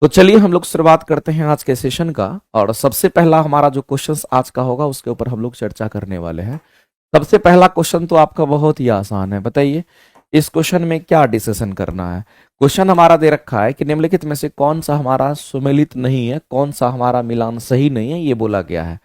तो चलिए हम लोग शुरुआत करते हैं आज के सेशन का। और सबसे पहला हमारा जो क्वेश्चन आज का होगा उसके ऊपर हम लोग चर्चा करने वाले हैं। सबसे पहला क्वेश्चन तो आपका बहुत ही आसान है। बताइए इस क्वेश्चन में क्या डिसीजन करना है। क्वेश्चन हमारा दे रखा है कि निम्नलिखित में से कौन सा हमारा सुमेलित नहीं है, कौन सा हमारा मिलान सही नहीं है, ये बोला गया है।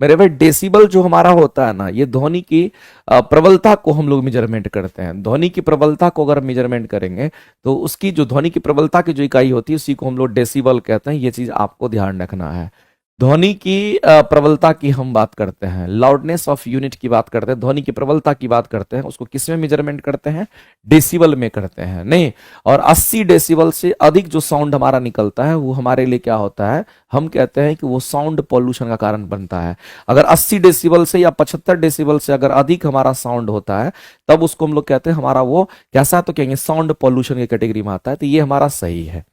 मेरे भाई डेसिबल जो हमारा होता है ना, ये ध्वनि की प्रबलता को हम लोग मेजरमेंट करते हैं। ध्वनि की प्रबलता को अगर मेजरमेंट करेंगे तो उसकी जो ध्वनि की प्रबलता की जो इकाई होती है उसी को हम लोग डेसिबल कहते हैं। ये चीज आपको ध्यान रखना है। ध्वनि की प्रबलता की हम बात करते हैं, लाउडनेस ऑफ यूनिट की बात करते हैं, ध्वनि की प्रबलता की बात करते हैं, उसको किस में मेजरमेंट करते हैं? डेसिबल में करते हैं, नहीं। और 80 डेसिबल से अधिक जो साउंड हमारा निकलता है वो हमारे लिए क्या होता है? हम कहते हैं कि वो साउंड पॉल्यूशन का कारण बनता है। अगर 80 डेसिबल से या 75 डेसिबल से अगर अधिक हमारा साउंड होता है तब उसको हम लोग कहते हैं हमारा वो कैसा, तो कहेंगे साउंड पॉल्यूशन की कैटेगरी में आता है। तो ये हमारा सही है,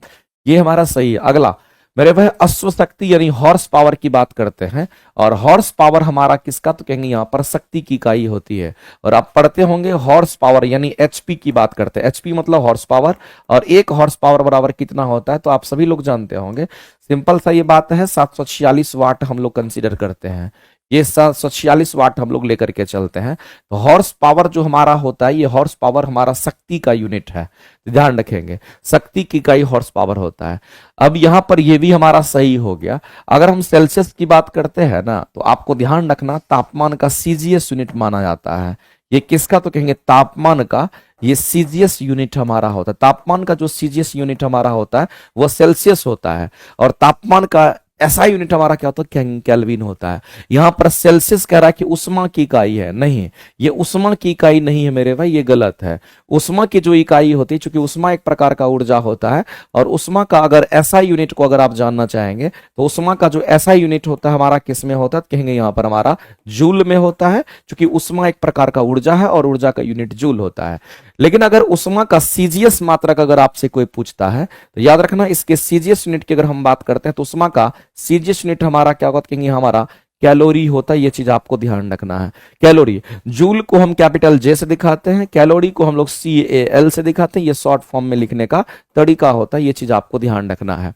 ये हमारा सही है। अगला मेरे भाई अश्व शक्ति यानी हॉर्स पावर की बात करते हैं। और हॉर्स पावर हमारा किसका, तो कहेंगे यहाँ पर शक्ति की इकाई होती है। और आप पढ़ते होंगे हॉर्स पावर यानी एचपी की बात करते हैं। एचपी मतलब हॉर्स पावर, और एक हॉर्स पावर बराबर कितना होता है तो आप सभी लोग जानते होंगे। सिंपल सा ये बात है, 746 वाट हम लोग कंसीडर करते हैं। ये 746 वाट हम लोग लेकर के चलते हैं। तो हॉर्स पावर जो हमारा होता है, ये हॉर्स पावर हमारा शक्ति का यूनिट है, ध्यान रखेंगे। शक्ति की इकाई हॉर्स पावर होता है। अब यहां पर ये भी हमारा सही हो गया। अगर हम सेल्सियस की बात करते हैं ना, तो आपको ध्यान रखना तापमान का सीजीएस यूनिट माना जाता है। ये किसका, तो कहेंगे तापमान का ये सीजीएस यूनिट हमारा होता है। तापमान का जो सीजीएस यूनिट हमारा होता है वो सेल्सियस होता है। और तापमान का ऐसा यूनिट हमारा क्या होता है? केल्विन होता है। यहां पर सेल्सियस कह रहा है कि उष्मा की इकाई है, नहीं, ये उष्मा की इकाई नहीं है मेरे भाई, ये गलत है। उष्मा की जो इकाई होती है, चूंकि उष्मा एक प्रकार का ऊर्जा होता है, और उष्मा का अगर ऐसा यूनिट को अगर आप जानना चाहेंगे तो उष्मा का जो ऐसा यूनिट होता है हमारा किस में होता है, कहेंगे यहां पर हमारा जूल में होता है। क्योंकि उष्मा एक प्रकार का ऊर्जा है और ऊर्जा का यूनिट जूल होता है। लेकिन अगर उष्मा का सीजीएस मात्रक अगर आपसे कोई पूछता है तो याद रखना इसके सीजीएस यूनिट की अगर हम बात करते हैं तो उष्मा का सीजीएस यूनिट हमारा क्या होगा, कहेंगे हमारा कैलोरी होता है। ये चीज आपको ध्यान रखना है। कैलोरी, जूल को हम कैपिटल जे से दिखाते हैं, कैलोरी को हम लोग CAL से दिखाते हैं। ये शॉर्ट फॉर्म में लिखने का तरीका होता है, ये चीज आपको ध्यान रखना है।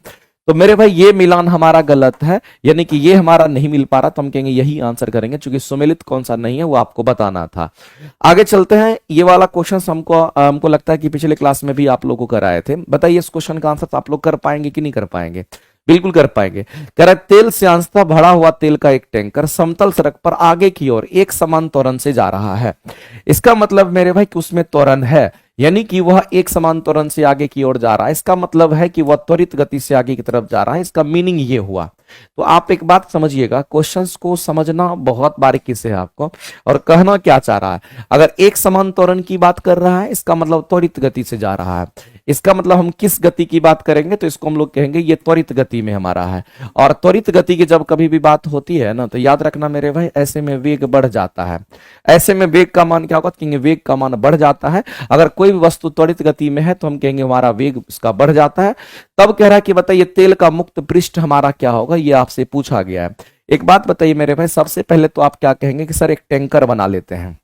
तो मेरे भाई ये मिलान हमारा गलत है, यानी कि ये हमारा नहीं मिल पा रहा, तो हम कहेंगे यही आंसर करेंगे। चूंकि सुमेलित कौन सा नहीं है वो आपको बताना था। आगे चलते हैं। ये वाला क्वेश्चन हमको लगता है कि पिछले क्लास में भी आप लोगों को कराए थे। बताइए इस क्वेश्चन का आंसर आप लोग कर पाएंगे कि नहीं कर पाएंगे? बिल्कुल कर पाएंगे। कह रहा है तेल से अंशतः भरा हुआ तेल का एक टैंकर समतल सड़क पर आगे की ओर एक समान त्वरण से जा रहा है। इसका मतलब मेरे भाई कि उसमें त्वरण है, यानी कि वह एक समान त्वरण से आगे की ओर जा रहा है। इसका मतलब है कि वह त्वरित गति से आगे की तरफ जा रहा है। इसका मीनिंग ये हुआ। तो आप एक बात समझिएगा, क्वेश्चंस को समझना बहुत बारीकी से है आपको, और कहना क्या चाह रहा है। अगर एक समान त्वरण की बात कर रहा है इसका मतलब त्वरित गति से जा रहा है। इसका मतलब हम किस गति की बात करेंगे तो इसको हम लोग कहेंगे ये त्वरित गति में हमारा है। और त्वरित गति की जब कभी भी बात होती है ना, तो याद रखना मेरे भाई ऐसे में वेग बढ़ जाता है। ऐसे में वेग का मान क्या होगा, कहेंगे वेग का मान बढ़ जाता है। अगर कोई भी वस्तु त्वरित गति में है तो हम कहेंगे हमारा वेग उसका बढ़ जाता है। तब कह रहा है कि बताइए तेल का मुक्त पृष्ठ हमारा क्या होगा, ये आपसे पूछा गया है। एक बात बताइए मेरे भाई, सबसे पहले तो आप क्या कहेंगे कि सर एक टैंकर बना लेते हैं।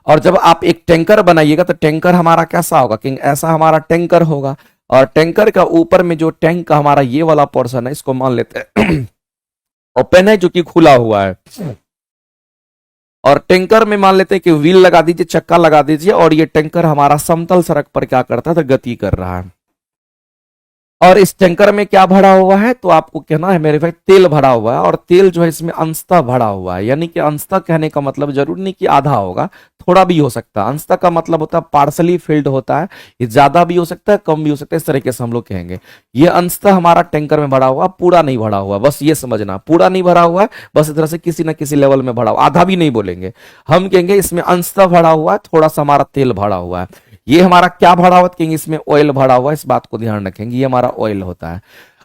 और जब आप एक टैंकर बनाइएगा तो टैंकर हमारा कैसा होगा, कि ऐसा हमारा टैंकर होगा। और टैंकर का ऊपर में जो टैंक का हमारा ये वाला पोर्शन है इसको मान लेते हैं ओपन है, जो कि खुला हुआ है। और टैंकर में मान लेते हैं कि व्हील लगा दीजिए, चक्का लगा दीजिए, और ये टैंकर हमारा समतल सड़क पर क्या करता है, तो गति कर रहा है। और इस टैंकर में क्या भरा हुआ है, तो आपको कहना है मेरे भाई तेल भरा हुआ है। और तेल जो है इसमें अंशतः भरा हुआ है, यानी कि अंशतः कहने का मतलब जरूरी नहीं कि आधा होगा, थोड़ा भी हो सकता है। अंशतः का मतलब होता है पार्सली फिल्ड होता है, ये ज्यादा भी हो सकता है कम भी हो सकता है, इस तरीके से हम लोग कहेंगे। ये अंशतः हमारा टैंकर में भरा हुआ, पूरा नहीं भरा हुआ, बस ये समझना, पूरा नहीं भरा हुआ है, बस इस तरह से किसी ना किसी लेवल में भरा हुआ, आधा भी नहीं बोलेंगे। हम कहेंगे इसमें अंशतः भरा हुआ है, थोड़ा सा हमारा तेल भरा हुआ है। ये हमारा क्या भरा हुआ, कहेंगे इसमें ऑयल भरा हुआ है, इस बात को ध्यान रखेंगे, ये हमारा ऑयल होता है।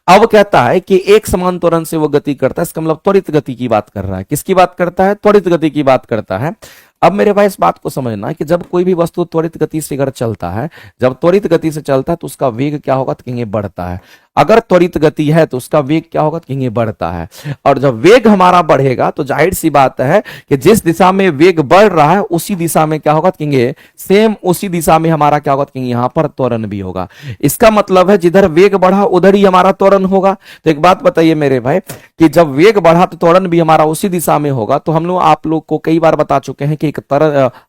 अब कहता है कि एक समान त्वरण से वो गति करता है, इसका मतलब त्वरित गति की बात कर रहा है। किसकी बात करता है, त्वरित गति की बात करता है। अब मेरे भाई इस बात को समझना है कि जब कोई भी वस्तु त्वरित गति से अगर चलता है, जब त्वरित गति से चलता है तो उसका वेग क्या होगा, तो कहेंगे बढ़ता है। अगर त्वरित गति है तो उसका वेग क्या होगा, तो कहेंगे बढ़ता है। और जब वेग हमारा बढ़ेगा तो जाहिर सी बात है कि जिस दिशा में वेग बढ़ रहा है उसी दिशा में क्या होगा, तो कहेंगे सेम उसी दिशा में हमारा क्या होगा, तो कहेंगे यहां पर त्वरण भी होगा। इसका मतलब है जिधर वेग बढ़ा उधर ही हमारा त्वरण होगा। तो एक बात बताइए मेरे भाई कि जब वेग बढ़ा तो त्वरण भी हमारा उसी दिशा में होगा। तो हम लोग आप लोग को कई बार बता चुके हैं कि एक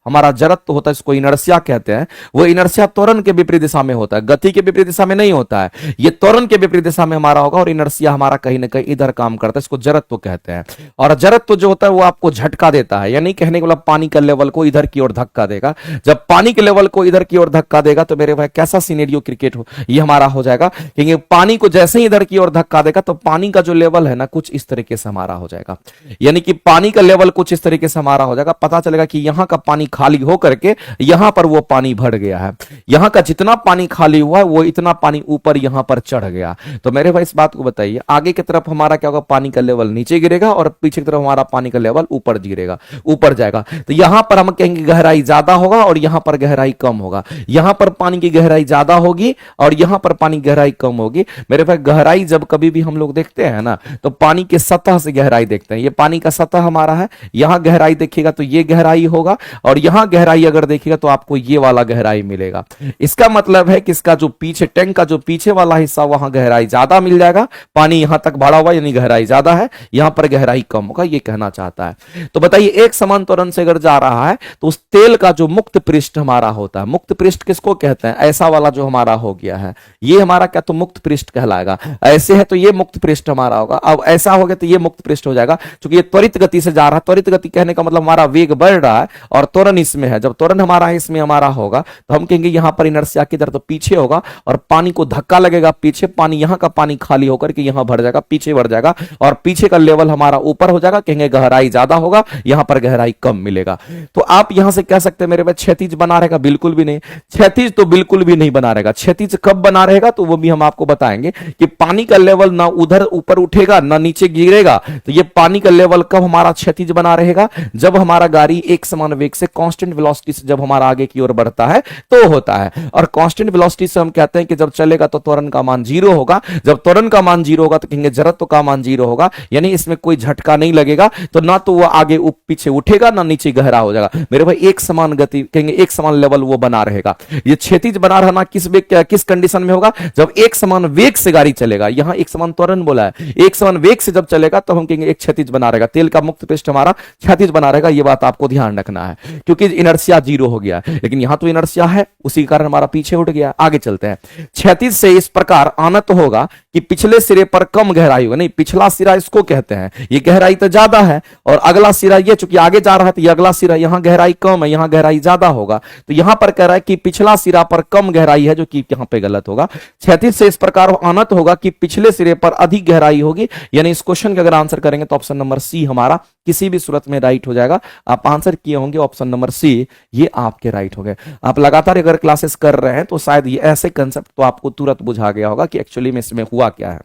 हमारा जड़त्व होता है, इसको इनर्शिया कहते हैं। वो इनर्शिया त्वरण के विपरीत दिशा में होता है, गति के विपरीत दिशा में नहीं होता है। ये त्वरण के विपरीत दिशा में हमारा होगा और इनर्शिया हमारा कहीं ना कहीं इधर काम करता है, इसको जड़त्व कहते हैं। और जड़त्व जो होता है वो आपको झटका देता है, यानी कहने के मतलब पानी का लेवल को इधर की ओर धक्का देगा। जब पानी के लेवल को इधर की ओर धक्का देगा तो मेरे भाई कैसा सिनेरियो क्रिकेट हो ये हमारा हो जाएगा, क्योंकि पानी को जैसे ही इधर की ओर धक्का देगा तो पानी का जो लेवल है ना कुछ इस तरीके से हमारा हो जाएगा। यानी कि पानी का लेवल कुछ इस तरीके से हमारा हो जाएगा। पता चलेगा कि यहां का पानी खाली होकर के यहां पर वो पानी भर गया है। यहां का जितना पानी खाली हुआ है वो इतना पानी ऊपर यहां पर चढ़ गया। तो मेरे भाई इस बात को बताइए, आगे की तरफ हमारा क्या होगा, पानी का लेवल नीचे गिरेगा और पीछे की तरफ हमारा पानी का लेवल ऊपर गिरेगा, ऊपर जाएगा। तो यहां पर हम कहेंगे गहराई ज्यादा होगा और यहां पर गहराई कम होगा। यहां पर पानी की गहराई ज्यादा होगी और यहां पर पानी गहराई कम होगी। मेरे भाई गहराई जब कभी भी हम लोग देखते हैं ना तो पानी के सतह से गहराई देखते हैं। ये पानी का सतह हमारा है, यहां गहराई देखिएगा तो ये गहराई होगा और यहां गहराई अगर देखिएगा तो आपको ये वाला गहराई मिलेगा। इसका मतलब है कि इसका जो पीछे टैंक का जो पीछे वाला हिस्सा वहां गहराई ज्यादा मिल जाएगा, पानी यहां तक भरा हुआ यानी गहराई ज्यादा है, यहां पर गहराई कम होगा, ये कहना चाहता है। तो बताइए एक समान त्वरण से अगर जा रहा है तो उस तेल का जो मुक्त पृष्ठ हमारा होता है, मुक्त पृष्ठ किसको कहते हैं, ऐसा वाला जो हमारा हो गया है ये हमारा क्या तो मुक्त पृष्ठ कहलाएगा। ऐसे है तो ये मुक्त पृष्ठ हमारा होगा, अब ऐसा हो गया तो ये मुक्त पृष्ठ हो जाएगा। क्योंकि ये त्वरित गति से जा रहा है, त्वरित गति कहने का मतलब हमारा वेग बढ़ रहा है और त्वरण इसमें है। जब त्वरण हमारा इसमें हमारा होगा तो हम कहेंगे यहां पर इनर्शिया किधर तो पीछे होगा और पानी को धक्का लगेगा पीछे, पानी यहां का पानी खाली होकर के यहां भर जाएगा, पीछे बढ़ जाएगा और पीछे का लेवल हमारा ऊपर हो जाएगा, कहेंगे गहराई ज्यादा होगा, यहां पर गहराई कम मिलेगा। तो आप यहां से कह सकते हैं मेरे भाई क्षैतिज बना रहेगा, बिल्कुल भी नहीं, क्षैतिज तो बिल्कुल भी नहीं बना रहेगा। क्षैतिज कब बना रहेगा तो वो भी हम आपको बताएंगे कि पानी का लेवल ना उधर ऊपर उठेगा ना नीचे गिरेगा। तो ये पानी का लेवल कब हमारा क्षैतिज बना रहेगा, जब हमारा गाड़ी एक समान वेग से कांस्टेंट वेलोसिटी से जब हमारा आगे की ओर बढ़ता है तो होता है। और कांस्टेंट वेलोसिटी से हम कहते हैं कि जब चलेगा तो त्वरण का मान 0 होगा, जब त्वरण का मान 0 होगा तो कहेंगे जड़त्व का मान 0 होगा, यानी इसमें कोई झटका नहीं लगेगा, तो ना तो वो आगे पीछे उठेगा ना नीचे गहरा हो जाएगा। मेरे भाई एक समान गति कहेंगे एक समान लेवल वो बना रहेगा। ये क्षैतिज बना रहना किस कंडीशन में होगा, जब एक समान वेग से गाड़ी चलेगा। यहां एक समान त्वरण बोला है, एक समान वेग से जब चलेगा तो हम कहेंगे एक क्षैतिज बना रहेगा, तेल का मुक्त पृष्ठ हमारा क्षैतिज बना रहेगा। ये बात आपको ध्यान रखना है क्योंकि इनर्शिया 0 हो गया, लेकिन यहां तो इनर्शिया है, उसी कारण हमारा पीछे उठ गया। आगे चलते हैं, क्षैतिज से इस प्रकार आनत होगा कि पिछले सिरे पर कम गहराई होगा, नहीं पिछला सिरा इसको कहते हैं, ये गहराई तो ज्यादा है और अगला सिरा ये चूंकि आगे जा रहा है तो ये अगला सिरा यहां गहराई कम है, यहां गहराई ज्यादा होगा। तो यहां पर कह रहा है कि पिछला सिरा पर कम गहराई है, जो कि यहां पे गलत होगा। क्षैतिज से इस प्रकार आनत होगा कि पिछले सिरे पर अधिक गहराई होगी, यानी इस क्वेश्चन का अगर आंसर करेंगे तो ऑप्शन नंबर सी हमारा किसी भी सूरत में राइट हो जाएगा। आप आंसर किए होंगे ऑप्शन नंबर सी, ये आपके राइट हो गए। आप लगातार अगर क्लासेस कर रहे हैं तो शायद ये ऐसे कंसेप्ट तो आपको तुरंत बुझा गया होगा कि एक्चुअली में इसमें हुआ क्या है।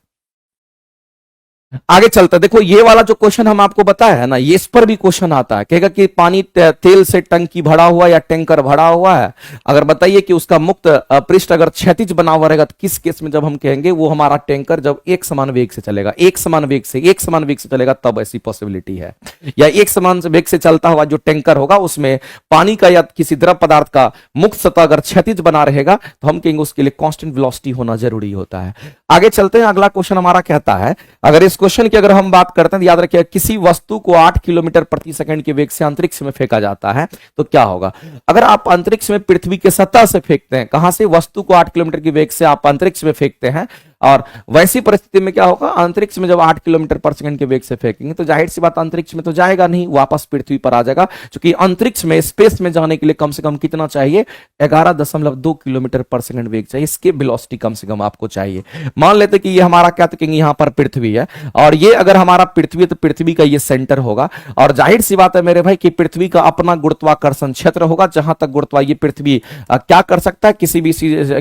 आगे चलता देखो, ये वाला जो क्वेश्चन हम आपको बताया है ना, ये इस पर भी क्वेश्चन आता है, कहेगा कि पानी तेल से टंकी भरा हुआ या टैंकर भरा हुआ है, अगर बताइए कि उसका मुक्त पृष्ठ अगर क्षैतिज बना हुआ रहेगा तो किस केस में जब हम कहेंगे वो हमारा टैंकर जब एक समान वेग से चलेगा, एक समान वेग से चलेगा तब ऐसी पॉसिबिलिटी है। या एक समान वेग से चलता हुआ जो टैंकर होगा उसमें पानी का या किसी द्रव पदार्थ का मुक्त सतह अगर क्षैतिज बना रहेगा तो हम कहेंगे उसके लिए कांस्टेंट वेलोसिटी होना जरूरी होता है। आगे चलते हैं, अगला क्वेश्चन हमारा कहता है, अगर इस क्वेश्चन की अगर हम बात करते हैं तो याद रखिए किसी वस्तु को 8 किलोमीटर प्रति सेकंड के वेग से अंतरिक्ष में फेंका जाता है तो क्या होगा। अगर आप अंतरिक्ष में पृथ्वी के सतह से फेंकते हैं, कहां से, वस्तु को 8 किलोमीटर के वेग से आप अंतरिक्ष में फेंकते हैं, और वैसी परिस्थिति में क्या होगा, अंतरिक्ष में जब 8 किलोमीटर पर सेकंड के वेग से फेंकेंगे तो जाहिर सी बात अंतरिक्ष में तो जाएगा नहीं, वापस पृथ्वी पर आ जाएगा। क्योंकि अंतरिक्ष में स्पेस में जाने के लिए कम से कम कितना चाहिए, 11.2 किलोमीटर पर सेकंड वेग चाहिए, इसके वेलोसिटी कम से कम आपको चाहिए। मान लेते कि ये हमारा क्या कहेंगे, यहां पर पृथ्वी है और ये अगर हमारा पृथ्वी है तो पृथ्वी का ये सेंटर होगा, और जाहिर सी बात है मेरे भाई कि पृथ्वी का अपना गुरुत्वाकर्षण क्षेत्र होगा, जहां तक ये पृथ्वी क्या कर सकता है,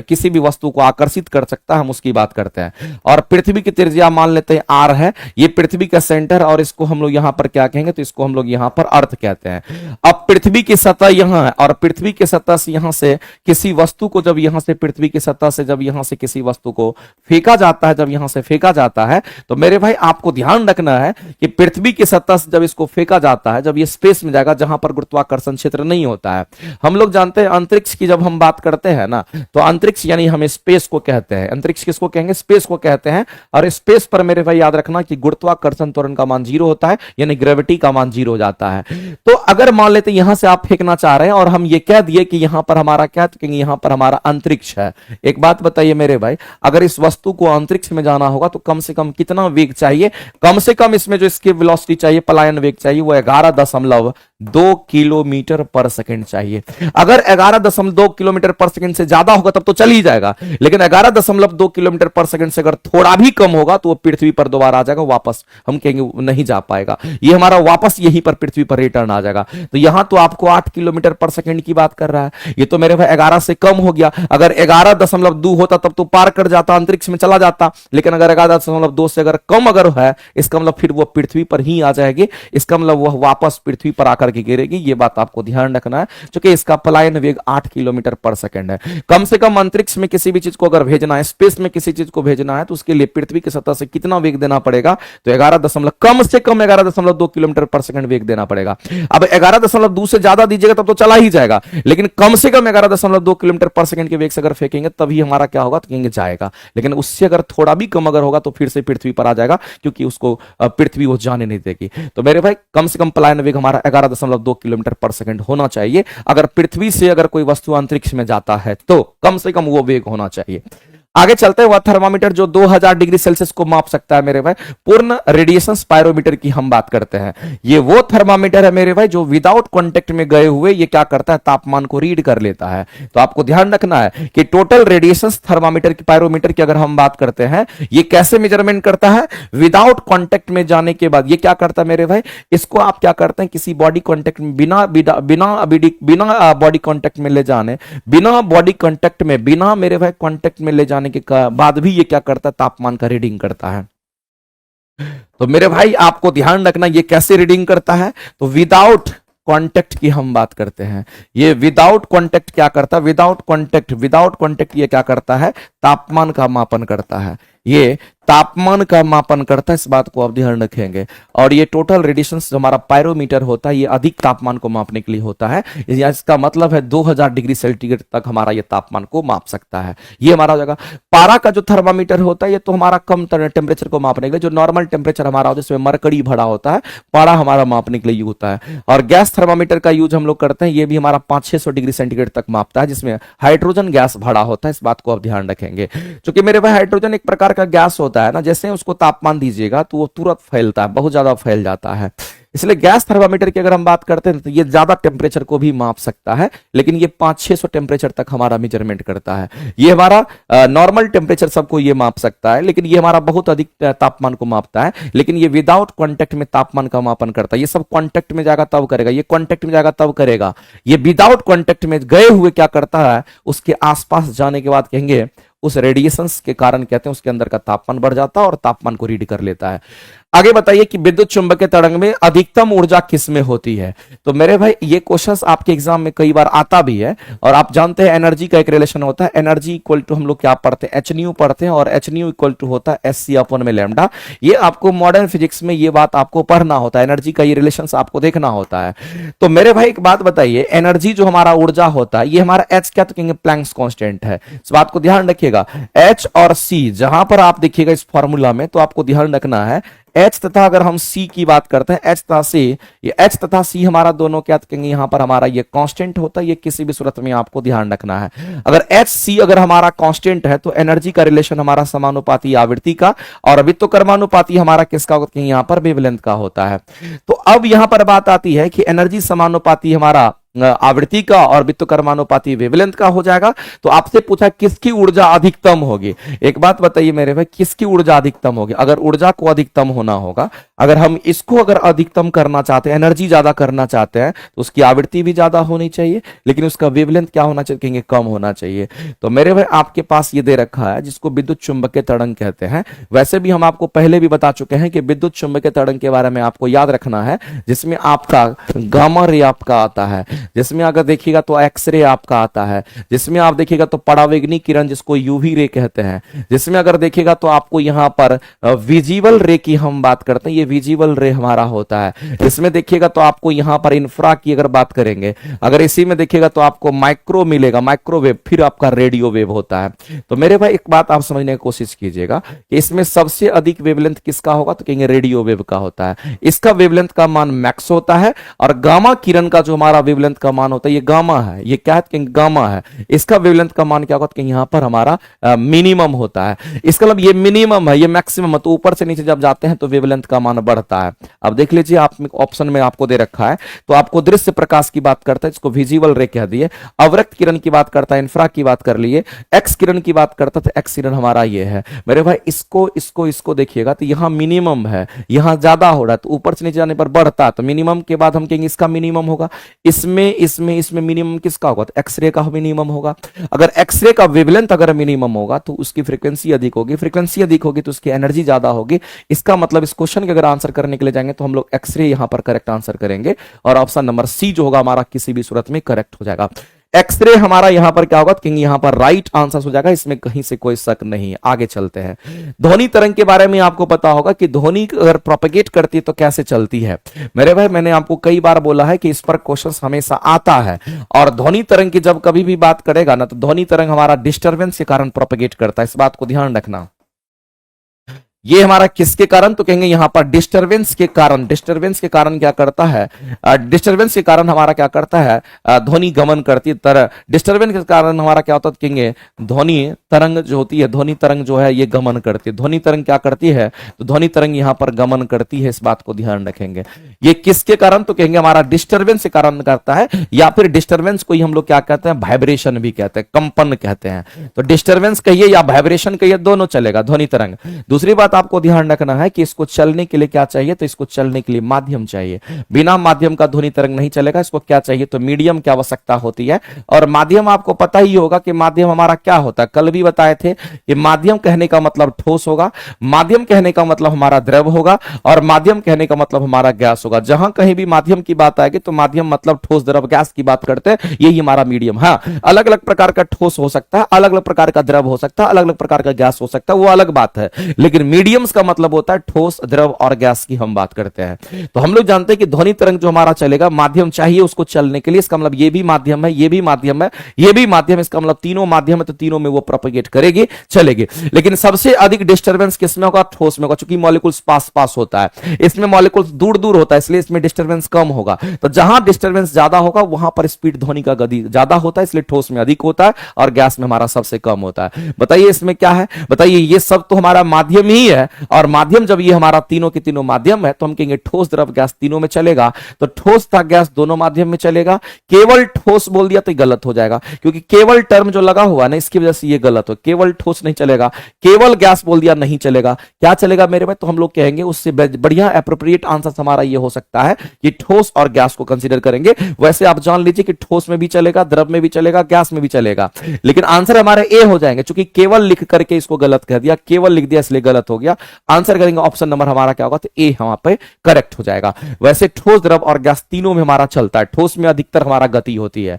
किसी भी वस्तु को आकर्षित कर सकता है, हम उसकी बात करते करते हैं। और पृथ्वी की त्रिज्या मान लेते हैं r है, ये पृथ्वी का सेंटर, और इसको हम लोग यहां पर क्या कहेंगे, तो इसको हम लोग यहां पर अर्थ कहते हैं। अब पृथ्वी की सतह यहां है, और पृथ्वी की सतह से यहां से किसी वस्तु को, जब यहां से पृथ्वी की सतह से जब यहां से किसी वस्तु को फेंका जाता है, जब यहां से फेंका जाता है, तो मेरे भाई आपको ध्यान रखना है कि पृथ्वी की सतह से जब इसको फेंका जाता है, जब ये स्पेस में जाएगा जहां पर गुरुत्वाकर्षण क्षेत्र नहीं होता है। हम लोग जानते हैं अंतरिक्ष की जब हम बात करते हैं ना, तो अंतरिक्ष यानी हम स्पेस को कहते हैं। अंतरिक्ष किसको कहेंगे, स्पेस को कहते हैं। और स्पेस पर मेरे भाई याद रखना कि गुरुत्वाकर्षण त्वरण का मान 0 होता है, यानी ग्रेविटी का मान 0 हो जाता है। तो अगर मान लेते यहां से आप फेंकना चाह रहे हैं और हम ये कह दिए कि यहां पर हमारा क्या, तो यहां पर हमारा अंतरिक्ष है। एक बात बताइए मेरे भाई, अगर इस वस्तु को अंतरिक्ष में जाना होगा तो कम से कम कितना वेग चाहिए, कम से कम इसमें जो इसकी वेलोसिटी चाहिए, पलायन वेग चाहिए, वो 11.2 किलोमीटर पर सेकंड चाहिए। अगर 11.2 किलोमीटर पर सेकंड से ज्यादा होगा तब तो चल ही जाएगा, लेकिन 11.2 किलोमीटर पर सेकंड से अगर थोड़ा भी कम होगा तो वो पृथ्वी पर दोबारा आ जाएगा, वापस हम कहेंगे नहीं जा पाएगा, ये हमारा वापस यहीं पर पृथ्वी पर रिटर्न आ जाएगा। तो यहां तो आपको 8 किलोमीटर पर सेकंड की बात कर रहा है, ये तो मेरे भाई 11 से कम हो गया। अगर 11.2 होता तब तो पार कर जाता, अंतरिक्ष में चला जाता, लेकिन अगर 11.2 से अगर कम अगर है, इसका मतलब फिर वो पृथ्वी पर ही आ जाएगी, इसका मतलब वह वापस पृथ्वी पर आकर के गिरेगी। ये बात आपको ध्यान रखना है, क्योंकि इसका पलायन वेग 8 किलोमीटर पर सेकंड है। कम से कम अंतरिक्ष में किसी भी चीज को अगर भेजना है, स्पेस में किसी चीज को भेजना है, तो उसके लिए पृथ्वी की सतह से कितना वेग देना पड़ेगा, तो 11 कम से कम 11.2 किलोमीटर पर सेकंड वेग देना पड़ेगा। अब 11.2 से ज्यादा दीजिएगा तब तो चला ही जाएगा, लेकिन कम से कम 11.2 किलोमीटर पर सेकंड के वेग से अगर फेंकेंगे तभी हमारा क्या होगा, तो कहेंगे जाएगा। लेकिन उससे अगर थोड़ा भी कम अगर होगा तो फिर से पृथ्वी पर आ जाएगा, क्योंकि उसको पृथ्वी वो जाने नहीं देगी। तो मेरे भाई कम से कम पलायन वेग हमारा 11.2 किलोमीटर पर सेकंड होना चाहिए। अगर पृथ्वी से अगर कोई वस्तु अंतरिक्ष में जाता है तो कम से कम वो वेग होना चाहिए। आगे चलते हैं, वह थर्मामीटर जो 2000 डिग्री सेल्सियस को माप सकता है मेरे भाई, पूर्ण रेडिएशन स्पायरोमीटर की हम बात करते हैं। ये वो थर्मामीटर है मेरे भाई जो विदाउट कांटेक्ट में गए हुए ये क्या करता है, तापमान को रीड कर लेता है। तो आपको ध्यान रखना है कि टोटल रेडिएशन थर्मामीटर की, पायरोमीटर की अगर हम बात करते हैं, ये कैसे मेजरमेंट करता है, विदाउट कांटेक्ट में जाने के बाद ये क्या करता है मेरे भाई, इसको आप क्या करते हैं, किसी बॉडी कांटेक्ट में बिना बॉडी कांटेक्ट में ले जाने, बिना बॉडी कांटेक्ट में, बिना मेरे भाई कांटेक्ट में ले जाने के बाद भी ये क्या करता है, तापमान का रीडिंग करता है। तो मेरे भाई आपको ध्यान रखना ये कैसे रीडिंग करता है, तो विदाउट कांटेक्ट की हम बात करते हैं। ये विदाउट कांटेक्ट क्या करता है, विदाउट कांटेक्ट ये क्या करता है, तापमान का मापन करता है। ये तापमान का मापन करता है, इस बात को आप ध्यान रखेंगे। और ये टोटल रेडिएशन जो हमारा पायरोमीटर होता है, ये अधिक तापमान को मापने के लिए होता है। इसका मतलब है 2000 डिग्री सेंटीग्रेड तक हमारा ये तापमान को माप सकता है। ये हमारा जगह पारा का जो थर्मामीटर होता है, ये तो हमारा कम टेम्परेचर को मापने के लिए, जो नॉर्मल टेम्परेचर हमारा होता है जिसमें मरकरी भरा होता है, पारा हमारा मापने के लिए यूज होता है। और गैस थर्मामीटर का यूज हम लोग करते हैं, ये भी हमारा 500-600 डिग्री सेंटीग्रेड तक मापता है, जिसमें हाइड्रोजन गैस भरा होता है। इस बात को आप ध्यान रखेंगे, क्योंकि मेरे भाई हाइड्रोजन एक प्रकार का गैस होता है ना, जैसे उसको तापमान दीजिएगा तो वो तुरंत फैलता है, बहुत ज्यादा फैल जाता है। इसलिए गैस थर्मामीटर की अगर हम बात करते हैं तो ये ज्यादा टेम्परेचर को भी माप सकता है, लेकिन ये 500-600 टेम्परेचर तक हमारा मेजरमेंट करता है। ये हमारा नॉर्मल टेम्परेचर सबको ये माप सकता है, लेकिन ये हमारा बहुत अधिक तापमान को मापता है। लेकिन ये विदाउट कॉन्टेक्ट में तापमान का मापन करता है। ये सब कॉन्टेक्ट में जाएगा तब करेगा, ये कॉन्टेक्ट में जाएगा तब करेगा। ये विदाउट कॉन्टेक्ट में गए हुए क्या करता है, उसके आसपास जाने के बाद कहेंगे उस रेडिएशंस के कारण कहते हैं उसके अंदर का तापमान बढ़ जाता है और तापमान को रीड कर लेता है। आगे बताइए कि विद्युत चुंबकीय तरंग में अधिकतम ऊर्जा किसमें होती है। तो मेरे भाई ये क्वेश्चंस आपके एग्जाम में कई बार आता भी है, और आप जानते हैं एनर्जी का एक रिलेशन होता है, एनर्जी इक्वल टू हम लोग क्या पढ़ते हैं, एच न्यू पढ़ते हैं, और एच न्यू इक्वल टू होता है एस सी अपॉन में लैम्डा। ये आपको मॉडर्न फिजिक्स में ये बात आपको पढ़ना होता है, एनर्जी का ये रिलेशन आपको देखना होता है। तो मेरे भाई एक बात बताइए, एनर्जी जो हमारा ऊर्जा होता है, ये हमारा एच क्या तो कहेंगे प्लैंक्स कांस्टेंट है। इस बात को ध्यान रखिएगा, एच और सी जहां पर आप देखिएगा इस फॉर्मूला में, तो आपको ध्यान रखना है H तथा अगर हम C की बात करते हैं, H तथा C, ये H तथा C हमारा दोनों क्या कहेंगे, यहां पर हमारा ये कांस्टेंट होता है। ये किसी भी सूरत में आपको ध्यान रखना है। अगर HC अगर हमारा कांस्टेंट है तो एनर्जी का रिलेशन हमारा समानुपाती आवृत्ति का, और वित्तकर्मानुपाती हमारा किसका होता है, यहां पर वेवलेंथ का होता है। तो अब यहां पर बात आती है कि एनर्जी समानुपाती हमारा आवृत्ति का और वित्तकर्मानुपाती वेवलेंथ का हो जाएगा। तो आपसे पूछा किसकी ऊर्जा अधिकतम होगी। एक बात बताइए मेरे भाई, किसकी ऊर्जा अधिकतम होगी। अगर ऊर्जा को अधिकतम होना होगा, अगर हम इसको अगर अधिकतम करना चाहते हैं, एनर्जी ज्यादा करना चाहते हैं, तो उसकी आवृत्ति भी ज्यादा होनी चाहिए, लेकिन उसका वेवलेंथ क्या होना चाहिए, कहेंगे कम होना चाहिए। तो मेरे भाई आपके पास ये दे रखा है जिसको विद्युत चुंबकीय तरंग कहते हैं। वैसे भी हम आपको पहले भी बता चुके हैं कि विद्युत चुंबकीय तरंग के बारे में आपको याद रखना है, जिसमें आपका गामा रे आपका आता है, जिसमें अगर देखिएगा तो एक्सरे आपका आता है, जिसमें आप देखिएगा तो परावैगनी किरण जिसको यूवी रे कहते हैं, जिसमें अगर देखिएगा तो आपको यहां पर विजिबल रे की हम बात करते हैं, ये विजिबल रे हमारा होता है। इसमें देखिएगा तो आपको यहां पर इंफ्रा की अगर बात करेंगे, अगर इसी में देखिएगा तो आपको माइक्रो मिलेगा, माइक्रोवेव, फिर आपका रेडियो वेव होता है। तो मेरे भाई एक बात आप समझने की कोशिश कीजिएगा कि इसमें सबसे अधिक वेवलेंथ किसका होगा, तो कहेंगे रेडियो वेव का होता है। इसका वेवलेंथ का मान मैक्स होता है, और गामा किरण का जो हमारा वेवलेंथ का मान होता है, ये गामा है, ये क्या है, कहेंगे गामा है। इसका वेवलेंथ का मान क्या होगा, तो यहां पर हमारा मिनिमम होता है। इसका मतलब ये मिनिमम है, ये मैक्सिमम है, तो ऊपर से नीचे जब जाते हैं तो वेवलेंथ का मान बढ़ता है। अब देख लीजिए, आप ऑप्शन में आपको दे रखा है, तो आपको दृश्य प्रकाश की बात करता है, इसको विजिबल रे कह दिए, अवरक्त किरण की बात करता है, इंफ्रा की बात कर लिए, एक्स किरण की बात करता है, तो एक्स किरण हमारा ये है। मेरे भाई इसको देखिएगा तो यहां मिनिमम है, यहां ज्यादा हो रहा है, तो ऊपर से नीचे जाने पर बढ़ता है, तो मिनिमम के बाद हम कहेंगे इसका मिनिमम होगा। इसमें मिनिमम किसका होगा, तो एक्सरे का मिनिमम होगा। अगर एक्सरे का वेवलेंथ अगर मिनिमम होगा तो उसकी फ्रीक्वेंसी अधिक होगी, फ्रीक्वेंसी अधिक होगी तो उसकी एनर्जी ज्यादा होगी। इसका मतलब इस क्वेश्चन के अगर आंसर करने के लिए जाएंगे तो हम लोग एक्सरे यहां पर करेक्ट आंसर करेंगे, और ऑप्शन नंबर सी जो होगा हमारा किसी भी सूरत में करेक्ट हो जाएगा। एक्सरे हमारा यहां पर क्या होगा, क्योंकि यहां पर राइट आंसर हो जाएगा, इसमें कहीं से कोई शक नहीं। आगे चलते हैं, ध्वनि तरंग के बारे में आपको पता होगा कि ध्वनि अगर प्रोपेगेट करती है तो कैसे चलती है। मेरे भाई मैंने आपको कई बार बोला है कि इस पर क्वेश्चन हमेशा आता है, और ध्वनि तरंग की जब कभी भी बात करेगा ना, तो ध्वनि तरंग हमारा डिस्टर्बेंस के कारण प्रोपेगेट करता है, इस बात को ध्यान रखना। ये हमारा किसके कारण, तो कहेंगे यहां पर डिस्टरबेंस के कारण। डिस्टरबेंस के कारण क्या करता है, डिस्टरबेंस के कारण हमारा क्या करता है, ध्वनि गमन करती है। डिस्टरबेंस के कारण हमारा क्या होता है, कहेंगे ध्वनि तरंग जो होती है, ध्वनि तरंग जो है ये गमन करती है। ध्वनि तरंग क्या करती है, तो ध्वनि तरंग यहां पर गमन करती है, इस बात को ध्यान रखेंगे। ये किसके कारण, तो कहेंगे हमारा डिस्टरबेंस के कारण करता है, या फिर डिस्टरबेंस को ही हम लोग क्या कहते हैं, वाइब्रेशन भी कहते हैं, कंपन कहते हैं। तो डिस्टरबेंस कहिए या वाइब्रेशन कहिए, दोनों चलेगा ध्वनि तरंग। दूसरी बात आपको ध्यान रखना है कि इसको चलने के लिए क्या चाहिए, तो इसको चलने के लिए माध्यम चाहिए। बिना माध्यम का ध्वनि तरंग नहीं चलेगा। इसको क्या चाहिए, तो मीडियम की आवश्यकता होती है। और माध्यम आपको पता ही होगा कि माध्यम हमारा क्या होता है, कल भी बताए थे कि माध्यम कहने का मतलब ठोस होगा, माध्यम कहने का मतलब हमारा द्रव होगा, और माध्यम कहने का मतलब हमारा गैस होगा। जहां कहीं भी माध्यम की बात आएगी तो माध्यम मतलब ठोस द्रव गैस की बात करते हैं, यही हमारा मीडियम। हाँ, अलग अलग प्रकार का ठोस हो सकता है, अलग अलग प्रकार का द्रव हो सकता है, अलग अलग प्रकार का गैस हो सकता है, वो अलग बात है, लेकिन मीडियम्स का मतलब होता है ठोस, द्रव और गैस की हम बात करते हैं। तो हम लोग जानते हैं कि ध्वनि तरंग जो हमारा चलेगा, माध्यम चाहिए उसको चलने के लिए। इसका मतलब ये भी माध्यम है, ये भी माध्यम है, ये भी माध्यम, इसका मतलब तीनों माध्यम है, तो तीनों में वो प्रोपेगेट करेगी, चलेगी। लेकिन सबसे अधिक डिस्टर्बेंस किसमें होगा, ठोस में होगा, क्योंकि मॉलिक्यूल्स पास पास होता है, इसमें मॉलिक्यूल्स दूर दूर होता है, इसलिए इसमें डिस्टर्बेंस कम होगा। तो जहां डिस्टर्बेंस ज्यादा होगा वहां पर स्पीड ध्वनि का गति ज्यादा होता है, इसलिए ठोस में अधिक होता है और गैस में हमारा सबसे कम होता है। बताइए इसमें क्या है, बताइए, ये सब तो हमारा माध्यम ही है, और माध्यम जब ये हमारा तीनों के तीनों माध्यम है तो हम कहेंगे ठोस, द्रव, गैस तीनों में चलेगा। तो ठोस था गैस दोनों माध्यम में चलेगा। केवल ठोस बोल दिया तो गलत हो जाएगा, क्योंकि केवल टर्म जो लगा हुआ ना इसकी वजह से ये गलत हो। केवल ठोस नहीं चलेगा, केवल गैस बोल दिया नहीं चलेगा। क्या चलेगा मेरे भाई, तो हम लोग कहेंगे उससे बढ़िया एप्रोप्रिएट आंसर हमारा ये हो सकता है कि ठोस और गैस को कंसीडर करेंगे। वैसे आप जान लीजिए कि ठोस में भी चलेगा, द्रव में भी चलेगा, गैस में भी चलेगा, लेकिन आंसर हमारे ए हो जाएंगे, क्योंकि केवल लिख करके इसको गलत कह दिया, केवल लिख दिया इसलिए गलत हो गया। आंसर करेंगे ऑप्शन नंबर हमारा क्या होगा, तो ए वहां पे करेक्ट हो जाएगा। वैसे ठोस, द्रव और गैस तीनों में हमारा चलता है, ठोस में अधिकतर हमारा गति होती है।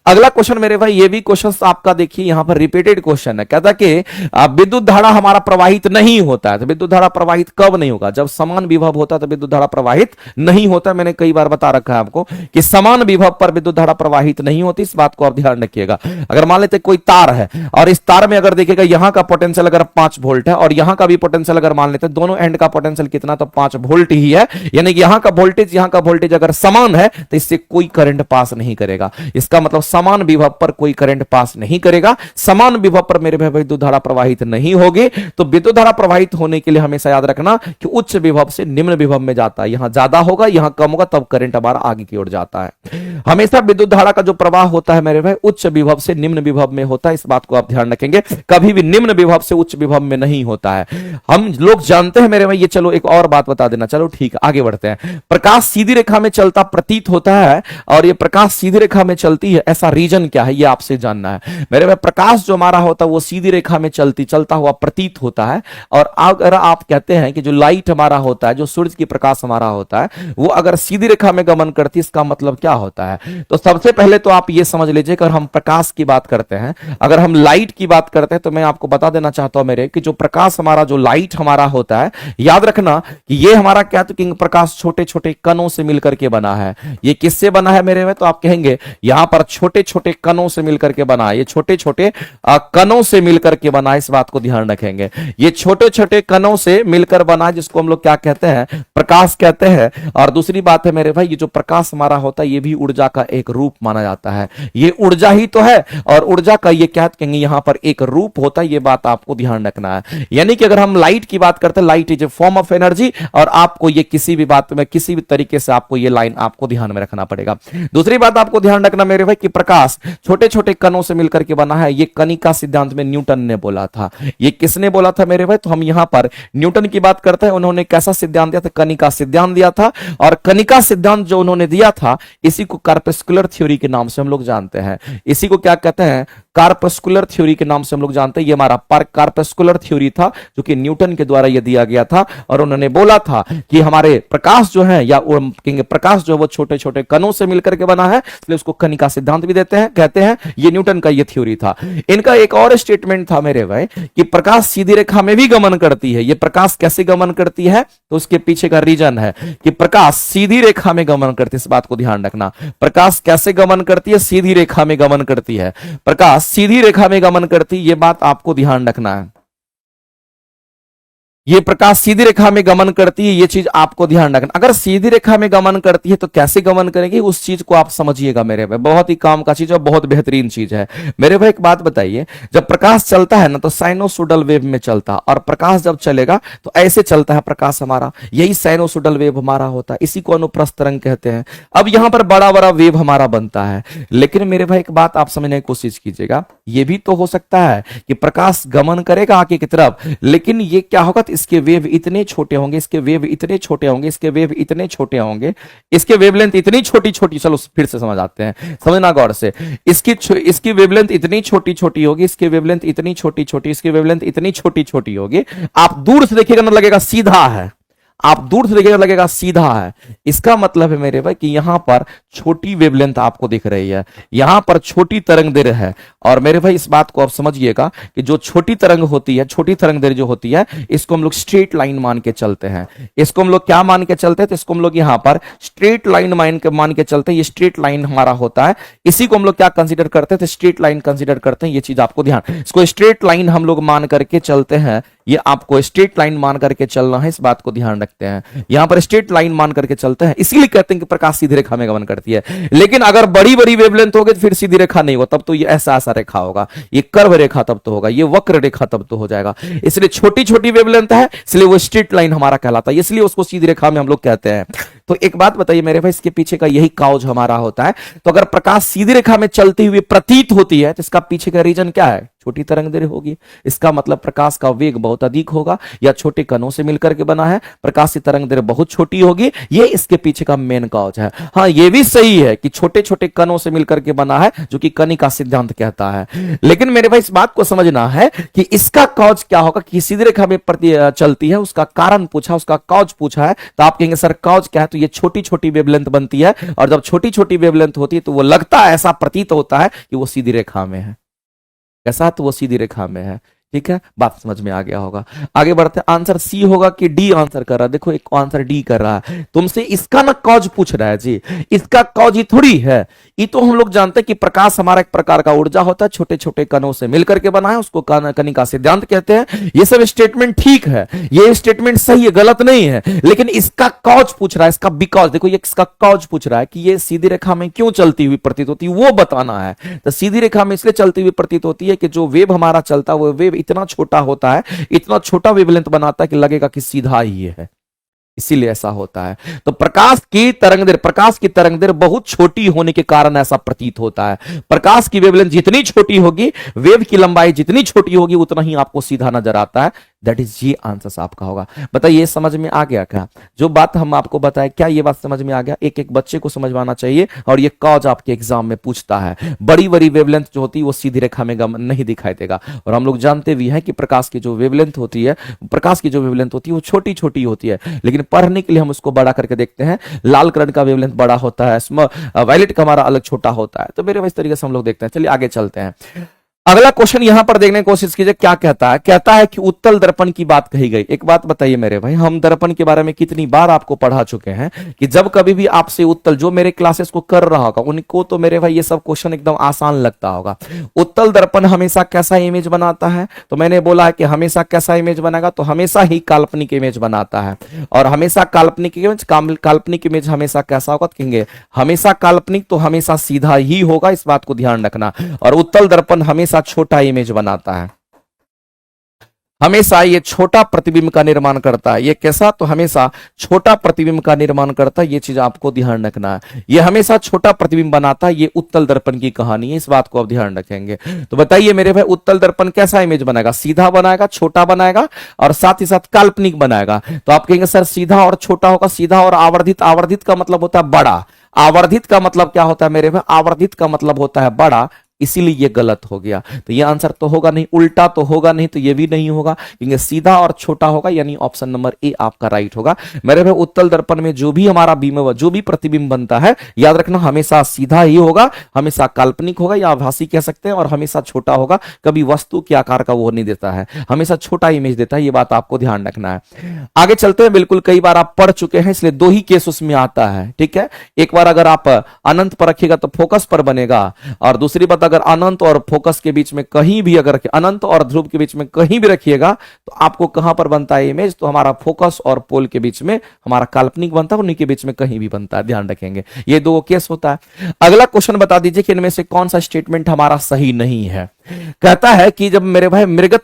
अगला क्वेश्चन मेरे भाई, ये भी क्वेश्चन आपका देखिए यहां पर रिपीटेड क्वेश्चन है। कहता कि विद्युत धारा हमारा प्रवाहित नहीं होता है। तो विद्युत धारा प्रवाहित कब नहीं होगा, जब समान विभव होता है तो विद्युत धारा प्रवाहित नहीं होता। मैंने कई बार बता रखा है आपको कि समान विभव पर विद्युत धारा प्रवाहित नहीं होती, इस बात को आप ध्यान रखिएगा। अगर मान लेते कोई तार है और इस तार में अगर देखिएगा यहां का पोटेंशियल अगर 5 वोल्ट है और यहां का भी पोटेंशियल अगर मान लेते दोनों एंड का पोटेंशियल कितना, तो 5 वोल्ट ही है, यानी कि यहां का वोल्टेज अगर समान है तो इससे कोई करंट पास नहीं करेगा। इसका मतलब समान विभव पर कोई करंट पास नहीं करेगा, समान विभव पर मेरे भाई विद्युत धारा प्रवाहित नहीं होगी। तो विद्युत धारा प्रवाहित होने के लिए हमेशा याद रखना कि उच्च विभव से निम्न विभव में जाता है। यहां ज्यादा होगा, यहां कम होगा, तब करंट हमारा आगे की ओर जाता है। हमेशा विद्युत धारा का जो प्रवाह होता है मेरे भाई उच्च विभव से निम्न विभव में होता है, इस बात को आप ध्यान रखेंगे। कभी भी निम्न विभव से उच्च विभव में नहीं होता है। हम लोग जानते हैं मेरे भाई, ये चलो एक और बात बता देना, चलो ठीक है आगे बढ़ते हैं। प्रकाश सीधी रेखा में चलता प्रतीत होता है, और ये प्रकाश सीधी रेखा में चलती है, ऐसा रीजन क्या है ये आपसे जानना है मेरे भाई। प्रकाश जो हमारा होता है वो सीधी रेखा में चलता हुआ प्रतीत होता है, और अगर आप कहते हैं कि जो लाइट हमारा होता है, जो सूरज की प्रकाश हमारा होता है, वो अगर सीधी रेखा में गमन करती है, इसका मतलब क्या होता है? तो सबसे पहले तो आप ये समझ लीजिए, अगर हम प्रकाश की बात करते हैं, अगर हम लाइट की बात करते हैं, तो मैं आपको बता देना चाहता हूं मेरे कि जो प्रकाश हमारा, जो लाइट हमारा होता है, याद रखना कि ये हमारा क्या, तो कि प्रकाश छोटे छोटे कणों से मिलकर के बना है। ये किससे बना है मेरे में? तो आप कहेंगे यहां पर छोटे छोटे कणों से मिलकर के बना है, ये छोटे छोटे कणों से मिलकर के बना है, इस बात को ध्यान रखेंगे। ये छोटे छोटे कणों से मिलकर बना है, जिसको हम लोग क्या कहते हैं? प्रकाश कहते हैं। और दूसरी बात है मेरे भाई, ये जो प्रकाश हमारा होता है, ये भी ऊर्जा का एक रूप माना जाता है। ये ऊर्जा ही तो है, और ऊर्जा का ये क्या कहेंगे, यहां पर एक रूप होता है, ये बात आपको ध्यान रखना है। यानी कि अगर हम लाइट की बात करते हैं, light is a form of energy, और आपको ये किसी भी बात में, किसी भी तरीके से आपको ये लाइन आपको ध्यान में रखना पड़ेगा। दूसरी बात आपको ध्यान रखना मेरे भाई कि प्रकाश छोटे छोटे कणों से मिलकर के बना है, ये कणिका सिद्धांत में न्यूटन ने बोला था। ये किसने बोला था मेरे भाई? तो हम यहां पर न्यूटन की बात करते हैं, उन्होंने कैसा सिद्धांत दिया था? कणिका सिद्धांत दिया था। और कणिका सिद्धांत जो उन्होंने दिया था, इसी को कार्पस्कुलर थ्योरी के नाम से हम लोग जानते हैं। इसी को क्या कहते हैं? कार्पस्कुलर थ्योरी के नाम से हम लोग जानते हैं। ये हमारा कार्पस्कुलर थ्योरी था, जो कि न्यूटन के द्वारा ये दिया गया था, और उन्होंने बोला था कि हमारे प्रकाश जो है, या कहेंगे प्रकाश जो है वो छोटे छोटे कणों से मिलकर के बना है, इसलिए उसको कणिका सिद्धांत भी देते हैं, कहते हैं। ये न्यूटन का ये थ्योरी था। इनका एक और स्टेटमेंट था मेरे भाई कि प्रकाश सीधी रेखा में भी गमन करती है। ये प्रकाश कैसे गमन करती है? तो उसके पीछे का रीजन है कि प्रकाश सीधी रेखा में गमन करती है। इस बात को ध्यान रखना, प्रकाश कैसे गमन करती है? सीधी रेखा में गमन करती है। प्रकाश सीधी रेखा में गमन करती, ये बात आपको ध्यान रखना है। ये प्रकाश सीधी रेखा में गमन करती है, ये चीज आपको ध्यान रखना। अगर सीधी रेखा में गमन करती है तो कैसे गमन करेगी, उस चीज को आप समझिएगा मेरे भाई। बहुत ही काम का चीज और बहुत बेहतरीन चीज है मेरे भाई। एक बात बताइए, जब प्रकाश चलता है ना, तो साइनोसोडल वेव में चलता, और प्रकाश जब चलेगा तो ऐसे चलता है प्रकाश हमारा, यही साइनोसोडल वेव हमारा होता है। इसी को अनुप्रस्थ तरंग कहते हैं। अब यहां पर बड़ा बड़ा वेव हमारा बनता है, लेकिन मेरे भाई एक बात आप समझने की कोशिश कीजिएगा, ये भी तो हो सकता है कि प्रकाश गमन करेगा आगे की तरफ, लेकिन ये क्या होगा, इसके वेव इतने छोटे होंगे, इसके वेव इतने छोटे होंगे, इसके वेव इतने छोटे होंगे, इसके वेवलेंथ इतनी छोटी छोटी, चलो फिर से समझ आते हैं, समझना गौर से। इसकी वेवलेंथ इतनी छोटी छोटी होगी, इसकी वेवलेंथ इतनी छोटी छोटी, इसकी वेवलेंथ इतनी छोटी छोटी होगी। आप दूर से देखिएगा ना, लगेगा सीधा है, आप दूर से देखिएगा लगेगा सीधा है। इसका मतलब है मेरे भाई कि यहां पर छोटी वेवलेंथ आपको दिख रही है, यहां पर छोटी तरंग दैर्घ्य है। और मेरे भाई इस बात को आप समझिएगा कि जो छोटी तरंग होती है, छोटी तरंग दैर्घ्य जो होती है, इसको हम लोग स्ट्रेट लाइन मान के चलते हैं। इसको हम लोग क्या मान के चलते हैं? तो इसको हम लोग यहां पर स्ट्रेट लाइन मान के चलते हैं। ये स्ट्रेट लाइन हमारा होता है, इसी को हम लोग क्या कंसिडर करते हैं? तो स्ट्रेट लाइन कंसिडर करते हैं। ये चीज आपको ध्यान, इसको स्ट्रेट लाइन हम लोग मान करके चलते हैं। ये आपको स्ट्रेट लाइन मान करके चलना है, इस बात को ध्यान रखते हैं। यहां पर स्ट्रेट लाइन मान करके चलते हैं, इसीलिए कहते हैं कि प्रकाश सीधी रेखा में गमन करती है। लेकिन अगर बड़ी बड़ी वेवलेंथ होगी तो फिर सीधी रेखा नहीं होगा, तब तो ये ऐसा ऐसा रेखा होगा, ये कर्व रेखा तब तो होगा, ये वक्र रेखा तब तो हो जाएगा। इसलिए छोटी छोटी वेवलेंथ है, इसलिए वो स्ट्रेट लाइन हमारा कहलाता है, इसलिए उसको सीधी रेखा में हम लोग कहते हैं। तो एक बात बताइए मेरे भाई, इसके पीछे का यही काउज हमारा होता है। तो अगर प्रकाश सीधी रेखा में चलती हुई प्रतीत होती है, तो इसका पीछे का रीजन क्या है? छोटी तरंग दैर्घ्य होगी। इसका मतलब प्रकाश का वेग बहुत अधिक होगा, या छोटे कणों से मिलकर के बना है, प्रकाश की तरंग दैर्घ्य बहुत छोटी होगी। ये इसके पीछे का मेन काउज है। हाँ, ये भी सही है कि छोटे छोटे कणों से मिलकर के बना है, जो कि कणिका सिद्धांत कहता है। लेकिन मेरे भाई इस बात को समझना है कि इसका काउज क्या होगा, कि सीधी रेखा में चलती है, उसका कारण पूछा, उसका काउज पूछा है, तो आप कहेंगे सर काउज क्या है? तो ये छोटी छोटी वेवलेंथ बनती है, और जब छोटी छोटी वेवलेंथ होती है तो वो लगता है, ऐसा प्रतीत होता है कि वो सीधी रेखा में है। कैसा? तो वो सीधी रेखा में है। ठीक है, बात समझ में आ गया होगा। आगे बढ़ते हैं। आंसर सी होगा कि डी आंसर कर रहा है? देखो एक आंसर डी कर रहा है। तुमसे इसका ना कॉज पूछ रहा है जी, इसका कॉज ही थोड़ी है। ये तो हम लोग जानते हैं कि प्रकाश हमारा एक प्रकार का ऊर्जा होता है, छोटे छोटे कणों से मिलकर के बना है, उसको कणिका सिद्धांत कहते हैं। ये सब स्टेटमेंट ठीक है, ये स्टेटमेंट सही है, गलत नहीं है। लेकिन इसका कॉज पूछ रहा है, इसका बिकॉज, देखो ये इसका कॉज पूछ रहा है कि ये सीधी रेखा में क्यों चलती हुई प्रतीत होती है, वो बताना है। तो सीधी रेखा में इसलिए चलती हुई प्रतीत होती है कि जो वेव हमारा चलता है, वो वेव इतना छोटा होता है, इतना छोटा वेवलेंथ बनाता है कि लगेगा कि सीधा ही है, इसीलिए ऐसा होता है। तो प्रकाश की तरंग दैर्घ्य बहुत छोटी होने के कारण ऐसा प्रतीत होता है। प्रकाश की वेवलेंथ जितनी छोटी होगी, वेव की लंबाई जितनी छोटी होगी, उतना ही आपको सीधा नजर आता है। दैट इज ये आंसर आपका होगा। बताइए समझ में आ गया क्या? जो बात हम आपको बताए क्या ये बात समझ में आ गया? एक एक बच्चे को समझ में आना चाहिए। और ये कॉज आपके एग्जाम में पूछता है। बड़ी बड़ी वेवलेंथ जो होती है वो सीधी रेखा में नहीं दिखाई देगा। और हम लोग जानते भी हैं कि प्रकाश की जो वेवलेंथ होती है, वो छोटी छोटी होती है, लेकिन पढ़ने के लिए हम उसको बड़ा करके देखते हैं। लाल कलर का वेवलेंथ बड़ा होता है, वायलेट का हमारा अलग छोटा होता है। तो मेरे इस तरीके से हम लोग देखते हैं। चलिए आगे चलते हैं। अगला क्वेश्चन यहां पर देखने की कोशिश कीजिए क्या कहता है। कहता है कि उत्तल दर्पण की बात कही गई। एक बात बताइए मेरे भाई, हम दर्पण के बारे में कितनी बार आपको पढ़ा चुके हैं कि जब कभी भी आपसे उत्तल, जो मेरे क्लासेस को कर रहा होगा उनको तो मेरे भाई ये सब क्वेश्चन एकदम आसान लगता होगा। उत्तल दर्पण हमेशा कैसा इमेज बनाता है? तो मैंने बोला है कि हमेशा कैसा इमेज बनेगा? तो हमेशा ही काल्पनिक इमेज बनाता है। और हमेशा काल्पनिक इमेज हमेशा कैसा होगा? कहेंगे हमेशा काल्पनिक, तो हमेशा सीधा ही होगा, इस बात को ध्यान रखना। और उत्तल दर्पण हमेशा छोटा इमेज बनाता है, हमेशा ये छोटा प्रतिबिंब का निर्माण करता है। ये कैसा? तो हमेशा छोटा प्रतिबिंब का निर्माण करता है। ये चीज आपको ध्यान रखना है, ये हमेशा छोटा प्रतिबिंब बनाता है। ये उत्तल दर्पण की कहानी है, इस बात को आप ध्यान रखेंगे। तो बताइए मेरे भाई, उत्तल दर्पण कैसा इमेज बनाएगा? सीधा बनाएगा, छोटा बनाएगा और साथ ही साथ काल्पनिक बनाएगा। तो आप कहेंगे सर सीधा और छोटा होगा, सीधा और आवर्धित। आवर्धित का मतलब होता है बड़ा। आवर्धित का मतलब क्या होता है मेरे भाई? आवर्धित का मतलब होता है बड़ा, इसीलिए ये गलत हो गया। तो ये आंसर तो होगा नहीं, उल्टा तो होगा नहीं, तो ये भी नहीं होगा, क्योंकि सीधा और छोटा होगा, यानी ऑप्शन नंबर ए आपका राइट होगा। मेरे भाई उत्तल दर्पण में जो भी हमारा बिंब, जो भी प्रतिबिंब बनता है, याद रखना हमेशा सीधा ही होगा, हमेशा काल्पनिक होगा या आभासी कह सकते हैं, और हमेशा छोटा होगा। कभी वस्तु के आकार का वो नहीं देता है, हमेशा छोटा इमेज देता है। ये बात आपको ध्यान रखना है। आगे चलते हैं। बिल्कुल कई बार आप पढ़ चुके हैं, इसलिए दो ही केस उसमें आता है, ठीक है। एक बार अगर आप अनंत पर रखिएगा तो फोकस पर बनेगा, और दूसरी बात अगर अनंत और फोकस के बीच में कहीं भी, अगर अनंत और ध्रुव के बीच में कहीं भी रखिएगा तो आपको कहां पर बनता है इमेज? तो हमारा फोकस और पोल के बीच में हमारा काल्पनिक बनता है, उन्हीं के बीच में कहीं भी बनता है, ध्यान रखेंगे। ये दो केस होता है। अगला क्वेश्चन बता दीजिए कि इनमें से कौन सा स्टेटमेंट हमारा सही नहीं है। कहता है कि जब मेरे भाई मृग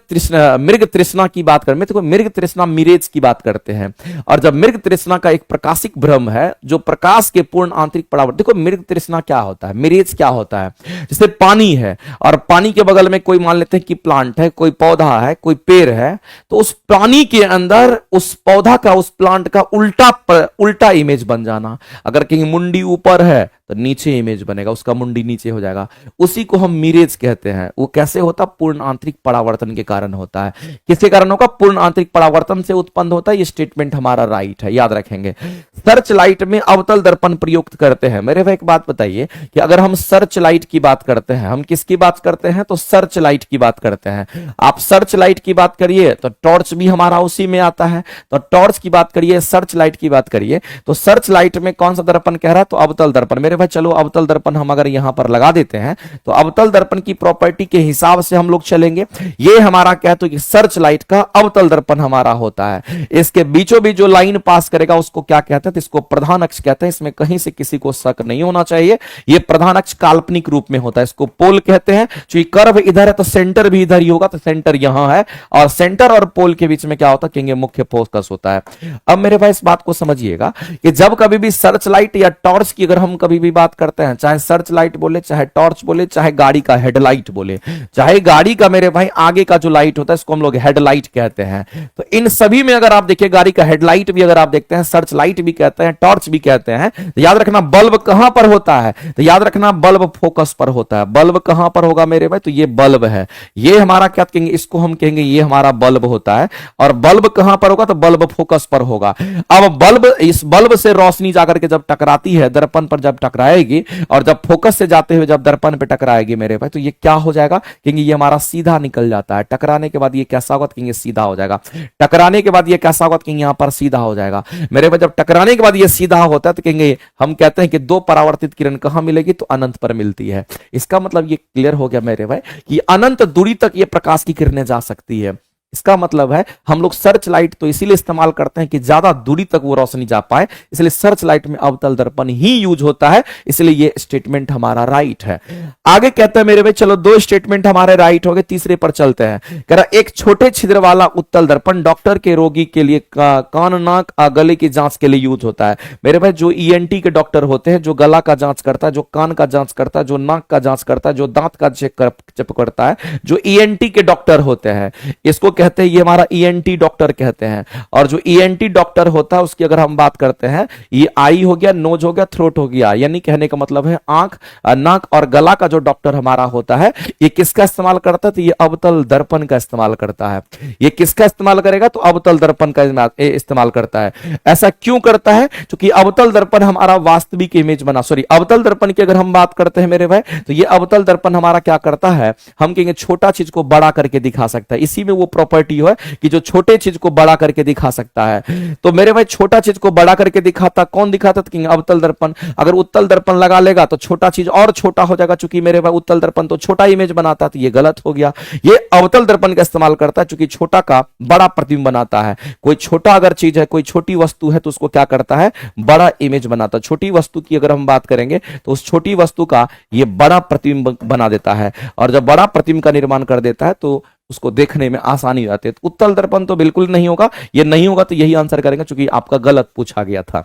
तृष्णा की बात करें, तो मृग तृष्णा मिरेज की बात करते हैं, और जब मृग तृष्णा का एक प्रकाशिक भ्रम है जो प्रकाश के पूर्ण आंतरिक परावर्तन, देखो मृग तृष्णा क्या होता है, मिरेज क्या होता है? जैसे पानी है और पानी के बगल में कोई मान लेते हैं कि प्लांट है, कोई पौधा है, कोई पेड़ है, तो उस पानी के अंदर उस पौधा का, उस प्लांट का उल्टा इमेज बन जाना। अगर कहीं मुंडी ऊपर है तो नीचे इमेज बनेगा, उसका मुंडी नीचे हो जाएगा, उसी को हम मिरेज कहते हैं। वो कैसे होता? पूर्ण आंतरिक परावर्तन के कारण होता है। किसके कारण होगा? पूर्ण आंतरिक परावर्तन से उत्पन्न होता है। ये स्टेटमेंट हमारा राइट है, याद रखेंगे। सर्च लाइट में अवतल दर्पण प्रयुक्त करते हैं। मेरे भाई एक बात बताइए कि अगर हम सर्च लाइट की बात करते हैं, हम किसकी बात करते हैं? तो सर्च लाइट की बात करते हैं। आप सर्च लाइट की बात करिए तो टॉर्च भी हमारा उसी में आता है, तो टॉर्च की बात करिए, सर्च लाइट की बात करिए, तो सर्च लाइट में कौन सा दर्पण कह रहा है? तो अवतल दर्पण। मेरे भाई चलो अवतल दर्पण हम अगर यहां पर लगा देते हैं तो अवतल दर्पण की प्रॉपर्टी के हिसाब से हम लोग चलेंगे। ये हमारा क्या है? तो कि सर्च लाइट का अवतल दर्पण हमारा होता है। इसके बीचों बीच जो लाइन पास करेगा उसको क्या कहते हैं? तो इसको प्रधान अक्ष कहते हैं। इसमें कहीं से किसी को शक नहीं होना चाहिए, ये प्रधान अक्ष काल्पनिक रूप में होता है, इसको पोल कहते हैं। क्योंकि कर्व इधर है तो सेंटर भी इधर ही होगा, तो सेंटर यहां है, और सेंटर और पोल के बीच में क्या होता है? कहेंगे मुख्य फोकस होता है। अब मेरे भाई इस बात को समझिएगा कि जब कभी भी सर्च लाइट या टॉर्च की अगर हम कभी भी बात करते हैं, चाहे सर्च लाइट बोले, चाहे टॉर्च बोले, चाहे गाड़ी का हेडलाइट बोले, चाहे गाड़ी का मेरे भाई आगे का जो लाइट होता है इसको हम लोग हेडलाइट कहते हैं। तो इन सभी में अगर आप देखिए, गाड़ी का हेडलाइट भी अगर आप देखते हैं, सर्च लाइट भी कहते हैं, टॉर्च भी कहते हैं, तो याद रखना बल्ब कहां पर होता है? तो याद रखना बल्ब फोकस पर होता है। बल्ब कहां पर होगा मेरे भाई? तो ये बल्ब है, ये हमारा क्या कहेंगे? इसको हम कहेंगे ये हमारा बल्ब होता है। और बल्ब कहां पर होगा? तो बल्ब फोकस पर होगा। अब बल्ब, इस बल्ब से रोशनी जाकर के जब टकराती है, दर्पण पर जब टकराएगी, और जब फोकस से जाते हुए जब दर्पण पे टकराएगी मेरे भाई, तो ये क्या हो जाएगा? कहेंगे ये हमारा सीधा निकल जाता है। टकराने के बाद ये कैसा होगा? कहेंगे सीधा हो जाएगा। टकराने के बाद ये कैसा होगा? कहेंगे यहां पर सीधा हो जाएगा मेरे भाई। जब टकराने के बाद ये सीधा होता है तो कहेंगे, हम कहते हैं कि दो परावर्तित किरण कहां मिलेगी? तो अनंत पर मिलती है। इसका मतलब ये क्लियर हो गया मेरे भाई कि अनंत दूरी तक ये प्रकाश की किरणें जा सकती है। इसका मतलब है हम लोग सर्च लाइट तो इसीलिए इस्तेमाल करते हैं कि ज्यादा दूरी तक वो रोशनी जा पाए, इसलिए सर्च लाइट में अवतल दर्पण ही यूज होता है। इसलिए ये स्टेटमेंट हमारा राइट है। आगे कहते हैं मेरे भाई, चलो दो स्टेटमेंट हमारे राइट हो गए, तीसरे पर चलते हैं। कह रहा एक छोटे छिद्र वाला उत्तल दर्पण डॉक्टर के रोगी के लिए कान, नाक, गले की जांच के लिए यूज होता है। मेरे भाई जो ईएनटी के डॉक्टर होते हैं, जो गला का जांच करता है, जो कान का जांच करता है, जो नाक का जांच करता है, जो दांत का चेक करता है, जो ईएनटी के डॉक्टर होते हैं, इसको कहते हैं, ये हमारा ईएनटी डॉक्टर कहते हैं। और जो ईएनटी डॉक्टर होता है उसकी अगर हम बात करते हैं, ये आई हो गया, नोज हो गया, थ्रोट हो गया, यानी कहने का मतलब है आंख, नाक और गला का जो डॉक्टर हमारा होता है, ये किसका इस्तेमाल करता है? तो ये अवतल दर्पण का इस्तेमाल करता है। ये किसका इस्तेमाल करेगा? तो अवतल दर्पण का इस्तेमाल करता है। ऐसा क्यों करता है? क्योंकि अवतल दर्पण हमारा वास्तविक इमेज बना, सॉरी, अवतल दर्पण की अगर हम बात करते हैं मेरे भाई, तो ये अवतल दर्पण हमारा क्या करता है, हम कहेंगे छोटा चीज को बड़ा करके दिखा सकता है। इसी में वो प्रॉपर्टी है कि जो छोटे चीज को बड़ा करके दिखा सकता है। तो मेरे भाई छोटा चीज को बड़ा करके दिखाता कौन दिखाता? तो अवतल दर्पण। अगर उत्तल दर्पण लगा लेगा तो छोटा चीज और छोटा हो जाएगा, चूंकि मेरे भाई उत्तल दर्पण तो छोटा इमेज बनाता, तो ये गलत हो गया। ये अवतल दर्पण का इस्तेमाल करता है, चूंकि छोटा का बड़ा प्रतिबिंब बनाता है। कोई छोटा अगर चीज है, कोई छोटी वस्तु है, तो उसको क्या करता है? बड़ा इमेज बनाता है। छोटी वस्तु की अगर हम बात करेंगे तो उस छोटी वस्तु का ये बड़ा प्रतिबिंब बना देता है, और जब बड़ा प्रतिबिंब का निर्माण कर देता है तो उसको देखने में आसानी रहती है। तो उत्तल दर्पण तो बिल्कुल नहीं होगा, ये नहीं होगा तो यही आंसर करेंगे, क्योंकि आपका गलत पूछा गया था।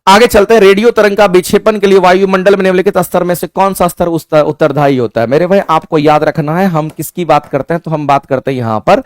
आगे चलते हैं। रेडियो तरंग का विक्षेपण के लिए वायुमंडल में निम्नलिखित स्तर में से कौन सा स्तर उत्तरदायी होता है? मेरे भाई आपको याद रखना है, हम किसकी बात करते हैं? तो हम बात करते हैं यहां पर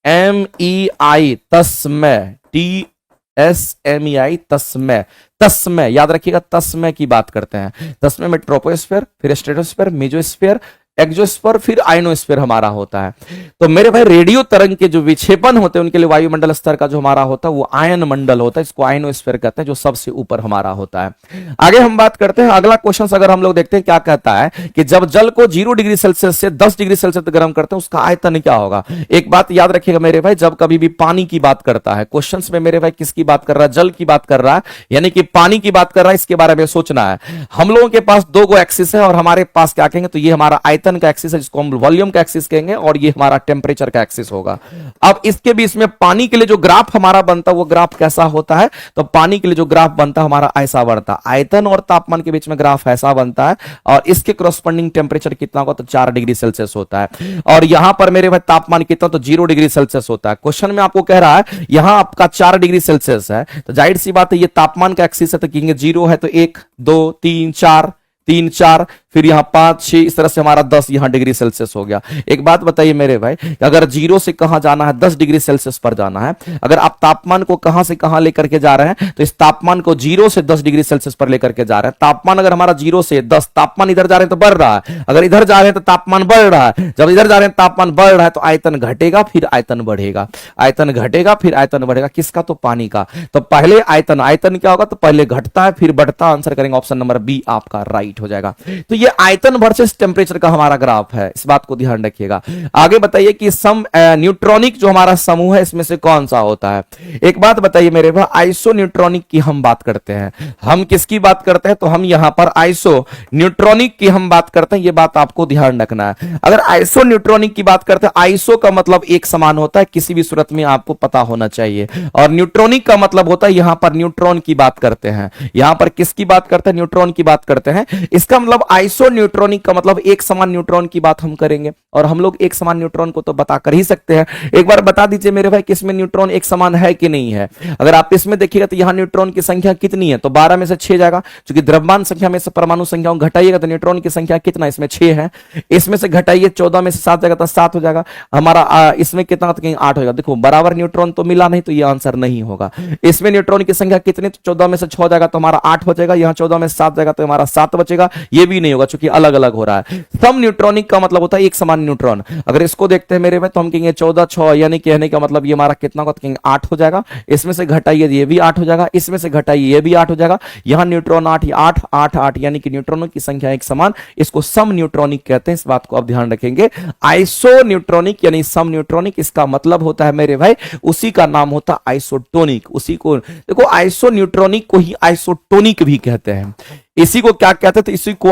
TSMEI, तस्मय, TSMEI, तस्मय। तस्मय याद रखिएगा, तस्मय की बात करते हैं। तस्मय में ट्रोपोस्फीयर, फिर स्ट्रेटोस्फीयर, मेसोस्फीयर, एक्सोस्फीयर, फिर आयनोस्फीयर हमारा होता है। तो मेरे भाई रेडियो तरंग के जो विक्षेपण होते हैं उनके लिए वायुमंडल स्तर का जो हमारा होता है वो आयन मंडल होता है, इसको आयनोस्फीयर कहते हैं, जो सबसे ऊपर हमारा होता है। आगे हम बात करते हैं, अगला क्वेश्चन अगर हम लोग देखते हैं, क्या कहता है कि जब जल को 0 डिग्री सेल्सियस से 10 डिग्री सेल्सियस तक गर्म करते हैं उसका आयतन क्या होगा? एक बात याद रखिएगा मेरे भाई, जब कभी भी पानी की बात करता है क्वेश्चन में, मेरे भाई किसकी बात कर रहा है? जल की बात कर रहा है, यानी कि पानी की बात कर रहा है। इसके बारे में सोचना है। हम लोगों के पास दो एक्सिस है और हमारे पास क्या कहेंगे? तो ये हमारा आयतन का एक्सिस है, जिसको हम वॉल्यूम का एक्सिस कहेंगे, और ये हमारा टेम्परेचर का एक्सिस होगा। अब इसके बीच में पानी के लिए जो ग्राफ हमारा बनता है वो ग्राफ कैसा होता है? तो पानी के लिए जो ग्राफ बनता है हमारा ऐसा बनता है, आयतन और तापमान के बीच में ग्राफ ऐसा बनता है, और इसके करस्पॉन्डिंग टेम्परेचर कितना होगा? तो 4 डिग्री सेल्सियस होता है। और यहां पर मेरे भाई तापमान कितना? तो 0 डिग्री सेल्सियस होता है। क्वेश्चन में आपको कह रहा है यहां आपका 4 डिग्री सेल्सियस है, तो जाहिर सी बात है ये तापमान का एक्सिस है, तो कहेंगे 0 है तो 1 2 3 4, 3 4, फिर यहां 5 6, इस तरह से हमारा 10 यहां डिग्री सेल्सियस हो गया। एक बात बताइए मेरे भाई, अगर 0 से कहां जाना है? 10 डिग्री सेल्सियस पर जाना है। अगर आप तापमान को कहां से कहां लेकर के जा रहे हैं? तो इस तापमान को 0 से 10 डिग्री सेल्सियस पर लेकर के जा रहे हैं। तापमान अगर हमारा 0 से 10, तापमान इधर जा रहे हैं तो बढ़ रहा है, अगर इधर जा रहे हैं तो तापमान बढ़ रहा है। जब इधर जा रहे हैं तापमान बढ़ रहा है तो आयतन घटेगा, फिर आयतन बढ़ेगा, आयतन घटेगा, फिर आयतन बढ़ेगा। किसका? तो पानी का। तो पहले आयतन, आयतन क्या होगा? तो पहले घटता है फिर बढ़ता। आंसर करेंगे ऑप्शन नंबर बी आपका राइट हो जाएगा। तो ये आयतन वर्सेस टेम्परेचर का हमारा ग्राफ है, इस बात को ध्यान रखिएगा। आगे बताइए कि सम न्यूट्रॉनिक जो हमारा समूह है इसमें से कौन सा होता है? एक बात बताइए मेरे भाई, आइसो न्यूट्रॉनिक की हम बात करते हैं। हम किसकी बात करते हैं? तो हम यहां पर आइसो न्यूट्रॉनिक की हम बात करते हैं, ये बात आपको ध्यान रखना है। अगर आइसो न्यूट्रॉनिक की बात करते हैं, आइसो का मतलब एक समान होता है, किसी भी सूरत में आपको पता होना चाहिए। और न्यूट्रॉनिक का मतलब होता है यहां पर न्यूट्रॉन की बात करते हैं। यहां पर किसकी बात करते हैं? न्यूट्रॉन की बात करते हैं। इसका मतलब आइसो न्यूट्रॉनिक का मतलब एक समान न्यूट्रॉन की बात हम करेंगे, और हम लोग एक समान न्यूट्रॉन को तो बता कर ही सकते हैं। एक बार बता दीजिए मेरे भाई कि इसमें न्यूट्रॉन एक समान है कि नहीं है? अगर आप इसमें देखिएगा तो यहां न्यूट्रॉन की संख्या कितनी है? तो 12 में से 6 जाएगा, क्योंकि द्रव्यमान संख्या में से परमाणु संख्या घटाइएगा तो न्यूट्रॉन की संख्या कितना? इसमें 6 है। इसमें से घटाइए 14 में से 7 जाएगा तो 7 हो जाएगा हमारा। इसमें कितना? तो 8 हो जाएगा। देखो बराबर न्यूट्रॉन तो मिला नहीं, तो ये आंसर नहीं होगा। इसमें न्यूट्रॉन की संख्या कितनी? तो 14 में से 6 जाएगा तो हमारा 8 हो जाएगा। यहाँ 14 में से 7 जाएगा तो हमारा 7 बचेगा। ये भी नहीं होगा, क्योंकि अलग अलग हो रहा है। सम न्यूट्रॉनिक का मतलब होता है एक समान न्यूट्रॉन। अगर इसको देखते हैं मेरे में तो हम कहेंगे 14 6, यानी कहने का मतलब ये हमारा कितना होगा? तो कहेंगे 8 हो जाएगा। इसमें से घटाइए ये भी 8 हो जाएगा, इसमें से घटाइए ये भी 8 हो जाएगा। यहां न्यूट्रॉन 8 8 8 8, यानी कि न्यूट्रॉनों की संख्या एक समान, इसको सम न्यूट्रॉनिक कहते हैं। इस बात को आप ध्यान रखेंगे। आइसो न्यूट्रॉनिक यानी सम न्यूट्रॉनिक, इसका मतलब होता है मेरे भाई, उसी का नाम होता है आइसोटोनिक। उसी को देखो, आइसो न्यूट्रॉनिक को ही आइसोटोनिक भी कहते हैं। इसी को क्या कहते हैं? तो इसी को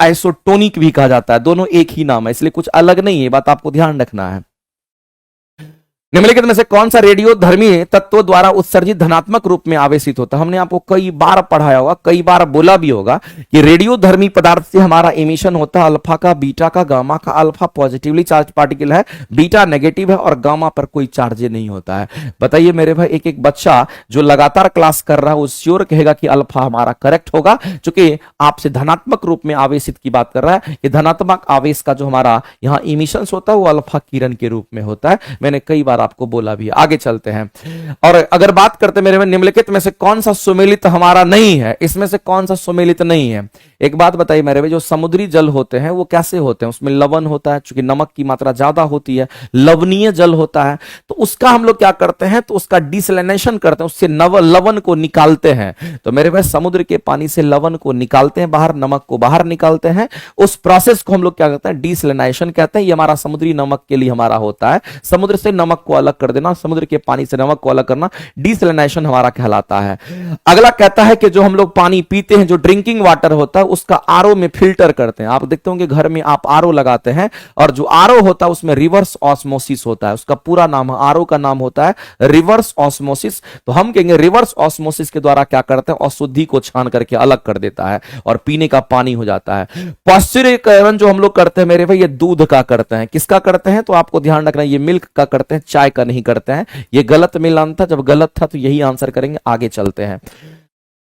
आइसोटोनिक भी कहा जाता है। दोनों एक ही नाम है, इसलिए कुछ अलग नहीं है, बात आपको ध्यान रखना है। निम्नलिखित में से कौन सा रेडियोधर्मी तत्व द्वारा उत्सर्जित धनात्मक रूप में आवेशित होता है? हमने आपको कई बार पढ़ाया होगा, कई बार बोला भी होगा कि रेडियोधर्मी पदार्थ से हमारा इमिशन होता है अल्फा का, बीटा का, गामा का। अल्फा पॉजिटिवली चार्ज पार्टिकल है, बीटा नेगेटिव है और गामा पर कोई चार्ज नहीं होता है। बताइए मेरे भाई, एक एक बच्चा जो लगातार क्लास कर रहा है वो श्योर कहेगा कि अल्फा हमारा करेक्ट होगा, क्योंकि आपसे धनात्मक रूप में आवेशित की बात कर रहा है कि धनात्मक आवेश का जो हमारा यहां इमिशन होता है वो अल्फा किरण के रूप में होता है। मैंने कई बार आपको बोला भी। आगे चलते हैं और अगर बात करते मेरे में निम्नलिखित में से कौन सा सुमेलित हमारा नहीं है, इसमें से कौन सा सुमेलित नहीं है? एक बात बताइए मेरे भाई, जो समुद्री जल होते हैं वो कैसे होते हैं? उसमें लवण होता है, क्योंकि नमक की मात्रा ज्यादा होती है, लवणीय जल होता है। तो उसका हम लोग क्या करते हैं, तो उसका डिसलिनेशन करते हैं, उससे लवण को निकालते हैं। तो मेरे भाई समुद्र के पानी से लवण को निकालते हैं बाहर, नमक को बाहर निकालते हैं। उस प्रोसेस को हम लोग क्या कहते हैं? डिसलिनेशन कहते हैं। ये हमारा समुद्री नमक के लिए हमारा होता है। समुद्र से नमक को अलग कर देना, समुद्र के पानी से नमक को अलग करना, डिसलिनेशन हमारा कहलाता है। अगला कहता है कि जो हम लोग पानी पीते हैं, जो ड्रिंकिंग वाटर होता है, उसका आरओ में फिल्टर करते हैं। आप देखते होंगे घर में आप आरओ लगाते हैं और जो आरओ होता है उसमें रिवर्स ऑस्मोसिस होता है। उसका पूरा नाम, आरओ का नाम होता है रिवर्स ऑस्मोसिस। तो हम कहेंगे रिवर्स ऑस्मोसिस के द्वारा क्या करते हैं? अशुद्धि को छान करके अलग कर देता है और पीने का पानी हो जाता है। पाश्चुरीकरण जो हम लोग करते हैं मेरे भाई, ये दूध का करते हैं। किसका करते हैं? तो आपको ध्यान रखना, ये मिल्क का करते हैं, चाय का नहीं करते हैं। ये गलत मिलान था, जब गलत था तो यही आंसर करेंगे। आगे चलते हैं।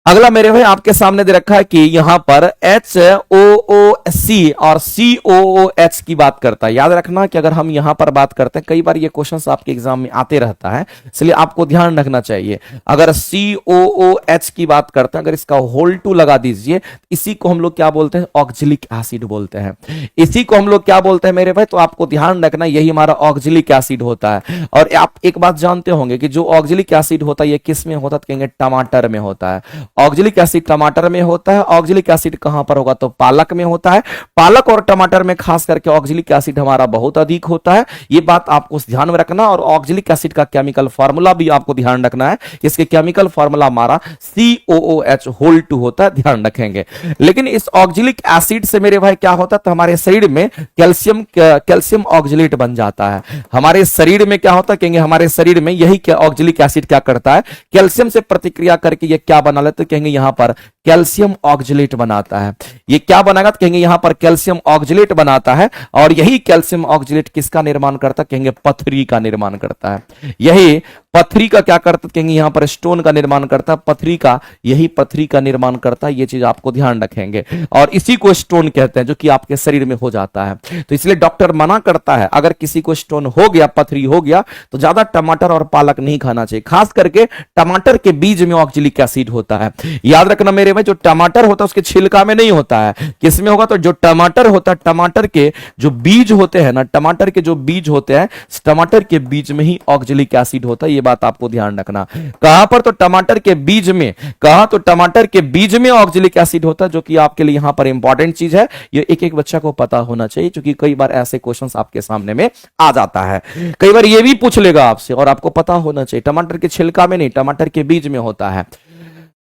अगला मेरे भाई आपके सामने दे रखा है कि यहां पर HOOC और COOH की बात करता है। याद रखना कि अगर हम यहां पर बात करते हैं, कई बार ये क्वेश्चंस आपके एग्जाम में आते रहता है, इसलिए आपको ध्यान रखना चाहिए। अगर COOH की बात करते हैं, अगर इसका होल टू लगा दीजिए, इसी को हम लोग क्या बोलते हैं? ऑक्जेलिक एसिड बोलते हैं। इसी को हम लोग क्या बोलते हैं मेरे भाई? तो आपको ध्यान रखना, यही हमारा ऑक्जेलिक एसिड होता है। और आप एक बात जानते होंगे कि जो ऑक्जेलिक एसिड होता है ये किस में होता है? तो कहेंगे टमाटर में होता है। ऑक्जेलिक एसिड टमाटर में होता है। ऑक्जेलिक एसिड कहां पर होगा? तो पालक में होता है। पालक और टमाटर में खास करके ऑक्जेलिक एसिड हमारा बहुत अधिक होता है। ये बात आपको ध्यान में रखना। और ऑक्जेलिक एसिड का केमिकल फार्मूला भी आपको ध्यान रखना है। इसके केमिकल फार्मूला हमारा COOH होल टू होता है, ध्यान रखेंगे। लेकिन इस ऑक्जेलिक एसिड से मेरे भाई क्या होता है? तो हमारे शरीर में कैल्शियम ऑक्जेलेट बन जाता है। हमारे शरीर में क्या होता है? कहेंगे हमारे शरीर में यही ऑक्जेलिक एसिड क्या करता है? कैल्शियम से प्रतिक्रिया करके ये क्या बना लेते? कहेंगे यहां पर कैल्शियम ऑक्जेलेट बनाता है। ये क्या बनाएगा? तो कहेंगे यहां पर कैल्शियम ऑक्जेलेट बनाता है। और यही कैल्शियम ऑक्जेलेट किसका निर्माण करता है? कहेंगे पथरी का निर्माण करता है। यही पथरी का क्या करता है? कहेंगे यहां पर स्टोन का निर्माण करता है। पथरी का, यही पथरी का निर्माण करता है। ये चीज आपको ध्यान रखेंगे। और इसी को स्टोन कहते हैं, जो कि आपके शरीर में हो जाता है। तो इसलिए डॉक्टर मना करता है, अगर किसी को स्टोन हो गया, पथरी हो गया, तो ज्यादा टमाटर और पालक नहीं खाना चाहिए। खास करके टमाटर के बीज में ऑक्जेलिक एसिड होता है। याद रखना मेरे में, जो टमाटर होता है उसके छिलका में नहीं होता है। किसमें होगा? तो जो टमाटर होता है, टमाटर के जो बीज होते हैं ना, टमाटर के जो बीज होते हैं, टमाटर के बीज में ही ऑक्जेलिक एसिड होता है। ये बात आपको ध्यान रखना। कहां पर? तो टमाटर के बीज में। कहां? तो टमाटर के बीज में ऑक्जेलिक एसिड होता है, जो कि आपके लिए यहां पर इंपॉर्टेंट चीज है। ये एक एक बच्चा को पता होना चाहिए, क्योंकि कई बार ऐसे क्वेश्चंस आपके सामने में आ जाता है। कई बार ये भी पूछ लेगा आपसे, और आपको पता होना चाहिए। टमाटर के छिलका में नहीं, टमाटर के बीज में होता है।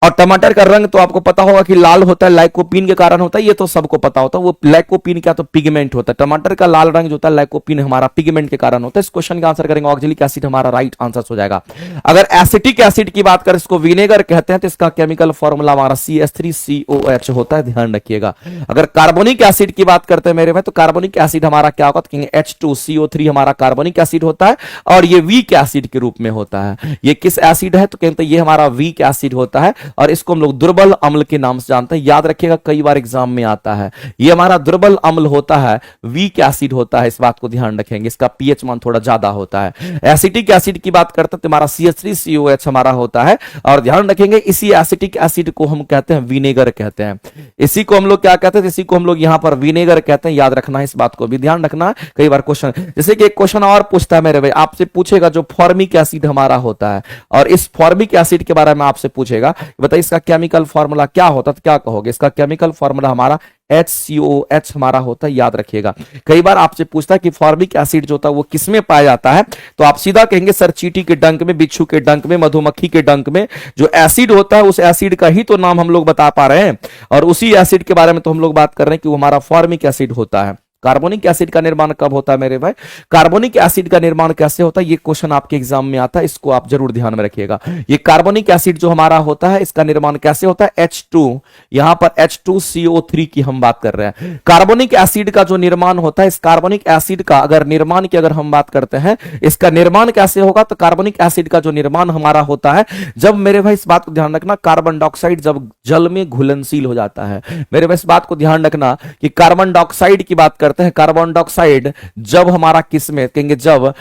और टमाटर का रंग तो आपको पता होगा कि लाल होता है, लाइकोपीन के कारण होता है। ये तो सबको पता होता है। वो लाइकोपीन क्या? तो पिगमेंट होता है। टमाटर का लाल रंग जो होता है, लाइकोपीन हमारा पिगमेंट के कारण होता है। इस क्वेश्चन का आंसर करेंगे ऑक्जेलिक एसिड, हमारा राइट आंसर हो जाएगा। अगर एसिटिक एसिड की बात करें, इसको विनेगर कहते हैं, तो इसका केमिकल फॉर्मूला हमारा CH3COH होता है, ध्यान रखिएगा। अगर कार्बोनिक एसिड की बात करते हैं मेरे भाई, तो कार्बोनिक एसिड हमारा क्या होगा? तो कहेंगे H2CO3 हमारा कार्बोनिक एसिड होता है। और ये वीक एसिड के रूप में होता है। ये किस एसिड है? तो कहते हैं ये हमारा वीक एसिड होता है। और इसको हम लोग दुर्बल अम्ल के नाम से जानते हैं। याद रखिएगा, कई बार एग्जाम में आता है। ये हमारा दुर्बल अम्ल होता है, वीक एसिड होता है। इस बात को ध्यान रखेंगे। इसका पीएच मान थोड़ा ज्यादा होता है। एसिटिक एसिड की बात करते हैं तो हमारा CH3COH हमारा होता है। और ध्यान रखेंगे, इसी एसिटिक एसिड को हम कहते हैं विनेगर कहते हैं। इसी को हम लोग क्या कहते हैं? इसी को हम लोग यहां पर विनेगर कहते हैं। याद रखना है, इस बात को भी ध्यान रखना। कई बार क्वेश्चन, जैसे कि एक क्वेश्चन और पूछता है मेरे भाई, आपसे पूछेगा जो फॉर्मिक एसिड हमारा होता है, और इस फॉर्मिक एसिड के बारे में आपसे पूछेगा, बताइए इसका केमिकल फॉर्मूला क्या होता है? तो क्या कहोगे? इसका केमिकल फॉर्मूला हमारा HCOH हमारा होता है। याद रखिएगा, कई बार आपसे पूछता है कि फॉर्मिक एसिड जो होता है वो किसमें पाया जाता है, तो आप सीधा कहेंगे सर चींटी के डंक में, बिच्छू के डंक में, मधुमक्खी के डंक में। जो एसिड होता है उस एसिड का ही तो नाम हम लोग बता पा रहे हैं, और उसी एसिड के बारे में तो हम लोग बात कर रहे हैं कि वो हमारा फॉर्मिक एसिड होता है। कार्बोनिक एसिड का निर्माण कब होता है मेरे भाई? कार्बोनिक एसिड का निर्माण कैसे होता है, ये क्वेश्चन आपके एग्जाम में आता है, इसको आप जरूर ध्यान में रखिएगा। ये कार्बोनिक एसिड जो हमारा होता है इसका निर्माण कैसे होता है? H2, यहां पर H2CO3 की हम बात कर रहे हैं। कार्बोनिक एसिड का जो निर्माण होता है, इस कार्बोनिक एसिड का अगर निर्माण की अगर हम बात करते हैं, इसका निर्माण कैसे होगा? तो कार्बोनिक एसिड का जो निर्माण हमारा होता है, जब मेरे भाई इस बात को ध्यान रखना, कार्बन डाइऑक्साइड जब जल में घुलनशील हो जाता है। मेरे भाई इस बात को ध्यान रखना कि कार्बन डाइऑक्साइड की बात करते हैं, कार्बन डाइऑक्साइड जब हमारा किसमें कहेंगे, जब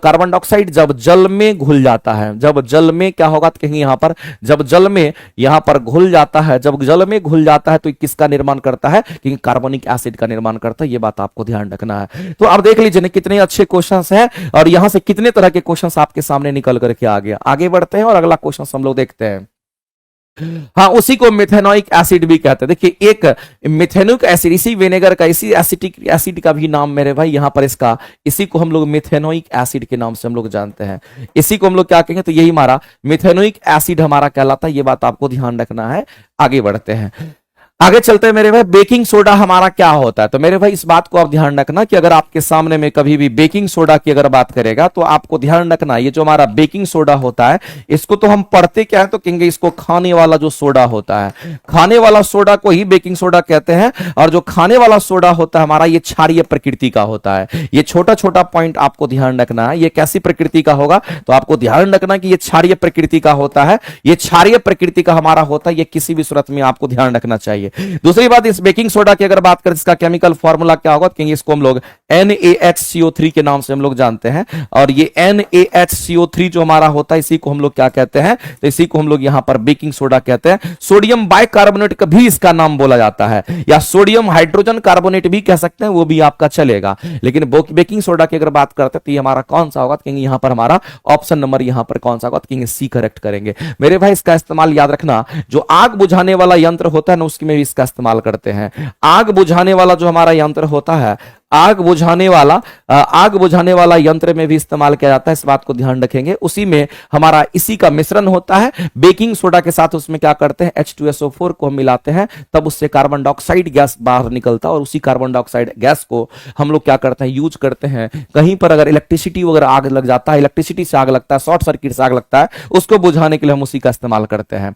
कार्बन डाइऑक्साइड जब जल में घुल जाता है, जब जल में क्या होगा तो कहेंगे यहां पर, जब जल में यहां पर घुल जाता है, जब जल में घुल जाता है तो किसका निर्माण करता है? क्योंकि कार्बोनिक एसिड का निर्माण करता है। ये बात आपको ध्यान रखना है। तो अब देख लीजिए कितने अच्छे क्वेश्चंस हैं और यहां से कितने तरह के क्वेश्चंस आपके सामने निकल करके आ गया। आगे बढ़ते हैं और अगला क्वेश्चन हम लोग देखते हैं। हाँ, उसी को मिथेनोइक एसिड भी कहते हैं। देखिए, एक मिथेनोइक एसिड, इसी विनेगर का, इसी एसिटिक एसिड का भी नाम मेरे भाई यहां पर इसका, इसी को हम लोग मिथेनोइक एसिड के नाम से हम लोग जानते हैं। इसी को हम लोग क्या कहेंगे? तो यही हमारा मिथेनोइक एसिड हमारा कहलाता है। ये बात आपको ध्यान रखना है। आगे बढ़ते हैं, आगे चलते हैं मेरे भाई। बेकिंग सोडा हमारा क्या होता है? तो मेरे भाई इस बात को आप ध्यान रखना कि अगर आपके सामने में कभी भी बेकिंग सोडा की अगर बात करेगा तो आपको ध्यान रखना, ये जो हमारा बेकिंग सोडा होता है, इसको तो हम पढ़ते क्या है तो कहेंगे इसको खाने वाला जो सोडा होता है, खाने वाला सोडा को ही बेकिंग सोडा कहते हैं। और जो खाने वाला सोडा होता है हमारा, ये क्षारीय प्रकृति का होता है। ये छोटा छोटा पॉइंट आपको ध्यान रखना है। ये कैसी प्रकृति का होगा? तो आपको ध्यान रखना कि ये क्षारीय प्रकृति का होता है। ये क्षारीय प्रकृति का हमारा होता है। ये किसी भी सूरत में आपको ध्यान रखना चाहिए। दूसरी बात, इस बेकिंग सोडा की अगर बात करें, इसका केमिकल फार्मूला क्या होगा? क्योंकि इसको हम लोग NaHCO3 के नाम से हम लोग जानते हैं। और ये NaHCO3 जो हमारा होता है, इसी को हम लोग क्या कहते हैं? तो इसी को हम लोग यहां पर बेकिंग सोडा कहते हैं। सोडियम बाइकार्बोनेट का भी इसका नाम बोला जाता है, या सोडियम हाइड्रोजन कार्बोनेट भी कह सकते हैं, वो भी आपका चलेगा। लेकिन बेकिंग सोडा की अगर बात करते हैं तो ये हमारा कौन सा होगा? कहेंगे यहां पर हमारा ऑप्शन नंबर यहां पर कौन सा होगा? कहेंगे सी करेक्ट करेंगे। मेरे भाई इसका इस्तेमाल याद रखना, जो आग बुझाने वाला यंत्र होता है ना, उसमें भी इसका इस्तेमाल करते हैं। आग बुझाने वाला जो हमारा यंत्र होता है, आग बुझाने वाला यंत्र में भी इस्तेमाल किया जाता है। इस बात को ध्यान रखेंगे। उसी में हमारा इसी का मिश्रण होता है बेकिंग सोडा के साथ। उसमें क्या करते हैं? H2SO4 को हम मिलाते हैं, तब उससे कार्बन डाइऑक्साइड गैस बाहर निकलता है। और उसी कार्बन डाइऑक्साइड गैस को हम लोग क्या करते हैं? यूज करते हैं। कहीं पर अगर इलेक्ट्रिसिटी वगैरह आग लग जाता है, इलेक्ट्रिसिटी से आग लगता है, शॉर्ट सर्किट से आग लगता है, उसको बुझाने के लिए हम उसी का इस्तेमाल करते हैं।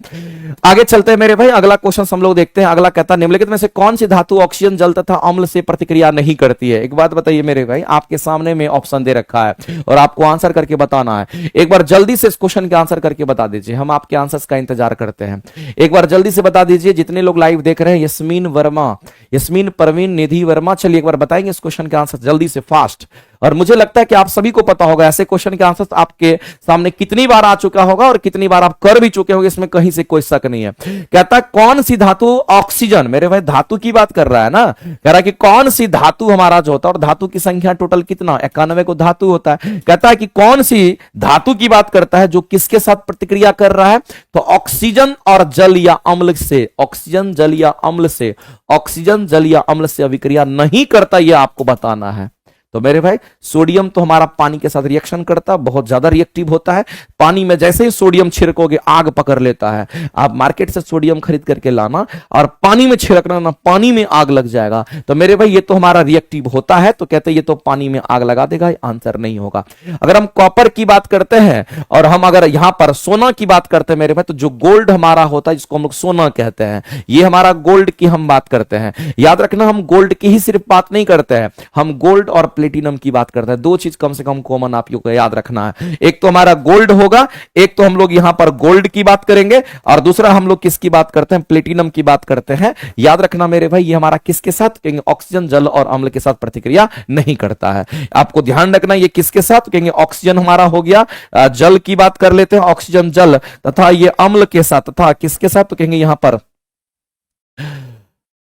आगे चलते हैं मेरे भाई, अगला क्वेश्चन हम लोग देखते हैं। अगला कहता है, निम्नलिखित में से कौन सी धातु ऑक्सीजन, जल तथा अम्ल से प्रतिक्रिया नहीं करती है? एक बात बताइए मेरे भाई, आपके सामने में ऑप्शन दे रखा है और आपको आंसर करके बताना है। एक बार जल्दी से इस क्वेश्चन के आंसर करके बता दीजिए, हम आपके आंसर्स का इंतजार करते हैं। एक बार जल्दी से बता दीजिए, जितने लोग लाइव देख रहे हैं। यस्मीन वर्मा, यस्मीन परवीन, निधि वर्मा, चलिए एक बार बताएंगे इस क्वेश्चन के आंसर जल्दी से, फास्ट। और मुझे लगता है कि आप सभी को पता होगा ऐसे क्वेश्चन के आंसर आपके सामने कितनी बार आ चुका होगा और कितनी बार आप कर भी चुके होंगे, इसमें कहीं से कोई शक नहीं है। कहता है कौन सी धातु ऑक्सीजन, मेरे भाई धातु की बात कर रहा है ना, कह रहा है कि कौन सी धातु हमारा जो होता है, और धातु की संख्या टोटल कितना, 91 को धातु होता है। कहता है कि कौन सी धातु की बात करता है जो किसके साथ प्रतिक्रिया कर रहा है? तो ऑक्सीजन और जल या अम्ल से, ऑक्सीजन जल या अम्ल से, ऑक्सीजन जल या अम्ल से अभिक्रिया नहीं करता, यह आपको बताना है। तो मेरे भाई सोडियम तो हमारा पानी के साथ रिएक्शन करता है, बहुत ज्यादा रिएक्टिव होता है। पानी में जैसे ही सोडियम छिड़कोगे आग पकड़ लेता है। आप मार्केट से सोडियम खरीद करके लाना और पानी में छिड़कना ना, पानी में आग लग जाएगा। तो मेरे भाई ये तो हमारा रिएक्टिव होता है, तो कहते हैं ये तो पानी में आग लगा देगा, आंसर नहीं होगा। अगर हम कॉपर की बात करते हैं और हम अगर यहां पर सोना की बात करते हैं मेरे भाई, तो जो गोल्ड हमारा होता है जिसको हम लोग सोना कहते हैं, ये हमारा गोल्ड की हम बात करते हैं। याद रखना, हम गोल्ड की ही सिर्फ बात नहीं करते हैं, हम गोल्ड और प्लेटिनम की बात करते हैं। दो चीज कम से कम कॉमन आप लोगों को याद रखना है, एक तो हमारा गोल्ड होगा, एक तो हम लोग यहां पर गोल्ड की बात करेंगे, और दूसरा हम लोग किसकी बात करते हैं? प्लेटिनम की बात करते हैं। याद रखना मेरे भाई, ये हमारा किसके साथ? कहेंगे ऑक्सीजन जल और अम्ल के साथ प्रतिक्रिया नहीं करता है। आपको ध्यान रखना ये किसके साथ? कहेंगे ऑक्सीजन हमारा हो गया, जल की बात कर लेते हैं, ऑक्सीजन जल, तथा ये अम्ल के साथ, तथा किसके साथ? तो कहेंगे यहां पर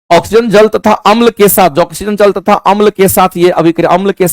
ऑक्सीजन जल तथा अम्ल के साथ, जो ऑक्सीजन जल तथा अम्ल के साथ ये अभिक्रिया, अम्ल के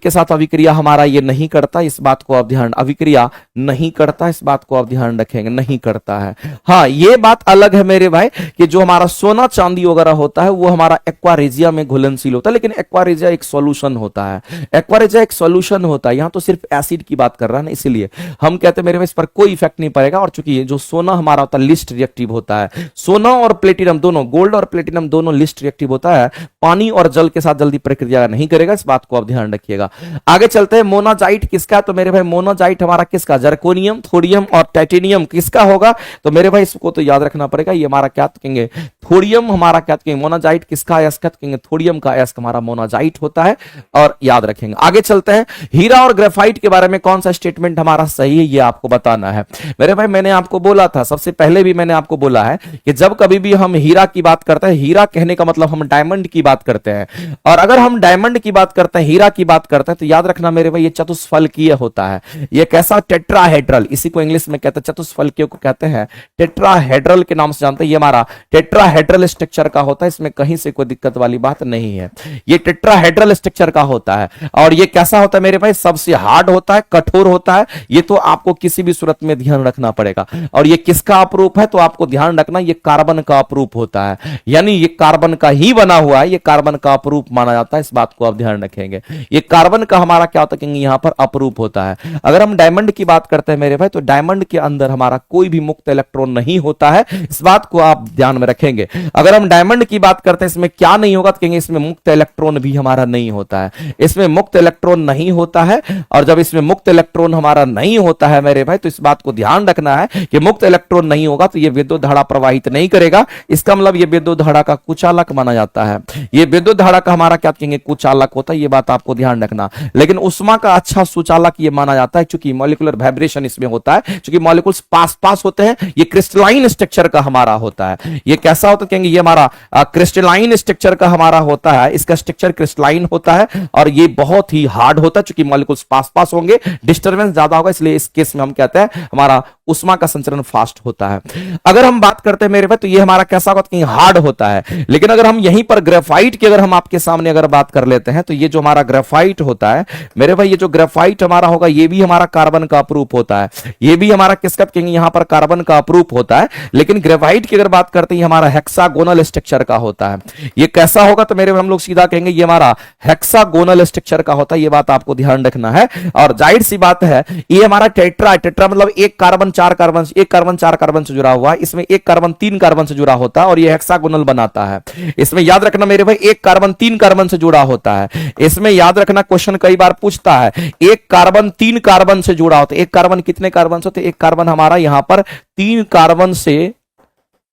साथ अभिक्रिया हमारा ये नहीं करता। इस बात को आप ध्यान, अभिक्रिया नहीं करता, इस बात को आप ध्यान रखेंगे, नहीं करता है। हाँ, ये बात अलग है मेरे भाई कि जो हमारा सोना चांदी वगैरह होता है वो हमारा एक्वारेजिया में घुलनशील होता है, लेकिन एक्वारेजिया एक सॉल्यूशन होता है, एक्वारेजिया एक सॉल्यूशन होता है। यहां तो सिर्फ एसिड की बात कर रहा है ना, इसीलिए हम कहते हैं मेरे भाई इस पर कोई इफेक्ट नहीं पड़ेगा। और चूंकि जो सोना हमारा होता है लिस्ट रिएक्टिव होता है, सोना और प्लेटिनम दोनों, गोल्ड और प्लेटिनम प्लेटिनम दोनों लिस्ट रिएक्टिव होता है, पानी और जल के साथ जल्दी प्रक्रिया नहीं करेगा, इस बात को आप ध्यान रखिएगा। आगे चलते हैं, मोनाजाइट किसका, तो मेरे भाई मोनाजाइट हमारा किसका, जर्कोनियम, थोरियम और टाइटेनियम किसका होगा, तो मेरे भाई इसको तो याद रखना पड़ेगा, ये हमारा क्या कहेंगे, थोरियम हमारा क्या कहेंगे, मोनाजाइट किसका अयस्क कहेंगे, थोरियम का अयस्क हमारा मोनाजाइट होता है, और याद रखेंगे। आगे चलते हैं, हीरा और ग्रेफाइट के बारे में कौन सा स्टेटमेंट हमारा सही है, ये आपको बताना है। मेरे भाई मैंने आपको बोला था, सबसे पहले भी मैंने आपको बोला है कि जब कभी भी हम हीरा की बात करते हैं, हीरा कहने का मतलब हम डायमंड की बात करते हैं, और अगर हम डायमंड की बात करते हैं, हीरा की बात करते हैं, तो याद रखना मेरे भाई ये चतुष्फलकीय होता है। ये कैसा, टेट्राहेड्रल, इसी को इंग्लिश में कहते हैं, चतुष्फलकीय को कहते हैं टेट्राहेड्रल के नाम से जानते हैं। ये हमारा टेट्राहेड्रल स्ट्रक्चर का होता है, इसमें कहीं से कोई दिक्कत वाली बात नहीं है, ये टेट्राहेड्रल स्ट्रक्चर का होता है। और ये कैसा होता है मेरे भाई, सबसे हार्ड होता है, कठोर होता है, ये तो आपको किसी भी सूरत में ध्यान रखना पड़ेगा। और ये किसका अपरूप है, तो आपको ध्यान रखना ये कार्बन का अपरूप होता है, यानी ये कार्बन का ही बना हुआ है, ये कार्बन का अपरूप माना जाता है, इस बात को आप ध्यान रखेंगे। ये कार्बन का हमारा क्या होता है, यहां पर अपरूप होता है। अगर हम डायमंड की बात करते हैं मेरे भाई, तो डायमंड के अंदर हमारा कोई भी मुक्त इलेक्ट्रॉन नहीं होता है, इस बात को आप ध्यान में रखेंगे। अगर हम डायमंड की बात करते हैं, इसमें क्या नहीं होगा, तो कहेंगे इसमें मुक्त इलेक्ट्रॉन भी हमारा नहीं होता है, इसमें मुक्त इलेक्ट्रॉन नहीं होता है। और जब इसमें मुक्त इलेक्ट्रॉन हमारा नहीं होता है मेरे भाई, तो इस बात को ध्यान रखना है कि मुक्त इलेक्ट्रॉन नहीं होगा तो ये विद्युत धारा प्रवाहित नहीं करेगा, इसका मतलब ये विद्युत धारा का कुचालक माना जाता है। ये विद्युत धारा का हमारा क्या कहेंगे, कुचालक होता है, ये बात आपको ध्यान रखना। लेकिन उष्मा का अच्छा सुचालक ये माना जाता है, क्योंकि मॉलिक्यूलर वाइब्रेशन इसमें होता है, क्योंकि मॉलिक्यूल्स पास पास होते हैं, ये क्रिस्टलाइन स्ट्रक्चर का हमारा होता है। ये कैसा होता है, कहेंगे ये हमारा क्रिस्टलाइन स्ट्रक्चर का हमारा होता है, इसका स्ट्रक्चर क्रिस्टलाइन होता है, और ये बहुत ही हार्ड होता है, क्योंकि मॉलिक्यूल्स पास पास होंगे, डिस्टर्बेंस ज्यादा होगा, इसलिए इस केस में हम कहते हैं हमारा उष्मा का संचरण फास्ट होता है। अगर हम बात करते हैं मेरे भाई, तो ये हमारा कैसा होता है, हार्ड होता है। लेकिन अगर हम यहीं पर ग्रेफाइट की अगर हम आपके सामने अगर बात कर लेते हैं, तो ये जो हमारा ग्रेफाइट होता है मेरे भाई, ये जो ग्रेफाइट हमारा होगा, ये भी हमारा कार्बन का अपरूप होता है, ये भी हमारा किसका कहेंगे, यहां पर कार्बन का अपरूप होता है। लेकिन ग्रेफाइट की अगर बात करते हैं, हमारा हेक्सागोनल स्ट्रक्चर का होता है। ये कैसा होगा, तो मेरे हम लोग सीधा कहेंगे ये हमारा हेक्सागोनल स्ट्रक्चर का होता है, ये बात आपको ध्यान रखना है। और जाहिर सी बात है, ये हमारा टेट्रा, टेट्रा मतलब एक कार्बन चार कार्बन, एक कार्बन चार कार्बन से जुड़ा हुआ है, इसमें एक कार्बन तीन कार्बन से जुड़ा होता है, और ये हेक्सागोनल बनाता है। इसमें याद रखना मेरे भाई, एक कार्बन तीन कार्बन से जुड़ा होता है। इसमें याद रखना, क्वेश्चन कई बार पूछता है, एक कार्बन तीन कार्बन से जुड़ा होता है। एक कार्बन कितने कार्बन से होते हैं, एक कार्बन हमारा यहां पर तीन कार्बन से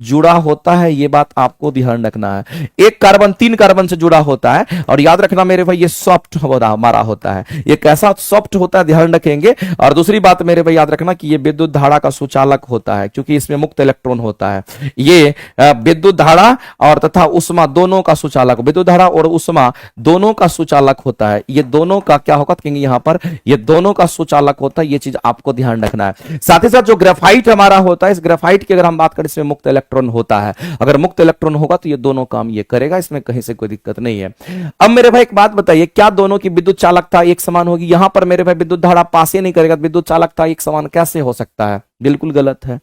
जुड़ा होता है, ये बात आपको ध्यान रखना है। एक कार्बन तीन कार्बन से जुड़ा होता है, और याद रखना मेरे भाई ये सॉफ्ट हमारा होता है। ये कैसा सॉफ्ट होता है, ध्यान रखेंगे। और दूसरी बात मेरे भाई याद रखना कि ये विद्युत धारा का सुचालक होता है, क्योंकि इसमें मुक्त इलेक्ट्रॉन होता है। ये विद्युत धारा और तथा उष्मा दोनों का सुचालक, विद्युत धारा और उष्मा दोनों का सुचालक होता है। ये दोनों का क्या होगा, कहेंगे यहां पर ये दोनों का सुचालक होता है, ये चीज आपको ध्यान रखना है। साथ ही साथ जो ग्रेफाइट हमारा होता है, इस ग्रेफाइट की अगर हम बात करें, इसमें मुक्त इलेक्ट्रॉन होता है। अगर मुक्त इलेक्ट्रॉन होगा तो ये दोनों काम ये करेगा, इसमें कहीं से कोई दिक्कत नहीं है। अब मेरे भाई एक बात बताइए, क्या दोनों की विद्युत चालकता एक समान होगी? यहां पर मेरे भाई विद्युत धारा पास ही नहीं करेगा, विद्युत चालकता एक समान कैसे हो सकता है? बिल्कुल गलत है,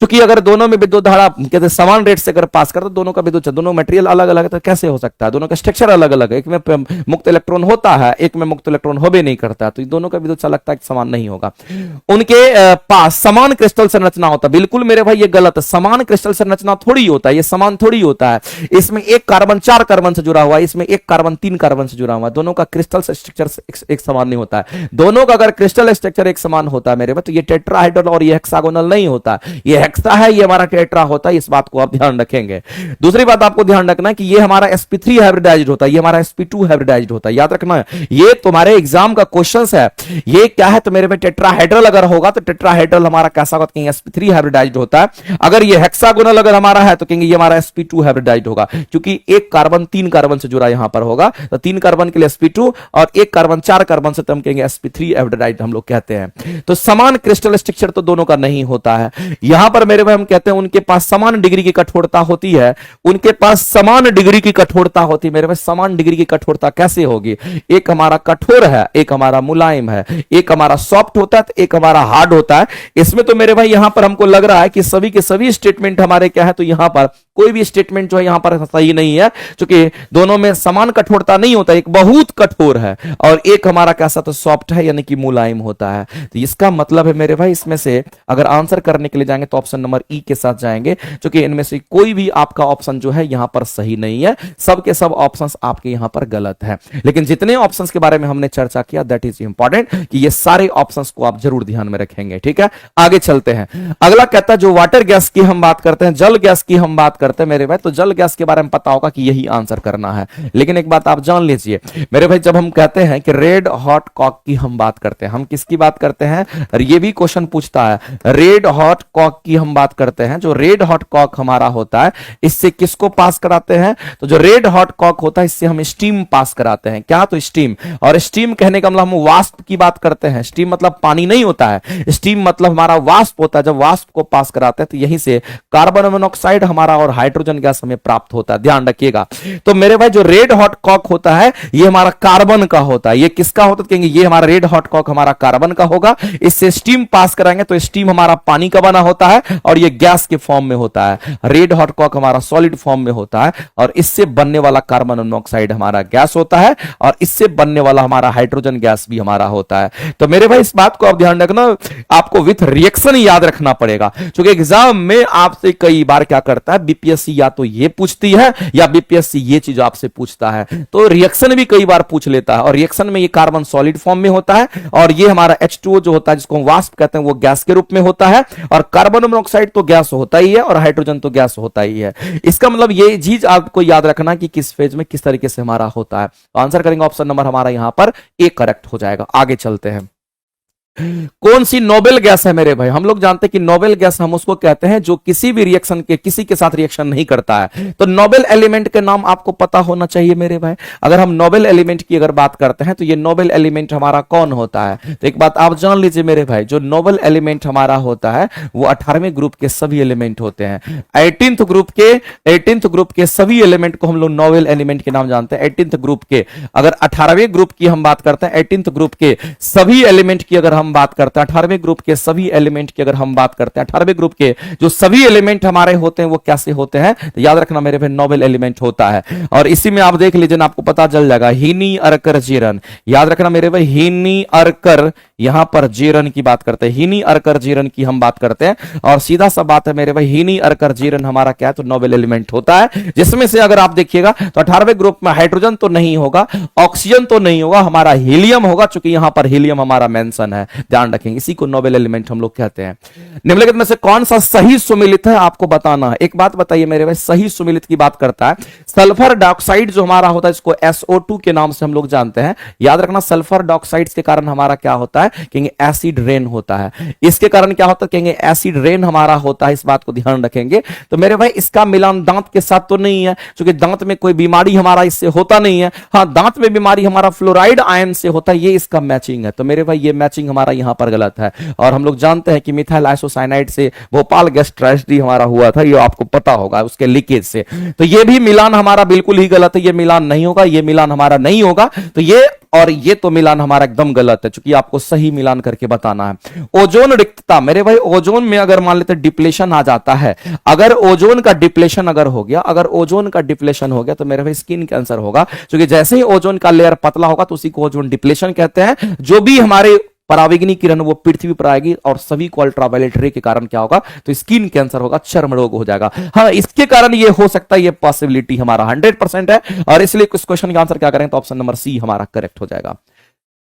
क्योंकि अगर दोनों में विद्युत धारा कहते समान रेट से अगर पास करते, दोनों का विद्युत, दोनों मटेरियल अलग अलग है, तो कैसे हो सकता है? दोनों का स्ट्रक्चर अलग अलग है, एक में मुक्त इलेक्ट्रॉन होता है, एक में मुक्त इलेक्ट्रॉन हो भी नहीं करता, तो दोनों का विद्युत चालकता समान नहीं होगा। उनके पास समान क्रिस्टल संरचना होता है। बिल्कुल मेरे भाई ये गलत है, समान क्रिस्टल संरचना थोड़ी होता है, ये समान थोड़ी होता है। इसमें एक कार्बन चार कार्बन से जुड़ा हुआ है, इसमें एक कार्बन तीन कार्बन से जुड़ा हुआ है। दोनों का क्रिस्टल स्ट्रक्चर एक समान नहीं होता है। दोनों का अगर क्रिस्टल स्ट्रक्चर एक समान होता है मेरे भाई, तो ये टेट्राहेड्रल और ये हेक्सागोनल नहीं होता। ये हेक्सा है, ये हमारा टेट्रा होता है, इस बात को आप ध्यान रखेंगे। दूसरी बात आपको ध्यान रखना है कि ये हमारा sp3 हाइब्रिडाइज्ड होता है, ये हमारा sp2 हाइब्रिडाइज्ड होता है। याद रखना है, ये तुम्हारे एग्जाम का क्वेश्चंस है। ये क्या है, तो मेरे में टेट्राहेड्रल अगर होगा तो टेट्राहेड्रल हमारा कैसा होगा, कहेंगे sp3 हाइब्रिडाइज्ड होता है। अगर ये हेक्सागोनल अगर हमारा है तो कहेंगे ये हमारा sp2 हाइब्रिडाइज्ड होगा, क्योंकि एक कार्बन तीन कार्बन से जुड़ा यहां पर होगा, तो तीन कार्बन के लिए sp2 और एक कार्बन चार कार्बन से हम कहेंगे sp3 हाइब्रिडाइज्ड हम लोग कहते हैं। तो समान क्रिस्टल स्ट्रक्चर तो दोनों का नहीं होता है। यहां पर मेरे में हम कहते हैं उनके पास समान डिग्री की कठोरता होती है, उनके पास समान डिग्री की कठोरता होती है। मेरे पास समान डिग्री की कठोरता कैसे होगी? एक हमारा कठोर है, एक हमारा मुलायम है, एक हमारा सॉफ्ट होता है, तो एक हमारा हार्ड होता है। इसमें तो मेरे भाई यहां पर हमको लग रहा है कि सभी के सभी स्टेटमेंट हमारे क्या है, तो यहां पर कोई भी स्टेटमेंट जो है यहां पर सही नहीं है, क्योंकि दोनों में समान कठोरता नहीं होता, एक बहुत कठोर है और एक हमारा कैसा तो सॉफ्ट है, यानी कि मुलायम होता है। तो इसका मतलब है मेरे भाई इसमें से अगर आंसर करने के लिए जाएंगे तो ऑप्शन नंबर ई के साथ जाएंगे, क्योंकि इनमें से कोई भी आपका ऑप्शन जो है यहां पर सही नहीं है, सब के सब ऑप्शंस आपके यहां पर गलत है। लेकिन जितने ऑप्शंस के बारे में हमने चर्चा किया दैट इज इंपॉर्टेंट कि ये सारे ऑप्शंस को आप जरूर ध्यान में रखेंगे, ठीक है। आगे चलते हैं, अगला कहता है जो वाटर गैस की हम बात करते हैं, जल गैस की हम बात करते हैं मेरे भाई, तो जल गैस के बारे में पता होगा कि यही आंसर करना है। लेकिन एक बात आप जान लीजिए मेरे भाई, जब हम कहते हैं कि रेड हॉट कॉक की हम बात करते हैं, हम किसकी बात करते हैं, और ये भी क्वेश्चन पूछता है, रेड हॉट कॉक की हम बात करते हैं। जो रेड हॉट कॉक हमारा होता है इससे किसको पास कराते हैं, तो जो रेड हॉट कॉक होता है इससे हम स्टीम पास कराते हैं। क्या, तो स्टीम। और स्टीम कहने का मतलब हम वाष्प की बात करते हैं। स्टीम मतलब पानी नहीं होता है, स्टीम मतलब हमारा वाष्प होता है। जब वाष्प को पास कराते हैं तो यहीं से कार्बन मोनोऑक्साइड हमारा और हाइड्रोजन गैस हमें प्राप्त होता है, ध्यान रखिएगा। तो मेरे भाई जो रेड हॉट कॉक होता है ये हमारा कार्बन का होता है। ये किसका होता है, कहेंगे ये हमारा रेड हॉट कॉक हमारा कार्बन का होगा। इससे स्टीम पास कराएंगे तो स्टीम हमारा पानी का बना होता है और ये गैस के फॉर्म में होता है। रेड हॉट कॉक हमारा सॉलिड फॉर्म में होता है और इससे बनने वाला कार्बन मोनोऑक्साइड हमारा गैस होता है और इससे बनने वाला हमारा हाइड्रोजन गैस भी हमारा होता है। तो मेरे भाई इस बात को आप ध्यान रखना, आपको विथ रिएक्शन याद रखना पड़ेगा, क्योंकि एग्जाम में आपसे कई बार क्या करता है बीपीएससी या तो ये पूछती है या बीपीएससी ये चीज आपसे पूछता है। तो रिएक्शन भी कई बार पूछ लेता है और रिएक्शन में ये कार्बन सॉलिड फॉर्म में होता है और ये हमारा H2O जो होता है जिसको हम वाष्प कहते हैं वो गैस के रूप में होता है और कार्बन मोनोऑक्साइड तो गैस होता ही है और हाइड्रोजन तो गैस होता ही है। इसका मतलब ये चीज आपको याद रखना कि किस फेज में किस तरीके से हमारा होता है। तो आंसर करेंगे ऑप्शन नंबर हमारा यहां पर ए करेक्ट हो जाएगा। आगे चलते हैं, कौन सी नोबेल गैस है मेरे भाई, हम लोग जानते हैं कि नोबेल गैस हम उसको कहते हैं जो किसी भी रिएक्शन के किसी के साथ रिएक्शन नहीं करता है। तो नोबेल एलिमेंट के नाम आपको पता होना चाहिए मेरे भाई। अगर हम नोबेल एलिमेंट की अगर बात करते हैं तो ये नोबेल एलिमेंट हमारा कौन होता है, तो एक बात आप जान लीजिए मेरे भाई, जो नोबेल एलिमेंट हमारा होता है वो 18वें ग्रुप के सभी एलिमेंट होते हैं। 18th ग्रुप के सभी एलिमेंट को हम लोग नोबेल एलिमेंट के नाम जानते हैं। 18th ग्रुप के, अगर 18वें ग्रुप की हम बात करते हैं, 18th ग्रुप के सभी एलिमेंट की अगर हम बात करते हैं, 18वें ग्रुप के सभी एलिमेंट की अगर हम बात करते हैं, 18वें ग्रुप के जो सभी एलिमेंट हमारे होते हैं वो कैसे होते हैं, तो याद रखना मेरे भाई नोबेल एलिमेंट होता है। और इसी में आप देख लीजिए ना, आपको पता चल जाएगा, हीनी अर्कर जीरन, याद रखना मेरे भाई हीनी अर्कर, यहां पर जीरन की बात करते हैं, हीनी अर्कर जीरन की हम बात करते हैं। और सीधा सा बात है मेरे भाई, हीनी अर्कर जीरन हमारा क्या है, तो नोबेल एलिमेंट होता है, जिसमें से अगर आप देखिएगा तो 18वें ग्रुप में हाइड्रोजन तो नहीं होगा, ऑक्सीजन तो नहीं होगा, हमारा हीलियम होगा, चूंकि यहां पर हीलियम हमारा मेंशन है, ध्यान रखेंगे। इसी को नोबेल एलिमेंट हम लोग कहते हैं। निम्नलिखित में से कौन सा सही सुमेलित है आपको बताना है। एक बात बताइए मेरे भाई, सही सुमेलित की बात करता है सल्फर डाइऑक्साइड जो हमारा होता है, इसको SO2 के नाम से हम लोग जानते हैं। याद रखना सल्फर डाइऑक्साइड के कारण हमारा क्या होता है, कहेंगे एसिड रेन होता है। इसके कारण क्या होता है, कहेंगे एसिड रेन हमारा होता है, इस बात को ध्यान रखेंगे। तो मेरे भाई इसका मिलान दांत के साथ तो नहीं है, क्योंकि दांत में कोई बीमारी हमारा इससे होता नहीं है। हाँ, दांत में बीमारी हमारा फ्लोराइड आयन से होता है, ये इसका मैचिंग है। तो मेरे भाई ये मैचिंग हमारा यहां पर गलत है। और हम लोग जानते हैं कि मिथाइल आइसोसाइनाइड से भोपाल गैस ट्रेजेडी हमारा हुआ था, ये आपको पता होगा उसके लीकेज से। तो ये भी मिलान हमारा बिल्कुल ही गलत है, ये मिलान नहीं होगा, ये मिलान हमारा नहीं होगा। तो ये और ये तो मिलान हमारा एकदम गलत है, क्योंकि आपको सही मिलान करके बताना है। ओजोन रिक्तता, मेरे भाई ओजोन में अगर मान लेते डिप्लेशन आ जाता है, अगर ओजोन का डिप्लेशन अगर हो गया, अगर ओजोन का डिप्लेशन हो गया तो मेरे भाई स्किन कैंसर होगा, क्योंकि जैसे ही ओजोन का लेयर पतला होगा तो उसी को ओजोन डिप्लेशन कहते हैं। जो भी हमारे परावैंगनी किरण वो पृथ्वी पर आएगी और सभी को अल्ट्रावायलेट रे के कारण क्या होगा, तो स्किन कैंसर होगा, चर्म रोग हो जाएगा। हाँ, इसके कारण ये हो सकता है, ये पॉसिबिलिटी हमारा 100% है। और इसलिए इस क्वेश्चन का आंसर क्या करेंगे, तो ऑप्शन नंबर सी हमारा करेक्ट हो जाएगा।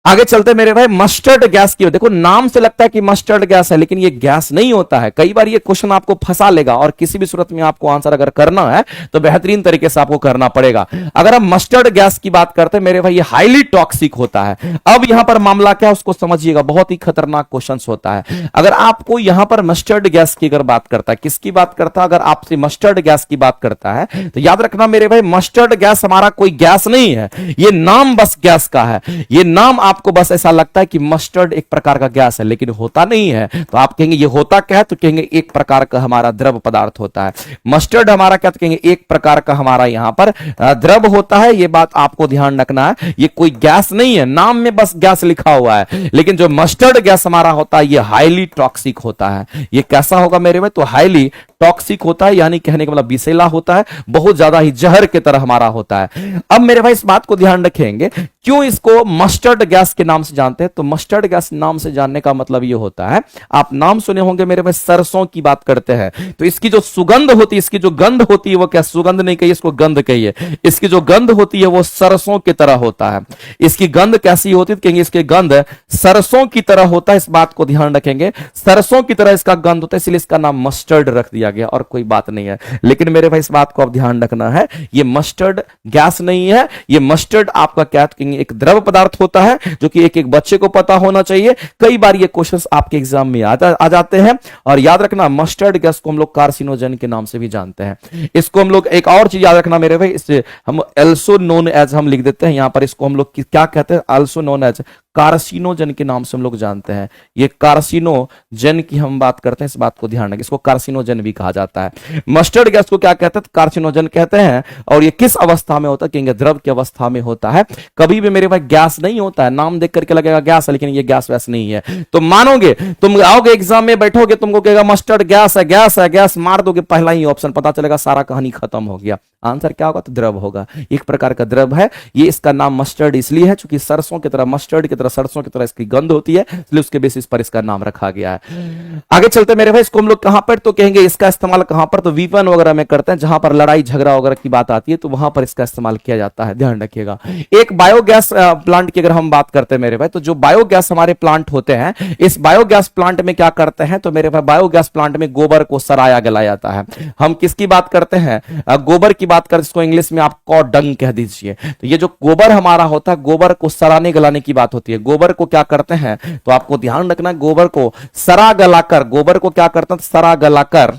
आगे चलते मेरे भाई, मस्टर्ड गैस की, देखो नाम से लगता है कि मस्टर्ड गैस है, लेकिन ये गैस नहीं होता है। कई बार ये क्वेश्चन आपको फंसा लेगा और किसी भी सूरत में आपको आंसर अगर करना है तो बेहतरीन तरीके से आपको करना पड़ेगा। अगर हम मस्टर्ड गैस की बात करते हैं मेरे भाई, ये हाईली टॉक्सिक होता है। अब यहां पर मामला क्या है उसको समझिएगा, बहुत ही खतरनाक क्वेश्चन होता है। अगर आपको यहां पर मस्टर्ड गैस की अगर बात करता है, किसकी बात करता है, अगर आपसे मस्टर्ड गैस की बात करता है तो याद रखना मेरे भाई, मस्टर्ड गैस हमारा कोई गैस नहीं है, ये नाम बस गैस का है। ये नाम आपको बस ऐसा लगता है कि मस्टर्ड एक प्रकार का गैस है, लेकिन होता नहीं है। तो आप कहेंगे ये होता क्या है, तो कहेंगे एक प्रकार का हमारा द्रव पदार्थ होता है। मस्टर्ड हमारा क्या, तो कहेंगे एक प्रकार का हमारा यहां पर द्रव होता है। ये बात आपको ध्यान रखना है, ये कोई गैस नहीं है, नाम में बस गैस लिखा हुआ है। लेकिन जो मस्टर्ड गैस हमारा होता है ये हाईली टॉक्सिक होता है। ये कैसा होगा मेरे भाई, तो हाईली टॉक्सिक होता है, यानी कहने का मतलब विषैला होता है, बहुत ज्यादा ही जहर की तरह हमारा होता है। अब मेरे भाई इस बात को ध्यान रखेंगे, क्यों इसको मस्टर्ड गैस के नाम से जानते हैं? तो मस्टर्ड गैस नाम से जानने का मतलब ये होता है, आप नाम सुने होंगे मेरे भाई, सरसों की बात करते हैं तो इसकी जो सुगंध होती है, इसकी जो गंध होती है, वो क्या सुगंध नहीं कहिए, इसको गंध कहिए, इसकी जो गंध होती है वो सरसों की तरह होता है। इसकी गंध कैसी होती है? कहेंगे इसकी गंध सरसों की तरह होता है। इस बात को ध्यान रखेंगे, सरसों की तरह इसका गंध होता है, इसलिए इसका नाम मस्टर्ड रख दिया गया, और कोई बात नहीं है। लेकिन मेरे भाई इस बात को आप ध्यान रखना है, ये मस्टर्ड गैस नहीं है, ये मस्टर्ड आपका क्या कहेंगे, एक द्रव पदार्थ होता है, जो कि एक एक बच्चे को पता होना चाहिए। कई बार ये क्वेश्चंस आपके एग्जाम में आ जाते हैं। और याद रखना, मस्टर्ड गैस को हम लोग कार्सिनोजन के नाम से भी जानते हैं। इसको हम लोग एक और चीज याद रखना मेरे भाई, इससे हम एल्सो नोन एज हम लिख देते हैं यहां पर, इसको हम लोग क्या कहते हैं, आल्सो नोन एज कार्सिनोजन के नाम से हम लोग जानते हैं। ये कार्सिनोजन की हम बात करते हैं, इस बात को ध्यान रखें, इसको कार्सिनोजन भी कहा जाता है। मस्टर्ड गैस को क्या कहते हैं? कार्सिनोजन कहते हैं। और ये किस अवस्था में होता है? कहेंगे द्रव की अवस्था में होता है। कभी भी मेरे भाई गैस नहीं होता है, नाम देख करके लगेगा गैस है, लेकिन ये गैस वैस नहीं है। तो मानोगे, तुम आओगे एग्जाम में बैठोगे, तुमको कहेगा मस्टर्ड गैस है, गैस है, गैस मार दोगे पहला ही ऑप्शन, पता चलेगा सारा कहानी खत्म हो गया। आंसर क्या होगा? तो द्रव होगा, एक प्रकार का द्रव है ये। इसका नाम मस्टर्ड इसलिए है क्योंकि सरसों की तरह, मस्टर्ड की तरह, सरसों की तरह इसकी गंध होती है, इसलिए उसके बेसिस पर इसका नाम रखा गया है। आगे चलते मेरे भाई, इसको हम लोग कहां पर, तो कहेंगे इसका इस्तेमाल कहां पर, तो वीपन वगैरह में करते हैं, जहां पर लड़ाई झगड़ा वगैरह की बात आती है, तो वहां पर इसका इस्तेमाल किया जाता है, ध्यान रखिएगा। एक बायोगैस प्लांट की अगर हम बात करते हैं मेरे भाई, तो जो बायोगैस हमारे प्लांट होते हैं, इस बायोगैस प्लांट में क्या करते हैं, तो मेरे भाई बायोगैस प्लांट में गोबर को सराया गलाया जाता है। हम किसकी बात करते हैं? गोबर की बात करते, इसको इंग्लिश में आप कॉ डंग कह दीजिए। तो ये जो गोबर हमारा होता है, गोबर को सराने गलाने की बात होती है। गोबर को क्या करते हैं, तो आपको ध्यान रखना, गोबर को सरा गलाकर, गोबर को क्या करते हैं, सरा गलाकर,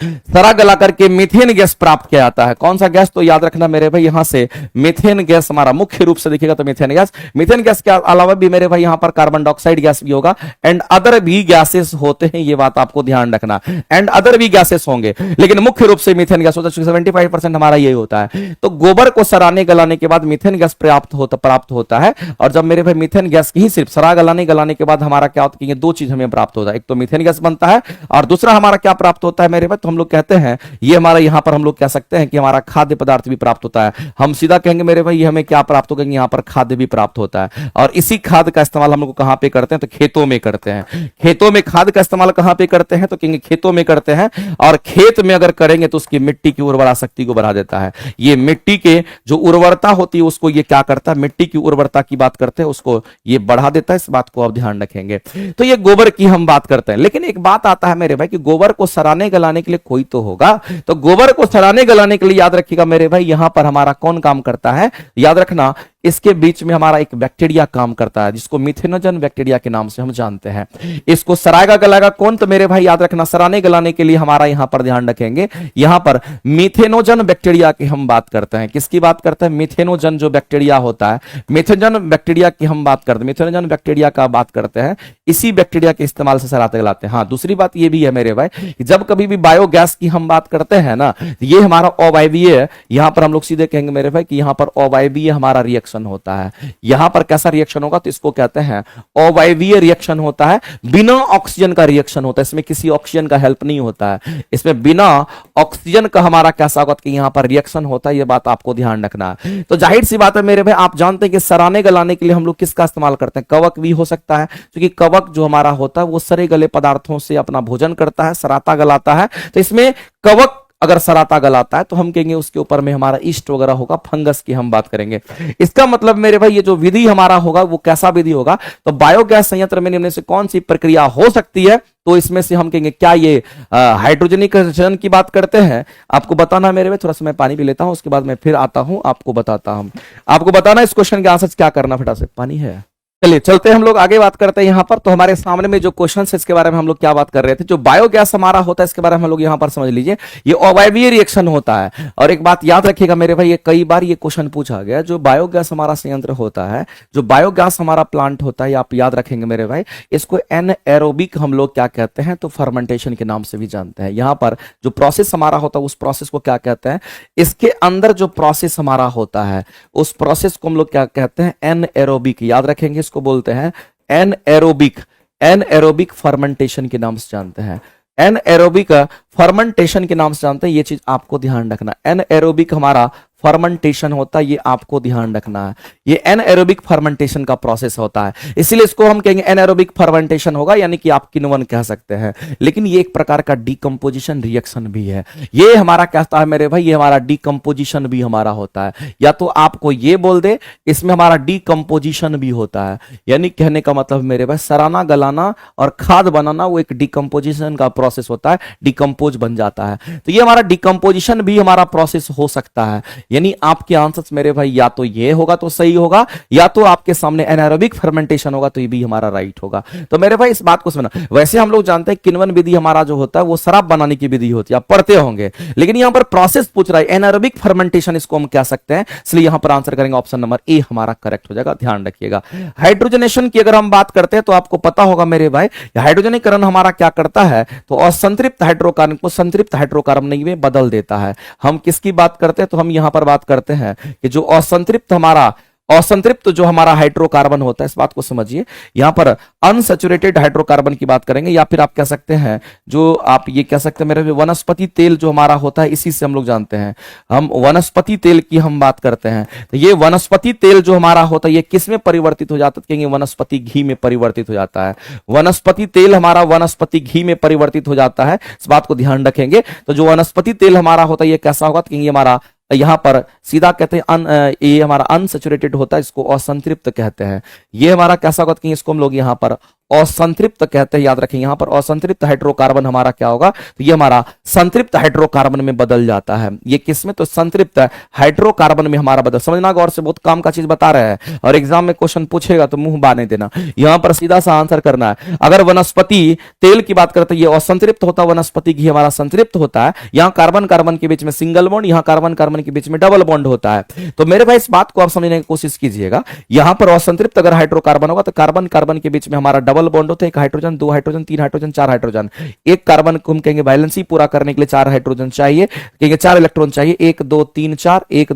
सरा गला करके मीथेन गैस प्राप्त किया जाता है। कौन सा गैस? तो याद रखना मेरे भाई, यहां से मीथेन गैस हमारा मुख्य रूप से देखिएगा तो मीथेन गैस। मीथेन गैस के अलावा भी मेरे भाई यहां पर कार्बन डाइऑक्साइड गैस भी होगा, एंड अदर भी गैसेस होते हैं, ये बात आपको ध्यान रखना, एंड अदर भी गैसेस होंगे, लेकिन मुख्य रूप से मीथेन गैस होता है। 75% हमारा यही होता है। तो गोबर को सराने गलाने के बाद मीथेन गैस प्राप्त होता है। और जब मेरे भाई मीथेन गैस की ही सिर्फ सरा गलाने के बाद हमारा क्या होता है, दो चीज हमें प्राप्त होता है, एक तो मीथेन गैस बनता है, और दूसरा हमारा क्या प्राप्त होता है मेरे भाई, तो हम लोग कहते हैं ये हमारा, यहां पर हम लोग कह सकते हैं कि हमारा खाद्य पदार्थ भी प्राप्त होता है। हम सीधा कहेंगे मेरे भाई, ये हमें क्या प्राप्त होगा, यहां पर खाद्य भी प्राप्त होता है। और इसी खाद्य का इस्तेमाल हम लोग कहां पे करते हैं, तो खेतों में करते हैं। खेतों में खाद्य का इस्तेमाल कहां पे करते हैं, तो कहेंगे खेतों में करते हैं। और खेत में अगर करेंगे तो उसकी मिट्टी की उर्वरा शक्ति को बढ़ा देता है। ये मिट्टी के जो उर्वरता होती है उसको ये क्या करता है, मिट्टी की उर्वरता की बात करते हैं, उसको ये बढ़ा देता है। इस बात को आप ध्यान रखेंगे। तो ये गोबर की हम बात करते हैं। लेकिन एक बात आता है मेरे भाई कि गोबर को सराने गलाने के लिए कोई तो होगा। तो गोबर को सराने गलाने के लिए याद रखिएगा मेरे भाई, यहां पर हमारा कौन काम करता है, याद रखना, इसके बीच में हमारा एक बैक्टीरिया काम करता है, जिसको मिथेनोजन बैक्टीरिया के नाम से हम जानते हैं। इसको सराएगा गलाएगा कौन, तो मेरे भाई याद रखना, सराने गलाने के लिए हमारा यहां पर ध्यान रखेंगे, यहां पर मिथेनोजन बैक्टीरिया की हम बात करते हैं। किसकी बात करते हैं? मिथेनोजन जो बैक्टीरिया होता है, मिथेनोजन बैक्टीरिया की हम बात करते हैं, मिथेनोजन बैक्टीरिया का बात करते हैं। इसी बैक्टीरिया के इस्तेमाल से सराते गलाते हैं। हाँ, दूसरी बात ये भी है मेरे भाई, जब कभी भी बायोगैस की हम बात करते हैं ना, ये हमारा अवायवीय, यहां पर हम लोग सीधे कहेंगे मेरे भाई कि यहां पर अवायवीय हमारा रिएक्शन होता है। यहां पर कैसा रिएक्शन होगा, तो इसको कहते हैं अवायवीय रिएक्शन होता है। बिना ऑक्सीजन का रिएक्शन होता है, इसमें किसी ऑक्सीजन का हेल्प नहीं होता है, इसमें बिना ऑक्सीजन का हमारा कैसा होगा कि यहां पर रिएक्शन होता है। यह बात आपको ध्यान रखना है। तो जाहिर सी बात है मेरे भाई, आप जानते हैं कि सराने गलाने के लिए हम लोग किसका इस्तेमाल करते हैं, कवक भी हो सकता है, क्योंकि कवक जो हमारा होता है वो सरे गले पदार्थों से अपना भोजन करता है, सराता गलाता है। तो इसमें कवक अगर सराता गलाता है तो हम कहेंगे उसके ऊपर में हमारा ईस्ट वगैरह होगा, फंगस की हम बात करेंगे। इसका मतलब मेरे भाई ये जो विधि हमारा होगा वो कैसा विधि होगा, तो बायोगैस संयंत्र में निम्न से कौन सी प्रक्रिया हो सकती है, तो इसमें से हम कहेंगे क्या ये हाइड्रोजनीकरण की बात करते हैं। आपको बताना मेरे भाई, थोड़ा सा मैं पानी पी लेता हूं, उसके बाद मैं फिर आता हूं, आपको बताता हूं। आपको बताना इस क्वेश्चन के आंसर क्या करना, फटा से पानी है। चलिए चलते हैं, हम लोग आगे बात करते हैं। यहां पर तो हमारे सामने में जो क्वेश्चन है इसके बारे में हम लोग क्या बात कर रहे थे, जो बायोगैस हमारा होता है इसके बारे में हम लोग यहां पर समझ लीजिए। ये अवायवीय रिएक्शन होता है। और एक बात याद रखिएगा मेरे भाई, ये कई बार ये क्वेश्चन पूछा गया, जो बायोगैस हमारा संयंत्र होता है, जो बायोगैस हमारा प्लांट होता है, आप याद रखेंगे मेरे भाई, इसको एनएरोबिक हम लोग क्या कहते हैं, तो फर्मेंटेशन के नाम से भी जानते हैं। यहां पर जो प्रोसेस हमारा होता है उस प्रोसेस को क्या कहते हैं, इसके अंदर जो प्रोसेस हमारा होता है उस प्रोसेस को हम लोग क्या कहते हैं, एनएरोबिक। याद रखेंगे, इसको बोलते हैं एनएरोबिक, एनएरोबिक फर्मेंटेशन के नाम से जानते हैं। एनएरोबिक फर्मेंटेशन के नाम से जानते हैं, ये चीज आपको ध्यान रखना। एनएरोबिक हमारा फर्मेंटेशन होता है, ये आपको ध्यान रखना है। ये एनएरोबिक फर्मेंटेशन का प्रोसेस होता है, इसीलिए इसको हम कहेंगे एनएरोबिक फर्मेंटेशन होगा, यानी कि आप किण्वन कह सकते हैं। लेकिन ये एक प्रकार का डीकंपोजिशन रिएक्शन भी है। ये हमारा क्या होता है मेरे भाई, ये हमारा डीकंपोजिशन भी हमारा होता है। या तो आपको ये बोल दे इसमें हमारा डीकंपोजिशन भी होता है, यानी कहने का मतलब मेरे भाई सराना गलाना और खाद बनाना वो एक डीकंपोजिशन का प्रोसेस होता है, डीकंपोज बन जाता है। तो ये हमारा डीकंपोजिशन भी हमारा प्रोसेस हो सकता है। यानी आपके आंसर्स मेरे भाई या तो ये होगा तो सही होगा, या तो आपके सामने एनारोबिक फर्मेंटेशन होगा तो ये भी हमारा राइट होगा। तो मेरे भाई इस बात को समझना। वैसे हम लोग जानते हैं किण्वन विधि हमारा जो होता है वो शराब बनाने की विधि होती है, आप पढ़ते होंगे, लेकिन यहां पर प्रोसेस पूछ रहा है एनारोबिक फर्मेंटेशन, इसको हम कह सकते हैं। इसलिए यहां पर आंसर करेंगे ऑप्शन नंबर ए हमारा करेक्ट हो जाएगा, ध्यान रखिएगा। हाइड्रोजनेशन की अगर हम बात करते हैं तो आपको पता होगा मेरे भाई, हाइड्रोजनीकरण हमारा क्या करता है, तो असंतृप्त हाइड्रोकार्बन को संतृप्त हाइड्रोकार्बन में बदल देता है। हम किसकी बात करते हैं, तो हम यहां पर बात करते हैं कि जो असंतृप्त जो हमारा हाइड्रोकार्बन होता है, इस बात को समझिए। यहां पर अनसैचुरेटेड हाइड्रोकार्बन की बात करेंगे, या फिर आप कह सकते हैं जो आप ये कह सकते हैं मेरे वनस्पति तेल जो हमारा होता है, इसी से हम लोग जानते हैं, हम वनस्पति तेल की हम बात करते हैं। तो ये वनस्पति तेल जो हमारा होता है ये किस में परिवर्तित हो जाता है, कहेंगे वनस्पति घी में परिवर्तित हो जाता है। वनस्पति तेल हमारा वनस्पति घी में परिवर्तित हो जाता है, इस बात को ध्यान रखेंगे। तो जो वनस्पति तेल हमारा होता है ये कैसा होगा, तो कहेंगे हमारा यहां पर सीधा कहते हैं ये हमारा अनसैचुरेटेड होता है, इसको असंतृप्त कहते हैं। ये हमारा कैसा होगा, कि इसको हम लोग यहां पर असंतृप्त कहते हैं, याद रखें। यहां पर असंतृप्त हाइड्रोकार्बन हमारा क्या होगा, तो ये हमारा संतृप्त हाइड्रोकार्बन में बदल जाता है। ये किसमें, तो संतृप्त हाइड्रोकार्बन में हमारा बदल, समझना गौर से, बहुत काम का चीज बता रहे हैं और एग्जाम में क्वेश्चन पूछेगा तो मुंह बाने देना, यहां पर सीधा सा आंसर करना है। अगर वनस्पति तेल की बात करते हैं ये असंतृप्त होता है, वनस्पति घी हमारा संतृप्त होता है। यहां कार्बन कार्बन के बीच में सिंगल बॉन्ड, यहां कार्बन कार्बन के बीच में डबल बॉन्ड होता है। तो मेरे भाई इस बात को आप समझने की कोशिश कीजिएगा। यहां पर असंतृप्त अगर हाइड्रोकार्बन होगा तो कार्बन कार्बन के बीच में हमारा डबल बॉन्ड होता है, एक हाइड्रोजन, दो हाइड्रोजन, तीन हाइड्रोजन, चार हाइड्रोजन। एक कार्बन को हम कहेंगे वैलेंसी पूरा करने के लिए चार हाइड्रोजन चाहिए, कहेंगे चार इलेक्ट्रॉन चाहिए, 1 2 3 4, 1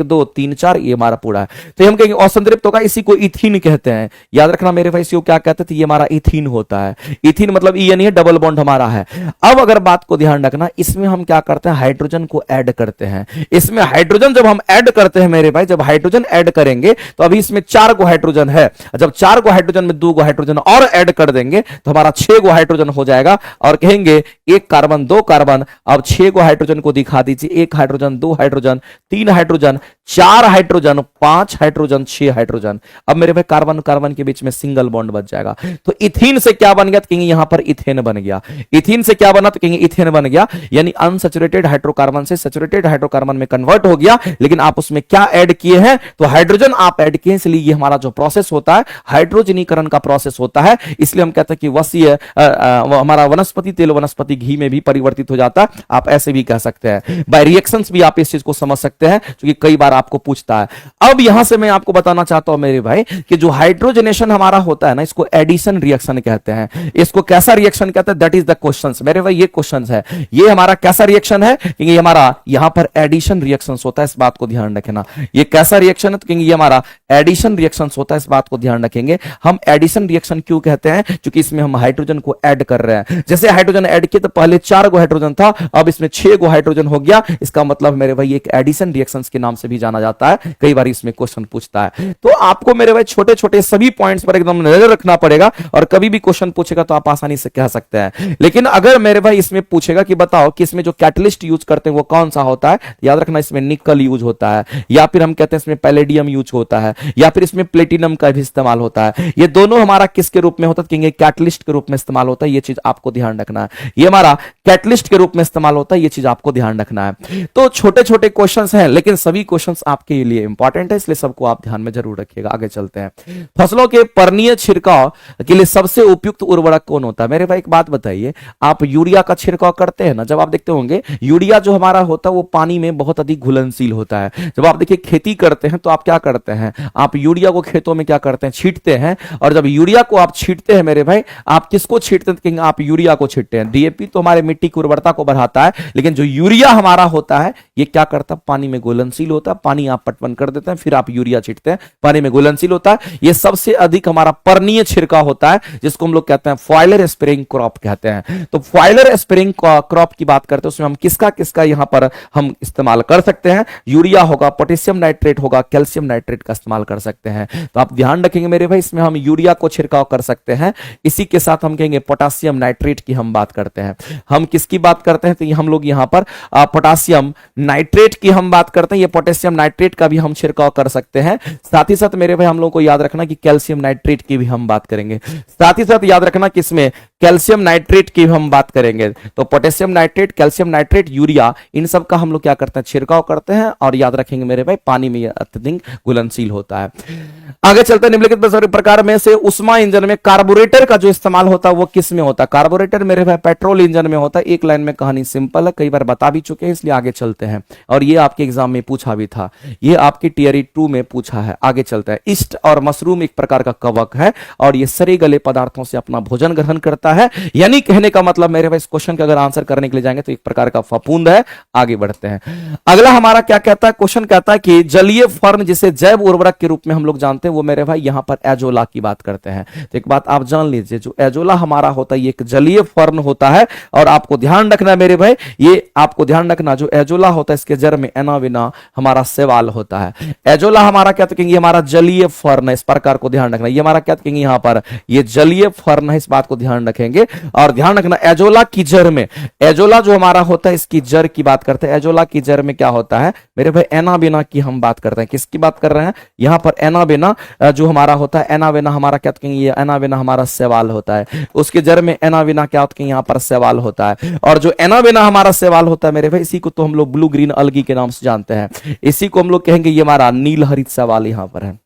2 3 4, ये हमारा पूरा है। तो हम कहेंगे असंतृप्त होगा, इसी को इथीन कहते हैं। याद रखना मेरे भाई, इसी को क्या कहते थे, ये हमारा इथीन होता है। इथीन मतलब ई यानी है डबल बॉन्ड हमारा है। अब अगर बात को ध्यान रखना, इसमें हम क्या करते हैं, हाइड्रोजन को ऐड करते हैं। इसमें हाइड्रोजन जब हम ऐड करते हैं मेरे भाई, जब हाइड्रोजन ऐड करेंगे तो अभी इसमें 4 गो हाइड्रोजन है, जब 4 गो हाइड्रोजन में 2 गो हाइड्रोजन और ऐड कर देंगे तो हमारा 6 गो हाइड्रोजन हो जाएगा। और कहेंगे 1 कार्बन 2 कार्बन, अब 6 गो हाइड्रोजन को दिखा दीजिए, 1 hydrogen, 2 hydrogen, 3 hydrogen, 4 hydrogen, 5 hydrogen, 6 hydrogen. अब मेरे भाई कार्बन कार्बन के बीच में सिंगल बॉन्ड बच जाएगा। तो इथीन से क्या बन गया, तो कहेंगे यहां पर इथेन बन गया। इथीन से क्या बना, तो कहेंगे इथेन बन गया, यानी अनसैचुरेटेड हाइड्रोकार्बन से सैचुरेटेड हाइड्रोकार्बन में कन्वर्ट हो गया। लेकिन आप उसमें क्या ऐड किए हैं, तो हाइड्रोजन आप ऐड किए, इसलिए ये हमारा जो प्रोसेस होता है हाइड्रोजनीकरण का प्रोसेस होता है। इसलिए हम कहते हैं कि वसीय हमारा वनस्पति तेल वनस्पति घी में भी परिवर्तित हो जाता है। आप ऐसे भी कह सकते हैं, बाय रिएक्शंस भी आप इस चीज को समझ सकते हैं, क्योंकि कई बार आपको पूछता है। अब यहां से मैं आपको बताना चाहता हूं मेरे भाई कि जो हाइड्रोजनेशन हमारा होता है ना, इसको एडिशन रिएक्शन कहते हैं। इसको कैसा रिएक्शन कहते हैं, दैट इज द क्वेश्चन मेरे भाई, ये क्वेश्चन है। ये हमारा कैसा रिएक्शन है, क्योंकि ये हमारा यहां पर एडिशन रिएक्शन होता है, इस बात को ध्यान रखना। ये कैसा रिएक्शन है, तो क्योंकि ये हमारा एडिशन रिएक्शन होता है, इस बात को ध्यान रखेंगे। हम एडिशन रिएक्शन क्यों कहते हैं, क्योंकि इसमें हम हाइड्रोजन को ऐड कर रहे हैं। जैसे हाइड्रोजन ऐड किए तो पहले 4 गो हाइड्रोजन था, अब इसमें 6 गो हाइड्रोजन हो गया। इसका मतलब मेरे भाई एक एडिशन रिएक्शन के नाम से भी जाना जाता है, कई बार इसमें क्वेश्चन पूछता है। तो आपको मेरे भाई छोटे छोटे सभी पॉइंट्स पर एकदम नजर रखना पड़ेगा, और कभी भी क्वेश्चन पूछेगा तो आप आसानी से कह सकते हैं। लेकिन अगर मेरे भाई इसमें पूछेगा कि बताओ कि इसमें जो कैटलिस्ट यूज करते हैं वो कौन सा होता है, याद रखना इसमें निकल यूज होता है, या फिर हम कहते हैं इसमें पैलेडियम यूज होता है, या फिर इसमें प्लेटिनम का भी इस्तेमाल होता है। ये दोनों हमारा किसके रूप में होता है, कहेंगे कैटलिस्ट के रूप में इस्तेमाल होता है। ये चीज आपको ध्यान रखना है, ये हमारा कैटलिस्ट के रूप में इस्तेमाल होता है, ये चीज आपको ध्यान रखना है। तो छोटे छोटे क्वेश्चंस हैं, लेकिन सभी क्वेश्चंस आपके लिए इंपॉर्टेंट है, इसलिए सबको आप ध्यान में जरूर रखिएगा। आगे चलते हैं। फसलों के पर्णीय छिड़काव के लिए सबसे उपयुक्त उर्वरक कौन होता है। मेरे भाई एक बात बताइए, आप यूरिया का छिड़काव करते हैं ना, जब आप देखते होंगे यूरिया जो हमारा होता है वो पानी में बहुत अधिक घुलनशील होता है। जब आप देखिए खेती करते हैं तो आप क्या करते हैं, आप यूरिया को खेतों में क्या करते हैं, छींटते हैं। और जब यूरिया को आप छींटते हैं मेरे भाई, आप किसको छींटते हैं, आप यूरिया को छींटते हैं। डीएपी तो हमारे मिट्टी की उर्वरता को बढ़ाता है, लेकिन जो यूरिया हमारा होता है ये क्या करता है, पानी में घुलनशील होता है, पानी आप पटवन कर देते हैं, फिर आप यूरिया छींटते हैं, पानी में घुलनशील होता है। ये सबसे अधिक हमारा पर्णीय छिड़काव होता है, जिसको हम लोग कहते हैं फॉयलर स्प्रेइंग क्रॉप कहते हैं। तो फॉयलर स्प्रेइंग क्रॉप की बात करते हैं, उसमें हम किसका किसका यहां पर हम इस्तेमाल कर सकते हैं, यूरिया होगा, पोटेशियम नाइट्रेट होगा, कैल्शियम नाइट्रेट का इस्तेमाल कर सकते हैं। तो आप ध्यान रखेंगे मेरे भाई, इसमें हम यूरिया को छिड़काव कर सकते हैं, इसी के साथ हम कहेंगे पोटेशियम नाइट्रेट की हम बात करते हैं। हम किसकी बात करते हैं, तो हम लोग यहां पर पोटेशियम नाइट्रेट की हम बात करते हैं, ये पोटेशियम नाइट्रेट का भी हम छिड़काव कर सकते हैं। साथ ही साथ मेरे भाई हम लोग को याद रखना कि कैल्शियम नाइट्रेट की भी हम बात करेंगे, साथ ही साथ याद रखना कि इसमें कैल्शियम नाइट्रेट की हम बात करेंगे। तो potassium nitrate, calcium nitrate, urea, इन सब का हम लोग क्या करते हैं, छिड़काव करते हैं। और याद रखेंगे मेरे भाई, पानी में अत्यधिक घुलनशील होता है। आगे चलते हैं, निम्नलिखित प्रकार में से उष्मा इंजन में कार्बोरेटर का जो इस्तेमाल होता है वो किस में होता है। कार्बोरेटर मेरे भाई पेट्रोल इंजन में होता है। एक लाइन में कहानी सिंपल है, कई बार बता भी चुके हैं, इसलिए आगे चलते हैं। और ये आपके एग्जाम में पूछा भी था, ये आपकी टियर 2 में पूछा है। आगे चलते हैं। ईस्ट और मशरूम एक प्रकार का कवक है और ये सड़े गले पदार्थों से अपना भोजन ग्रहण करता है। यानी कहने का मतलब मेरे भाई, इस क्वेश्चन का अगर आंसर करने के लिए जाएंगे तो एक प्रकार का फफूंद है। आगे बढ़ते हैं। अगला हमारा क्या कहता है, क्वेश्चन कहता है कि जलीय फर्न जिसे जैव उर्वरक के रूप में हम लोग जानते हैं, वो मेरे भाई यहां पर एजोला की बात करते हैं। तो एक बात आप जान लीजिए, जो एजोला हमारा होता है ये एक जलीय फर्न होता है। और आपको ध्यान रखना मेरे भाई, ये आपको ध्यान रखना, जो एजोला होता है इसके जड़ में एनाविना हमारा सवाल होता है। एजोला हमारा क्या कहेंगे, हमारा जलीय फर्न है, इस प्रकार को ध्यान रखना। ये हमारा क्या कहेंगे यहां पर, ये जलीय फर्न है, इस बात को ध्यान रखेंगे। और ध्यान रखना एजोला की जड़ में, एजोला जो हमारा होता है इसकी जड़ की बात करते हैं। एजोला की जड़ में क्या होता है मेरे भाई, एनाविना की हम बात करते हैं। किसकी बात कर रहे हैं यहां पर, एनाविना जो हमारा होता है, एनाविना हमारा क्या कहेंगे, ये एनाविना हमारा सवाल होता है। उसके जड़ में एनाविना क्या होता है, यहां पर सवाल होता है। और जो एनाविना हमारा सवाल होता है मेरे भाई, इसी को तो हम लोग ब्लू ग्रीन अलगी के नाम से जानते हैं। इसी को हम लोग कहेंगे ये हमारा नील हरित सवाल यहां पर है।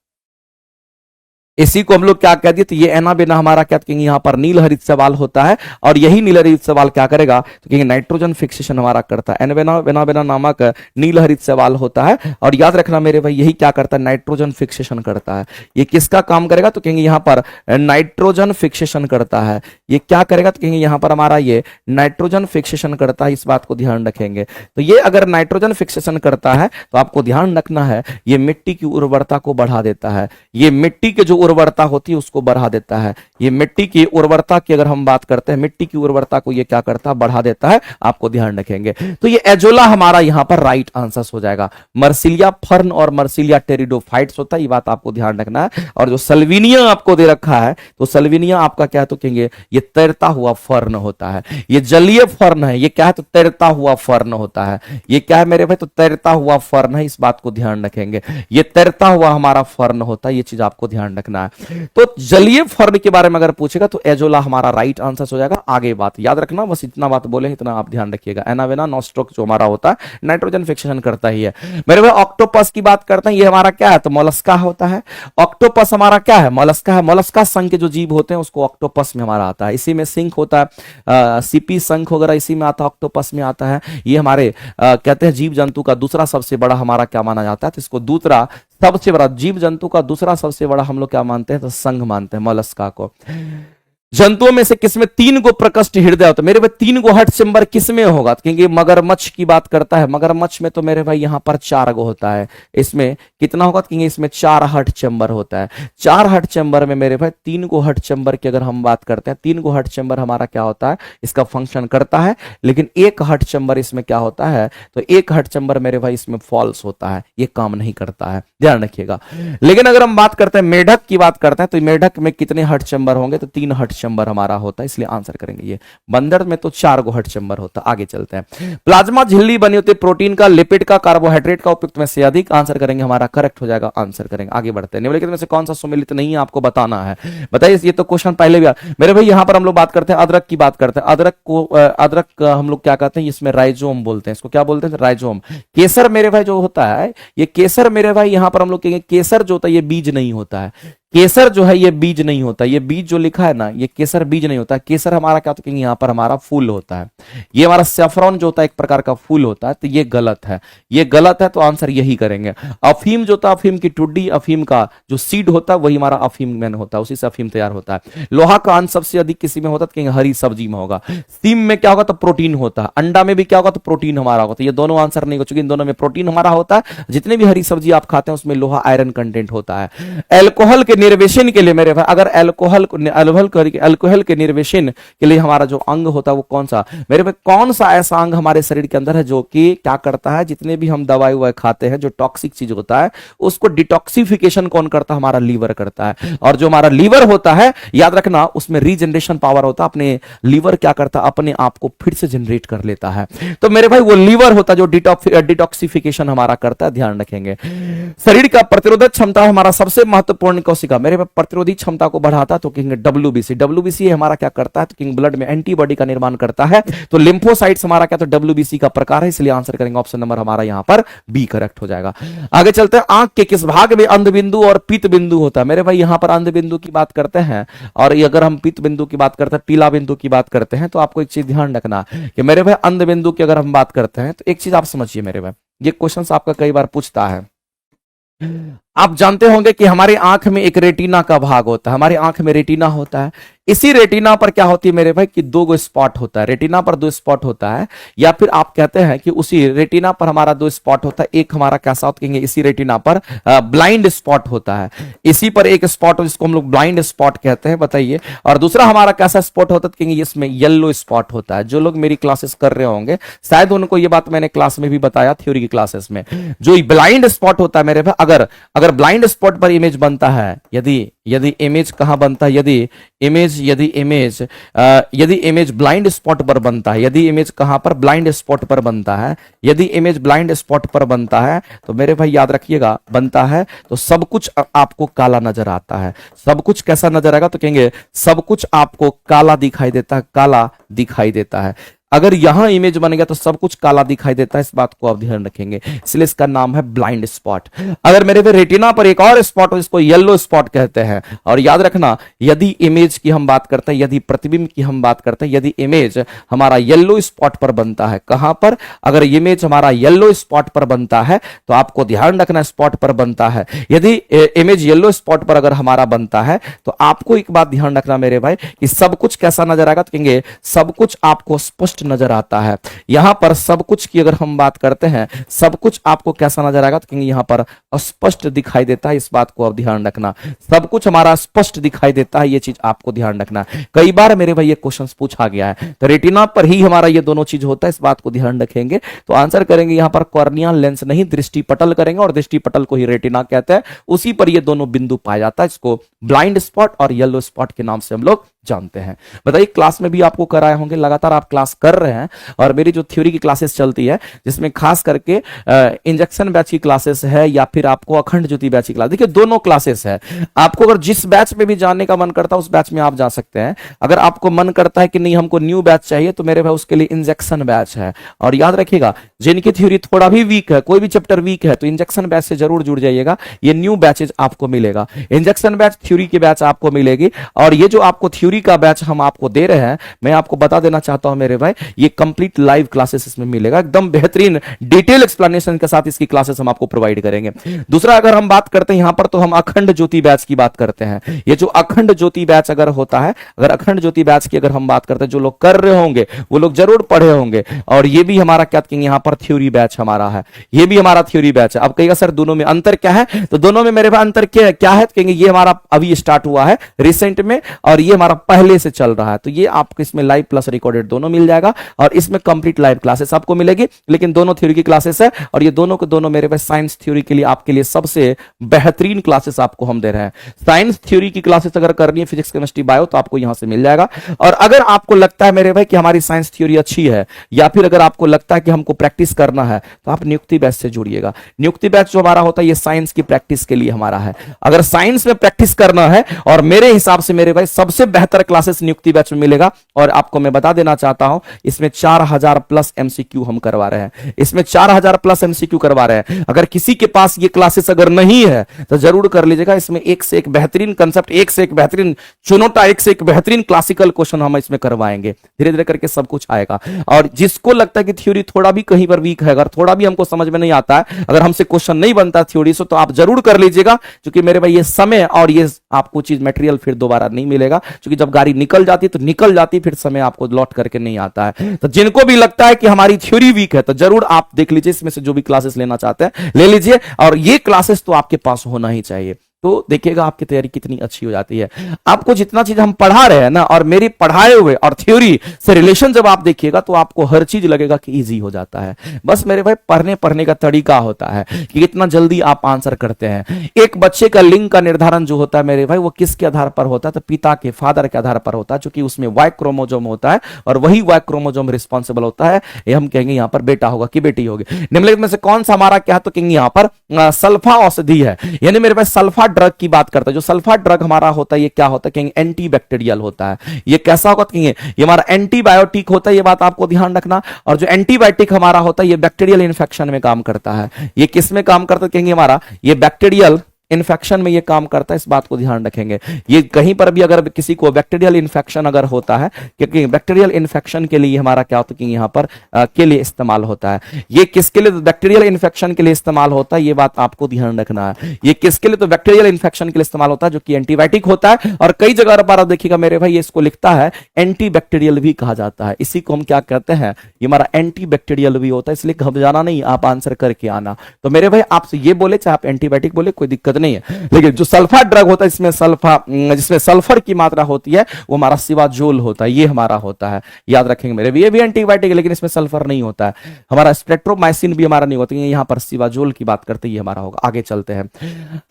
इसी को हम लोग क्या कह दिए, तो ये एनाबेना हमारा क्या कहेंगे यहां पर नील हरित सवाल होता है। और यही नील हरित सवाल क्या करेगा, तो कहेंगे नाइट्रोजन फिक्सेशन हमारा करता है। एनाबेना नामक नील हरित सवाल होता है। और याद रखना मेरे भाई, यही क्या करता है, नाइट्रोजन फिक्सेशन करता है। ये किसका काम करेगा, तो कहेंगे यहां पर नाइट्रोजन फिक्सेशन करता है। ये क्या करेगा, तो कहेंगे यहां पर हमारा ये नाइट्रोजन फिक्सेशन करता है, इस बात को ध्यान रखेंगे। तो ये अगर नाइट्रोजन फिक्सेशन करता है तो आपको ध्यान रखना है, ये मिट्टी की उर्वरता को बढ़ा देता है। ये मिट्टी के जो उर्वरता होती है उसको बढ़ा देता है। ये मिट्टी की उर्वरता की अगर हम बात करते हैं, मिट्टी की उर्वरता को ये क्या करता है, बढ़ा देता है। आपको ध्यान रखेंगे। तो ये एजोला हमारा यहां पर राइट आंसर हो जाएगा। मर्सिलिया फर्न और मर्सिलिया टेरिडोफाइट्स होता है, ये बात आपको ध्यान रखना है। और जो सल्विनिया आपको दे रखा है, तो सल्विनिया आपका क्या है, तो कहेंगे ये तैरता हुआ फर्न होता है। ये जलीय फर्न है, ये क्या है, तो तैरता हुआ फर्न होता है। ये क्या है मेरे भाई, तो तैरता हुआ फर्न है, इस बात को ध्यान रखेंगे। ये तैरता हुआ हमारा फर्न होता है, ये चीज आपको ध्यान रखना है। तो जलीय फर्न के बारे में अगर पूछेगा तो एजोला हमारा राइट आंसर हो जाएगा। आगे बात याद रखना, बस इतना बात बोले, इतना आप ध्यान रखिएगा। एनावेना नॉस्ट्रोक जो हमारा होता है नाइट्रोजन फिक्सेशन करता ही है। मेरे भाई ऑक्टोपस की बात करते हैं, ये हमारा क्या है, तो मोलस्का होता है। ऑक्टोपस हमारा क्या है, मोलस्का है। मोलस्का संघ के जो जीव होते हैं उसको ऑक्टोपस में हमारा आता है। इसी में सिंक होता है, सीपी संख वगैरह इसी में आता है, ऑक्टोपस में आता है। ये हमारे कहते हैं जीव जंतु का दूसरा सबसे बड़ा हमारा क्या माना जाता है, तो इसको दूसरा सबसे बड़ा जीव जंतु का दूसरा सबसे बड़ा हम लोग क्या मानते हैं, तो संघ मानते हैं मोलस्का को। जंतुओं में से किसमें 3 गो प्रकोष्ठ हृदय होता है मेरे भाई, 3 गो हर्ट चेंबर किसमें होगा, क्योंकि मगरमच्छ की बात करता है। मगरमच्छ में तो मेरे भाई यहां पर 4 गो होता है। इसमें कितना होगा, क्योंकि इसमें 4 हर्ट चेंबर होता है। 4 हर्ट चेंबर में मेरे भाई 3 गो हर्ट चेंबर की अगर हम बात करते हैं, 3 गो हर्ट चेंबर हमारा क्या होता है, इसका फंक्शन करता है। लेकिन एक हर्ट चेंबर इसमें क्या होता है, तो एक हर्ट चेंबर मेरे भाई इसमें फॉल्स होता है, ये काम नहीं करता है, ध्यान रखिएगा। लेकिन अगर हम बात करते हैं मेढक की बात करते हैं, तो मेढक में कितने हर्ट चेंबर होंगे, तो 3 हर्ट चेंबर हमारा होता है, इसलिए आंसर करेंगे ये। बंदर में तो 4 गो हर्ट चेंबर होता है। आगे चलते हैं। प्लाज्मा झिल्ली बनी होती है प्रोटीन का, लिपिड का, कार्बोहाइड्रेट का, उपयुक्त में से अधिक। आंसर करेंगे हमारा करेक्ट हो जाएगा, आंसर करेंगे। आगे बढ़ते हैं। निम्नलिखित में से कौन सा सुमेलित नहीं है, आपको बताना है। बताइए, ये तो क्वेश्चन पहले भी मेरे भाई यहां पर हम लोग बात करते हैं अदरक की बात करते हैं। अदरक को अदरक हम लोग क्या कहते हैं, इसमें राइजोम बोलते हैं, इसको क्या बोलते हैं, राइजोम। केसर मेरे भाई जो होता है, ये केसर मेरे भाई यहां पर हम लोग कहेंगे केसर जो होता है ये बीज नहीं होता है। केसर जो है ये बीज नहीं होता, ये बीज जो लिखा है ना ये केसर बीज नहीं होता। केसर हमारा क्या होता है कि यहाँ पर हमारा फूल होता है, ये हमारा सेफ्रॉन जो होता है एक प्रकार का फूल होता है, तो ये गलत है, ये गलत है, तो आंसर यही करेंगे। अफीम जो होता है, अफीम की टुड्डी, अफीम का जो सीड होता है वही हमारा अफीम में होता है, उसी से अफीम तैयार होता है। लोहा का अंश सबसे अधिक किसी में होता है, तो हरी सब्जी में होगा। सीम में क्या होगा, तो प्रोटीन होता है। अंडा में भी क्या होगा, तो प्रोटीन हमारा होता है। ये दोनों आंसर नहीं हो चुके, इन दोनों में प्रोटीन हमारा होता है। जितने भी हरी सब्जी आप खाते हैं उसमें लोहा आयरन कंटेंट होता है। एल्कोहल के निर्वेशन के लिए मेरे भाई, अगर अल्कोहल के निर्वेशन के लिए हमारा जो अंग होता है वो कौन सा मेरे भाई, कौन सा ऐसा अंग हमारे शरीर के अंदर है जो कि क्या करता है, जितने भी हम दवाई ववाई खाते हैं जो टॉक्सिक चीज होता है उसको डिटॉक्सिफिकेशन कौन करता है, हमारा लीवर करता है। और जो हमारा लीवर होता है याद रखना उसमें रीजनरेशन पावर होता है, अपने लीवर क्या करता है, अपने आप को फिर से जनरेट कर लेता है। तो मेरे भाई वो लीवर होता है जो डिटॉक्सिफिकेशन हमारा करता है, ध्यान रखेंगे। शरीर का प्रतिरोधक क्षमता हमारा सबसे महत्वपूर्ण कोशिका मेरे भाई प्रतिरोधी क्षमता को बढ़ाता है, तो कहेंगे डब्ल्यूबीसी। डब्ल्यूबीसी हमारा क्या करता है, तो किंग ब्लड में एंटीबॉडी का निर्माण करता है। तो लिम्फोसाइट्स हमारा क्या, तो डब्ल्यूबीसी का प्रकार है, इसलिए आंसर करेंगे ऑप्शन नंबर हमारा यहां पर बी करेक्ट हो जाएगा। आगे चलते हैं, आंख के किस भाग में अंध बिंदु और पीत बिंदु होता है। मेरे भाई यहां पर अंध बिंदु की बात करते हैं, और अगर हम पीत बिंदु की बात करते हैं, पीला बिंदु की बात करते हैं, तो आपको एक चीज ध्यान रखना कि मेरे भाई अंध बिंदु की अगर हम बात करते हैं तो एक चीज आप समझिए मेरे भाई, ये क्वेश्चन आपका कई बार पूछता है। आप जानते होंगे कि हमारी आंख में एक रेटिना का भाग होता है, हमारी आंख में रेटिना होता है। इसी रेटिना पर क्या होती है मेरे भाई कि दो स्पॉट होता है, रेटिना पर दो स्पॉट होता है, या फिर आप कहते हैं कि उसी रेटिना पर हमारा दो स्पॉट होता है। एक हमारा कैसा होता है, इसी रेटिना पर ब्लाइंड स्पॉट होता है, इसी पर एक स्पॉट जिसको हम लोग ब्लाइंड स्पॉट कहते हैं, बताइए। और दूसरा हमारा कैसा स्पॉट होता है, इसमें येलो स्पॉट होता है। जो लोग मेरी क्लासेस कर रहे होंगे शायद उनको ये बात मैंने क्लास में भी बताया, थ्योरी की क्लासेस में। जो ब्लाइंड स्पॉट होता है मेरे भाई, अगर ब्लाइंड स्पॉट पर इमेज बनता है, यदि इमेज कहां बनता है, यदि इमेज ब्लाइंड स्पॉट पर बनता है, यदि इमेज कहां पर, ब्लाइंड स्पॉट पर बनता है, यदि इमेज ब्लाइंड स्पॉट पर बनता है तो मेरे भाई याद रखिएगा, बनता है तो सब कुछ आपको काला नजर आता है। सब कुछ कैसा नजर आएगा, तो कहेंगे सब कुछ आपको काला दिखाई देता है, काला दिखाई देता है। अगर यहां इमेज बन गया तो सब कुछ काला दिखाई देता है, इस बात को आप ध्यान रखेंगे, इसलिए इसका नाम है ब्लाइंड स्पॉट। अगर मेरे पे रेटिना पर एक और स्पॉट हो जिसको येलो स्पॉट कहते हैं, और याद रखना यदि इमेज की हम बात करते हैं, यदि प्रतिबिंब की हम बात करते हैं, यदि इमेज हमारा येलो स्पॉट पर बनता है, कहां पर, अगर इमेज हमारा येलो स्पॉट पर बनता है तो आपको ध्यान रखना स्पॉट पर बनता है। यदि इमेज येलो स्पॉट पर अगर हमारा बनता है तो आपको एक बात ध्यान रखना मेरे भाई कि सब कुछ कैसा नजर आएगा, तो कहेंगे सब कुछ आपको स्पष्ट नजर आता है। यहां पर सब कुछ की अगर हम बात करते हैं, सब कुछ आपको कैसा नजर आएगा, तो यहां पर स्पष्ट दिखाई देता है, इस बात को आप ध्यान रखना। सब कुछ हमारा स्पष्ट दिखाई देता है, ये चीज आपको ध्यान रखना। कई बार मेरे भाई ये क्वेश्चन पूछा गया है, तो रेटिना पर ही हमारा ये दोनों चीज होता है, इस बात को ध्यान रखेंगे। तो आंसर करेंगे यहां पर कॉर्नियल लेंस नहीं, दृष्टि पटल करेंगे, और दृष्टि पटल को ही रेटिना कहते हैं, उसी पर ये दोनों बिंदु पाया जाता है। इसको ब्लाइंड स्पॉट और येलो स्पॉट के नाम से हम लोग जानते हैं। बताइए क्लास में भी आपको कराए होंगे, लगातार आप क्लास कर रहे हैं, और मेरी जो थ्योरी की क्लासेस चलती है जिसमें खास करके इंजेक्शन बैच की क्लासेस है या फिर आपको अखंड ज्योति बैच की क्लास, देखिए दोनों क्लासेस है। आपको अगर जिस बैच में भी जाने का मन करता है उस बैच में आप जा सकते हैं। अगर आपको मन करता है कि नहीं हमको न्यू बैच चाहिए, तो मेरे भाई उसके लिए इंजेक्शन बैच है। और याद रखिएगा जिनकी थ्योरी थोड़ा भी वीक है, कोई भी चैप्टर वीक है, तो इंजेक्शन बैच से जरूर जुड़ जाइएगा, ये न्यू बैचेज आपको मिलेगा। इंजेक्शन बैच थ्योरी की बैच आपको मिलेगी, और ये जो आपको थ्योरी का बैच हम आपको दे रहे हैं, मैं आपको बता देना चाहता हूं मेरे भाई, ये कंप्लीट लाइव क्लासेस इसमें मिलेगा, एकदम बेहतरीन डिटेल एक्सप्लेनेशन के साथ इसकी क्लासेस हम आपको प्रोवाइड करेंगे। दूसरा अगर हम बात करते हैं यहां पर, तो हम अखंड ज्योति बैच की बात करते हैं। ये जो अखंड ज्योति बैच अगर होता है, अगर अखंड ज्योति बैच की अगर हम बात करते हैं, जो लोग कर रहे होंगे वो लोग जरूर पढ़े होंगे, और ये भी हमारा क्या कहेंगे यहां पर थ्योरी बैच हमारा है, ये भी हमारा थ्योरी बैच है। अब कहिएगा सर दोनों में अंतर क्या है, तो दोनों में मेरे भाई अंतर क्या है, कहेंगे ये हमारा अभी स्टार्ट हुआ है रिसेंट में, और ये हमारा पहले से चल रहा है। तो ये आपको इसमें लाइव प्लस रिकॉर्डेड दोनों मिल जाएगा, और इसमें कंप्लीट लाइव क्लासेस आपको मिलेगी, लेकिन दोनों थ्योरी की क्लासेस है, और ये दोनों के दोनों मेरे पास साइंस थ्योरी के लिए आपके लिए सबसे बेहतरीन क्लासेस आपको हम दे रहे हैं। साइंस थ्योरी की क्लासेस अगर करनी है, फिजिक्स केमिस्ट्री बायो, तो आपको यहां से मिल जाएगा। और अगर आपको लगता है मेरे भाई कि हमारी साइंस थ्योरी अच्छी है, या फिर अगर आपको लगता है कि हमको प्रैक्टिस करना है, तो आप नियुक्ति बैच से जुड़िएगा। नियुक्ति बैच जो हमारा होता है ये साइंस की प्रैक्टिस के लिए हमारा है। अगर साइंस में प्रैक्टिस करना है, और मेरे हिसाब से मेरे भाई सबसे बेहतर बेहतर क्लासेस नियुक्ति बैच में मिलेगा। और आपको मैं बता देना चाहता हूं, इसमें 4000 प्लस एमसीक्यू हम करवा रहे हैं, इसमें 4000 प्लस एमसीक्यू करवा रहे हैं। अगर किसी के पास ये क्लासेस अगर नहीं है तो जरूर कर लीजिएगा। इसमें एक से एक बेहतरीन कंसेप्ट, एक से एक बेहतरीन चुनौता, एक से एक बेहतरीन क्लासिकल क्वेश्चन हम इसमें करवाएंगे। धीरे धीरे करके सब कुछ आएगा। और जिसको लगता है कि थ्योरी थोड़ा भी कहीं पर वीक है, अगर थोड़ा भी हमको समझ में नहीं आता है, अगर हमसे क्वेश्चन नहीं बनता थ्योरी से, तो आप जरूर कर लीजिएगा। क्योंकि मेरे भाई ये समय और ये आपको चीज मटेरियल फिर दोबारा नहीं मिलेगा। क्योंकि जब गाड़ी निकल जाती है तो निकल जाती है, फिर समय आपको लौट करके नहीं आता है। तो जिनको भी लगता है कि हमारी थ्योरी वीक है तो जरूर आप देख लीजिए, इसमें से जो भी क्लासेस लेना चाहते हैं ले लीजिए। और ये क्लासेस तो आपके पास होना ही चाहिए। तो देखिएगा आपकी तैयारी कितनी अच्छी हो जाती है। आपको जितना चीज हम पढ़ा रहे हैं ना, और मेरे पढ़ाए हुए और थ्योरी से रिलेशन जब आप देखिएगा तो आपको हर चीज लगेगा कि इजी हो जाता है। बस मेरे भाई पढ़ने का तरीका होता है कि कितना जल्दी आप आंसर करते हैं। एक बच्चे का लिंग का निर्धारण जो होता है मेरे भाई, वो किसके आधार पर होता है? तो पिता के, फादर के आधार पर होता है, क्योंकि उसमें वाई क्रोमोजोम होता है और वही वाई क्रोमोजोम रिस्पॉन्सिबल होता है। ये हम कहेंगे यहाँ पर बेटा होगा कि बेटी होगी। निम्नलिखित में से कौन सा हमारा क्या है? तो कहेंगे यहाँ पर सल्फा औषधि है। यानी मेरे पास सल्फा ड्रग की बात करता है। जो सल्फा ड्रग हमारा होता है ये क्या होता है? कहेंगे एंटी बैक्टीरियल होता है। ये कैसा होगा? कहेंगे ये हमारा एंटीबायोटिक होता है। ये बात आपको ध्यान रखना। और जो एंटीबायोटिक हमारा होता है ये बैक्टीरियल इन्फेक्शन में काम करता है। ये किस में काम करता है? कहेंगे हमारा ये बैक्टीरियल इन्फेक्शन में ये काम करता है। इस बात को ध्यान रखेंगे। ये कहीं पर भी अगर किसी को बैक्टीरियल इन्फेक्शन अगर होता है, क्योंकि बैक्टीरियल इन्फेक्शन के लिए हमारा क्या होता है कि यहाँ पर के लिए इस्तेमाल होता है। ये किसके लिए? बैक्टीरियल इन्फेक्शन के लिए इस्तेमाल होता है। ये बात आपको ध्यान रखना है। ये किसके लिए? तो बैक्टीरियल इन्फेक्शन के लिए इस्तेमाल होता है, जो कि एंटीबायोटिक होता है। और कई जगह पर आप देखिएगा मेरे भाई, ये इसको लिखता है एंटी बैक्टीरियल भी कहा जाता है। इसी को हम क्या कहते हैं? ये हमारा एंटी बैक्टीरियल भी होता है। इसलिए घबराना नहीं, आप आंसर करके आना। तो मेरे भाई आपसे ये बोले चाहे आप एंटीबायोटिक बोले, कोई दिक्कत नहीं है। लेकिन जो सल्फा ड्रग होता है इसमें जिसमें सल्फर की मात्रा होती है वो हमारा सिवाजोल होता है। ये हमारा होता है, याद रखेंगे मेरे भी। ये भी एंटीबायोटिक है लेकिन इसमें सल्फर नहीं होता है। हमारा स्ट्रेप्टोमाइसिन भी हमारा नहीं होता है। यहाँ पर सिवाजोल की बात करते हैं, ये हमारा होगा। आगे चलते हैं,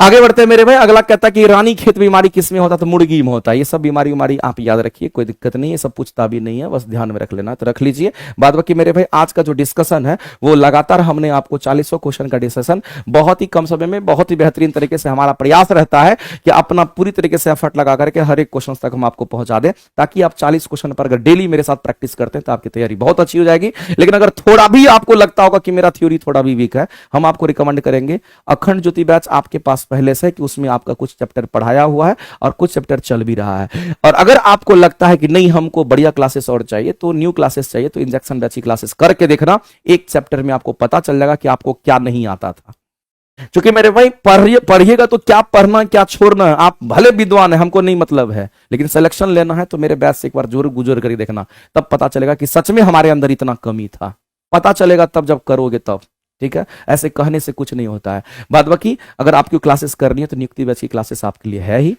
आगे बढ़ते हैं मेरे भाई। अगला कहता है कि रानी खेत बीमारी किसमें होता है? तो मुर्गी में होता है। ये सब बीमारी आप याद रखिए, कोई दिक्कत नहीं है, सब पूछता भी नहीं है, बस ध्यान में रख लेना। तो रख लीजिए। बाद बाकी मेरे भाई आज का जो डिस्कशन है वो लगातार हमने आपको 40 क्वेश्चन का डिस्कशन बहुत ही कम समय में बहुत ही बेहतरीन तरीके से हमारा प्रयास रहता है कि अपना पूरी तरीके से एफर्ट लगा करके हर एक क्वेश्चन तक हम आपको पहुंचा दें, ताकि आप 40 क्वेश्चन पर अगर डेली मेरे साथ प्रैक्टिस करते हैं तो आपकी तैयारी बहुत अच्छी हो जाएगी। लेकिन अगर थोड़ा भी आपको लगता होगा कि मेरा थ्योरी थोड़ा भी वीक है, हम आपको रिकमेंड करेंगे अखंड ज्योति बैच आपके पास पहले से, कि उसमें आपका कुछ चैप्टर पढ़ाया हुआ है और कुछ चैप्टर चल भी रहा है। और अगर आपको लगता है कि नहीं हमको बढ़िया क्लासेस और चाहिए, तो न्यू क्लासेस चाहिए, तो इंजेक्शन बैच की क्लासेस करके देखना। एक चैप्टर में आपको पता चल जाएगा कि आपको क्या नहीं आता था। क्योंकि मेरे भाई पढ़िएगा तो क्या पढ़ना क्या छोड़ना, आप भले विद्वान है, हमको नहीं मतलब है, लेकिन सिलेक्शन लेना है तो मेरे बैच से एक बार जरूर गुजर कर देखना। तब पता चलेगा कि सच में हमारे अंदर इतना कमी था। पता चलेगा तब जब करोगे तब, ठीक है? ऐसे कहने से कुछ नहीं होता है। बाद बाकी अगर आपकी क्लासेस करनी है तो नियुक्ति बैच की क्लासेस आपके लिए है ही।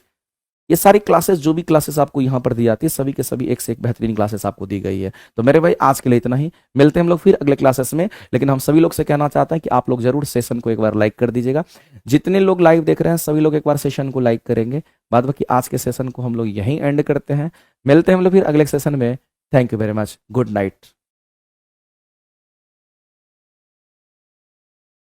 ये सारी क्लासेस, जो भी क्लासेस आपको यहाँ पर दी जाती है, सभी के सभी एक से एक बेहतरीन क्लासेस आपको दी गई है। तो मेरे भाई आज के लिए इतना ही, मिलते हैं हम लोग फिर अगले क्लासेस में। लेकिन हम सभी लोग से कहना चाहते हैं कि आप लोग जरूर सेशन को एक बार लाइक कर दीजिएगा। जितने लोग लाइव देख रहे हैं सभी लोग एक बार सेशन को लाइक करेंगे। बाद बाकी आज के सेशन को हम लोग यहीं एंड करते हैं। मिलते हैं हम लोग फिर अगले सेशन में। Thank you very much, good night.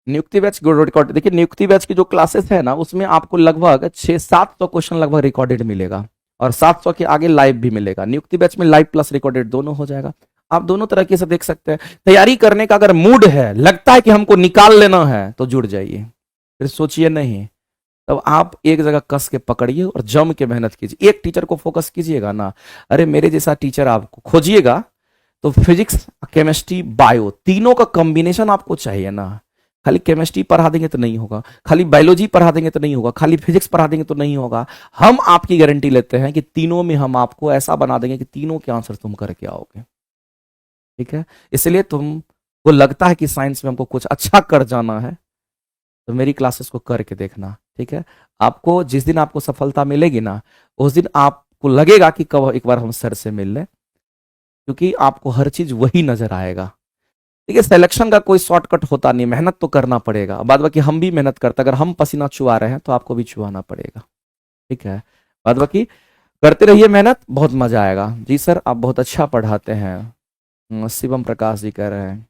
नियुक्ति बैच रिकॉर्ड देखिए, नियुक्ति बैच की जो क्लासेस है ना, उसमें आपको लगभग 600-700 क्वेश्चन लगभग रिकॉर्डेड मिलेगा और 700 के आगे लाइव भी मिलेगा। नियुक्ति बैच में लाइव प्लस रिकॉर्डेड दोनों हो जाएगा। आप दोनों तरह से देख सकते हैं। तैयारी करने का अगर मूड है, लगता है कि हमको निकाल लेना है, तो जुड़ जाइए, फिर सोचिए नहीं। तब आप एक जगह कस के पकड़िए और जम के मेहनत कीजिए। एक टीचर को फोकस कीजिएगा ना, अरे मेरे जैसा टीचर आपको खोजिएगा तो फिजिक्स, केमिस्ट्री, बायो तीनों का कॉम्बिनेशन आपको चाहिए ना। खाली केमिस्ट्री पढ़ा देंगे तो नहीं होगा, खाली बायोलॉजी पढ़ा देंगे तो नहीं होगा, खाली फिजिक्स पढ़ा देंगे तो नहीं होगा। हम आपकी गारंटी लेते हैं कि तीनों में हम आपको ऐसा बना देंगे कि तीनों के आंसर तुम करके आओगे, ठीक है? इसलिए तुमको लगता है कि साइंस में हमको कुछ अच्छा कर जाना है, तो मेरी क्लासेस को करके देखना, ठीक है? आपको जिस दिन आपको सफलता मिलेगी ना, उस दिन आपको लगेगा कि कब एक बार हम सर से मिल लें, क्योंकि आपको हर चीज वही नजर आएगा। देखिए, सिलेक्शन का कोई शॉर्टकट होता नहीं, मेहनत तो करना पड़ेगा। बाद बाकी हम भी मेहनत करते हैं, अगर हम पसीना चुआ रहे हैं तो आपको भी चुआना पड़ेगा, ठीक है? बाद बाकी करते रहिए मेहनत, बहुत मजा आएगा। जी सर, आप बहुत अच्छा पढ़ाते हैं, शिवम प्रकाश जी कह रहे हैं।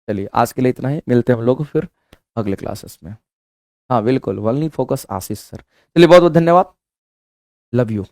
चलिए आज के लिए इतना ही, मिलते हैं हम लोग फिर अगले क्लासेस में। हाँ बिल्कुल, वनली फोकस आशीष सर। चलिए बहुत बहुत धन्यवाद, लव यू।